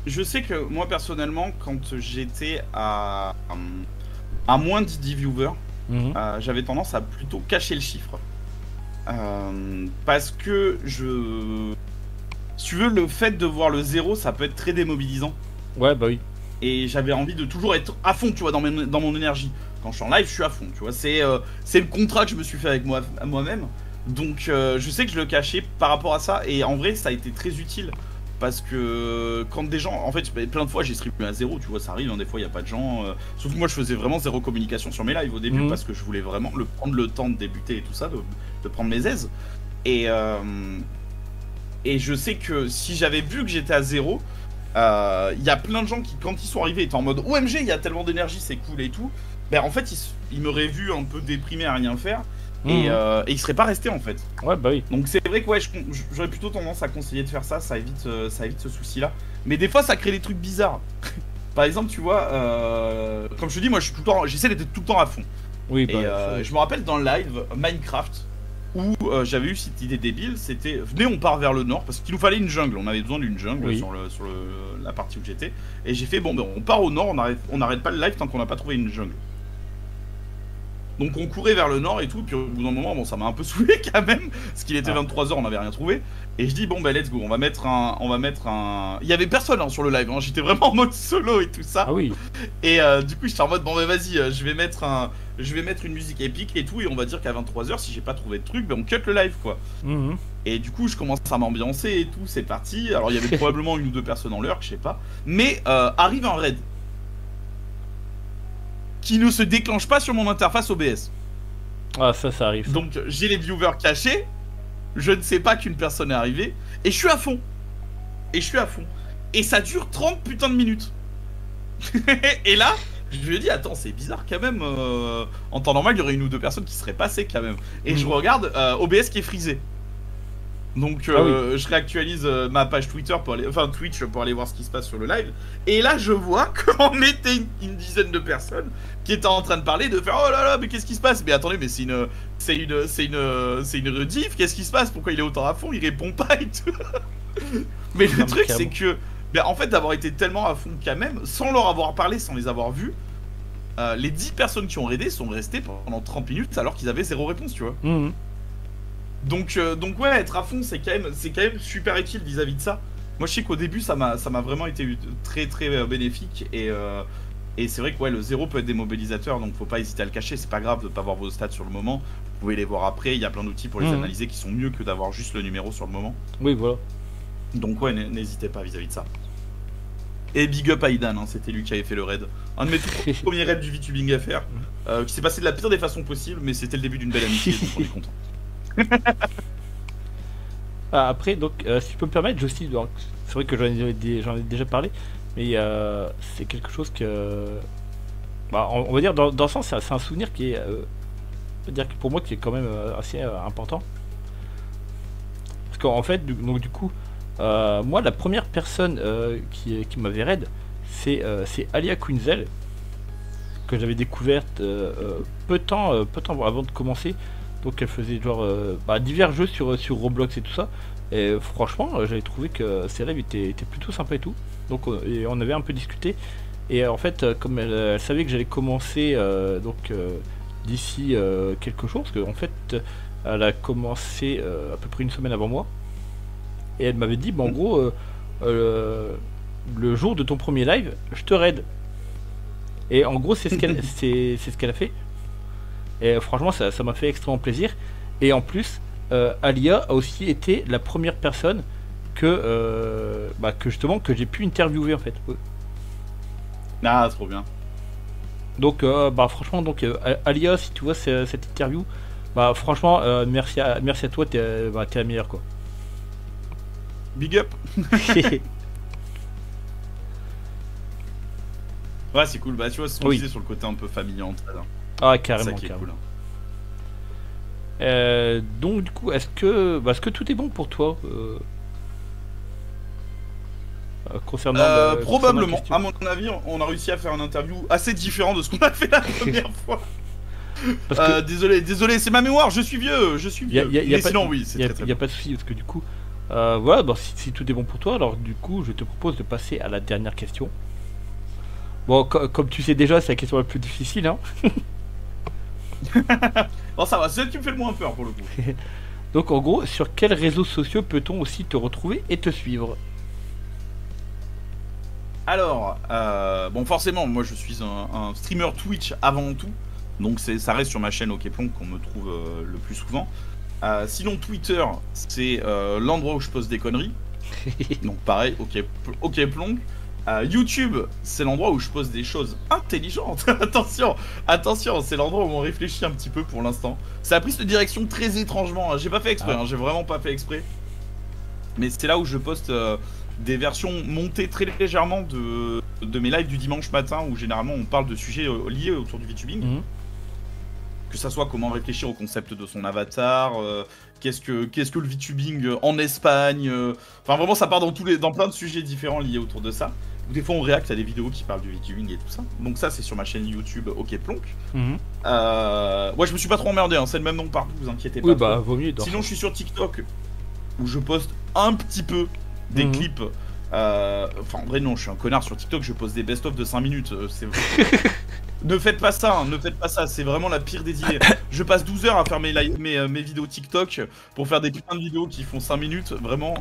Speaker 2: Je sais que, moi, personnellement, quand j'étais à moins de 10 viewers, j'avais tendance à plutôt cacher le chiffre. Parce que si tu veux, le fait de voir le 0, ça peut être très démobilisant.
Speaker 1: Ouais, bah oui.
Speaker 2: Et j'avais envie de toujours être à fond, tu vois, dans mon énergie. Quand je suis en live, je suis à fond, tu vois. C'est le contrat que je me suis fait avec moi-même. Donc, je sais que je le cachais par rapport à ça. Et en vrai, ça a été très utile. Parce que quand des gens... En fait, plein de fois, j'ai streamé à 0, tu vois, ça arrive. Hein, des fois, il n'y a pas de gens. Sauf que moi, je faisais vraiment 0 communication sur mes lives au début. Parce que je voulais vraiment prendre le temps de débuter et tout ça, de prendre mes aises. Et je sais que si j'avais vu que j'étais à 0... Il y a plein de gens qui, quand ils sont arrivés, étaient en mode OMG, il y a tellement d'énergie, c'est cool et tout. Ben en fait, ils m'auraient vu un peu déprimé à rien faire et ils seraient pas restés en fait.
Speaker 1: Ouais, bah oui.
Speaker 2: Donc c'est vrai que ouais, j'aurais plutôt tendance à conseiller de faire ça, ça évite ce souci-là. Mais des fois, ça crée des trucs bizarres. Par exemple, tu vois, comme je te dis, moi, j'essaie d'être tout le temps à fond.
Speaker 1: Oui, bah,
Speaker 2: et je me rappelle dans le live Minecraft, où j'avais eu cette idée débile, c'était venez on part vers le nord parce qu'il nous fallait une jungle, on avait besoin d'une jungle sur la partie où j'étais, et j'ai fait bon ben on part au nord, on n'arrête pas le live tant qu'on n'a pas trouvé une jungle. Donc on courait vers le nord et tout, puis au bout d'un moment, bon ça m'a un peu saoulé quand même, parce qu'il était 23 h, on n'avait rien trouvé, et je dis bon ben let's go, on va mettre un... Il y avait personne hein, sur le live, hein. J'étais vraiment en mode solo et tout ça.
Speaker 1: Ah oui.
Speaker 2: Et du coup j'étais en mode bon ben vas-y, je vais mettre une musique épique et tout, et on va dire qu'à 23 h, si j'ai pas trouvé de truc, ben on cut le live quoi. Et du coup je commence à m'ambiancer et tout, c'est parti. Alors il y avait probablement 1 ou 2 personnes en l'heure, je sais pas, mais arrive un raid qui ne se déclenche pas sur mon interface OBS.
Speaker 1: Ah ça arrive.
Speaker 2: Donc j'ai les viewers cachés, je ne sais pas qu'une personne est arrivée, et je suis à fond. Et ça dure 30 putains de minutes. Et là, je lui ai dit, attends, c'est bizarre quand même. En temps normal, il y aurait une ou deux personnes qui seraient passées quand même. Et je regarde OBS qui est frisé. Donc je réactualise ma page Twitter pour aller, enfin Twitch pour aller voir ce qui se passe sur le live. Et là je vois qu'on était une dizaine de personnes qui étaient en train de parler, de faire oh là là mais qu'est-ce qui se passe? Mais attendez mais c'est une rediff, qu'est-ce qui se passe? Pourquoi il est autant à fond? Il répond pas et tout. Mais le truc c'est que en fait d'avoir été tellement à fond quand même, sans leur avoir parlé, sans les avoir vus, les 10 personnes qui ont raidé sont restées pendant 30 minutes alors qu'ils avaient zéro réponse, tu vois. Donc ouais, être à fond, c'est quand même super utile vis-à-vis de ça. Moi, je sais qu'au début, ça m'a vraiment été très bénéfique et c'est vrai que ouais, le zéro peut être démobilisateur, donc faut pas hésiter à le cacher. C'est pas grave de pas voir vos stats sur le moment. Vous pouvez les voir après. Il y a plein d'outils pour les analyser qui sont mieux que d'avoir juste le numéro sur le moment.
Speaker 1: Oui, voilà.
Speaker 2: Donc ouais, n'hésitez pas vis-à-vis de ça. Et big up à Idan, hein, c'était lui qui avait fait le raid. Un de mes tout premiers raids du VTubing à faire, qui s'est passé de la pire des façons possibles, mais c'était le début d'une belle amitié, donc on est content.
Speaker 1: Après, donc, si je peux me permettre, c'est vrai que j'en ai déjà parlé, mais c'est quelque chose que, bah, on va dire, dans le sens, c'est un souvenir qui est, on va dire que pour moi, qui est quand même assez important. Parce qu'en fait, du coup, moi, la première personne qui m'avait raid, c'est Alia Quinzel, que j'avais découverte peu de temps avant de commencer. Donc elle faisait genre divers jeux sur Roblox et tout ça. Et franchement, j'avais trouvé que ses lives étaient plutôt sympas et tout. Donc et on avait un peu discuté. Et en fait, comme elle savait que j'allais commencer d'ici quelques jours, parce qu'en fait, elle a commencé à peu près une semaine avant moi. Et elle m'avait dit, en gros, le jour de ton premier live, je te raid. Et en gros, c'est ce qu'elle a fait. Et franchement, ça m'a fait extrêmement plaisir. Et en plus, Alia a aussi été la première personne que j'ai pu interviewer en fait.
Speaker 2: Ah, trop bien.
Speaker 1: Donc, franchement, Alia, si tu vois cette interview, franchement, merci à toi, t'es la meilleure quoi.
Speaker 2: Big up. Ouais, c'est cool. Bah, tu vois, c'est ce qu'on disait sur le côté un peu familier entre elles.
Speaker 1: Ah, carrément,
Speaker 2: c'est ça qui est cool.
Speaker 1: Donc du coup, est-ce que tout est bon pour toi concernant
Speaker 2: probablement, à mon avis, on a réussi à faire une interview assez différente de ce qu'on a fait la première fois. Désolé, c'est ma mémoire, je suis vieux. Mais sinon, oui, c'est très bien.
Speaker 1: Il n'y a pas de souci, parce que du coup, voilà, si tout est bon pour toi, alors du coup, je te propose de passer à la dernière question. Bon, comme tu sais déjà, c'est la question la plus difficile, hein.
Speaker 2: Bon, ça va, c'est celle qui me fait le moins peur pour le coup.
Speaker 1: Donc en gros, sur quels réseaux sociaux peut-on aussi te retrouver et te suivre?
Speaker 2: Alors, bon forcément, moi je suis un streamer Twitch avant tout. Donc ça reste sur ma chaîne Okplonk qu'on me trouve le plus souvent. Sinon Twitter, c'est l'endroit où je poste des conneries. Donc pareil, Okplonk. YouTube, c'est l'endroit où je pose des choses intelligentes. attention, c'est l'endroit où on réfléchit un petit peu pour l'instant. Ça a pris cette direction très étrangement. Hein. J'ai pas fait exprès, j'ai vraiment pas fait exprès. Mais c'est là où je poste des versions montées très légèrement de mes lives du dimanche matin, où généralement on parle de sujets liés autour du VTubing. Que ça soit comment réfléchir au concept de son avatar, qu'est-ce que le VTubing en Espagne. Enfin vraiment, ça part dans plein de sujets différents liés autour de ça. Des fois on réacte à des vidéos qui parlent du VTubing et tout ça. Donc ça c'est sur ma chaîne YouTube Okplonk. Ouais, je me suis pas trop emmerdé, hein. C'est le même nom partout, vous inquiétez pas.
Speaker 1: Oui, bah vaut mieux.
Speaker 2: Sinon je suis sur TikTok où je poste un petit peu des clips. Enfin en vrai non, je suis un connard sur TikTok, je poste des best-of de 5 minutes. Ne faites pas ça, c'est vraiment la pire des idées. Je passe 12 heures à faire mes vidéos TikTok pour faire des putains de vidéos qui font 5 minutes, vraiment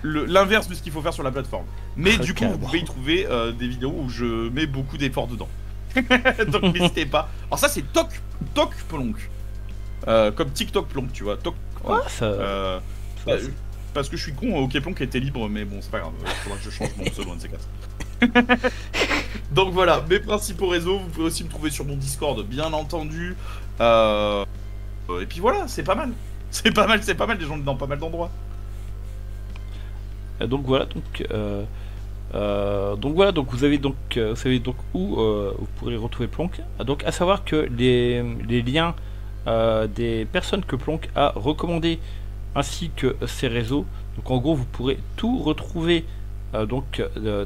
Speaker 2: l'inverse de ce qu'il faut faire sur la plateforme. Mais du coup, vous pouvez y trouver des vidéos où je mets beaucoup d'efforts dedans. Donc n'hésitez pas. Alors ça c'est Tokplonk. Comme TikTok plonk, tu vois. Parce que je suis con, Okplonk était libre, mais bon, c'est pas grave, il faudra que je change mon pseudo, un de ces quatre. Donc voilà, mes principaux réseaux, vous pouvez aussi me trouver sur mon Discord, bien entendu. Et puis voilà, c'est pas mal. C'est pas mal, les gens dans pas mal d'endroits.
Speaker 1: Donc voilà, Donc voilà, donc vous savez donc où vous pourrez retrouver Plonk. Donc à savoir que les liens des personnes que Plonk a recommandées ainsi que ses réseaux, donc en gros vous pourrez tout retrouver dans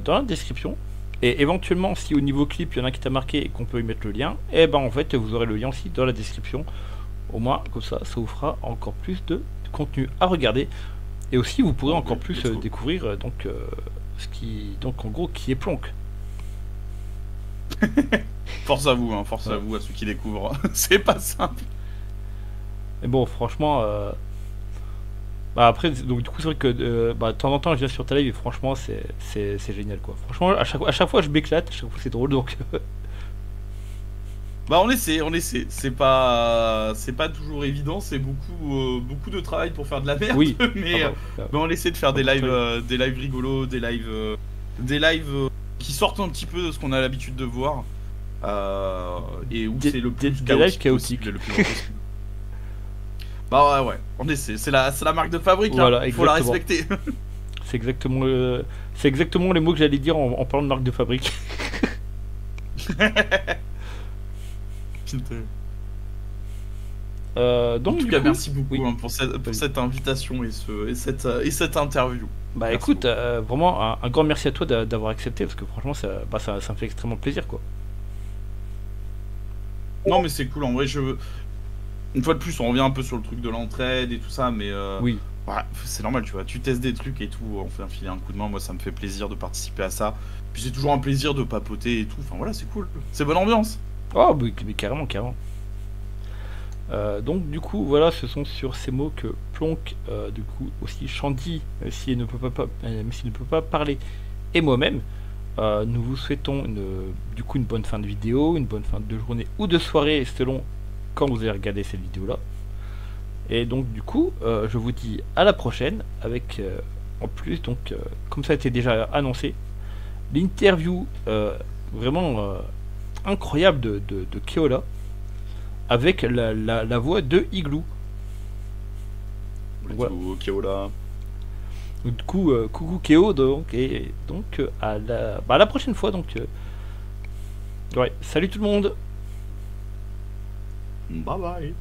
Speaker 1: la description. Et éventuellement, si au niveau clip il y en a qui t'a marqué et qu'on peut y mettre le lien, et ben en fait vous aurez le lien aussi dans la description. Au moins comme ça vous fera encore plus de contenu à regarder. Et aussi vous pourrez encore plus découvrir ce qui en gros qui est Plonk.
Speaker 2: Force à vous, hein, force à vous, à ceux qui découvrent. C'est pas simple.
Speaker 1: Mais bon, franchement, bah après, donc du coup, c'est vrai que de temps en temps, je viens sur ta live et franchement, c'est génial quoi. Franchement, à chaque fois, je m'éclate, à chaque fois, c'est drôle donc.
Speaker 2: Bah on essaie. C'est pas toujours évident, c'est beaucoup de travail pour faire de la merde.
Speaker 1: Oui.
Speaker 2: mais on essaie de faire des lives rigolos, des lives qui sortent un petit peu de ce qu'on a l'habitude de voir. Et où c'est le plus
Speaker 1: chaotique.
Speaker 2: Le plus possible. Bah ouais, on essaie. C'est la marque de fabrique, là.
Speaker 1: Voilà,
Speaker 2: Il faut la respecter.
Speaker 1: C'est exactement les mots que j'allais dire en parlant de marque de fabrique. Donc,
Speaker 2: en tout cas, merci beaucoup pour cette invitation et cette interview.
Speaker 1: Bah
Speaker 2: merci
Speaker 1: écoute, vraiment un grand merci à toi d'avoir accepté parce que franchement ça me fait extrêmement plaisir quoi.
Speaker 2: Non mais c'est cool en vrai, une fois de plus on revient un peu sur le truc de l'entraide et tout ça, mais
Speaker 1: oui.
Speaker 2: Ouais, c'est normal, tu vois, tu testes des trucs et tout, on fait filer un coup de main, moi ça me fait plaisir de participer à ça. Puis c'est toujours un plaisir de papoter et tout, enfin voilà, c'est cool, c'est bonne ambiance.
Speaker 1: Oh mais carrément. Donc du coup voilà, ce sont sur ces mots que Plonk, du coup aussi Shandy, s'il ne peut pas parler, et moi-même, nous vous souhaitons une bonne fin de vidéo, une bonne fin de journée ou de soirée selon quand vous allez regarder cette vidéo là. Et donc du coup je vous dis à la prochaine avec en plus donc comme ça a été déjà annoncé, l'interview vraiment incroyable de Keola avec la voix de Igloo.
Speaker 2: Voilà. Keola.
Speaker 1: Du coup, coucou Keo, et donc à la prochaine fois. Donc, ouais, salut tout le monde.
Speaker 2: Bye bye.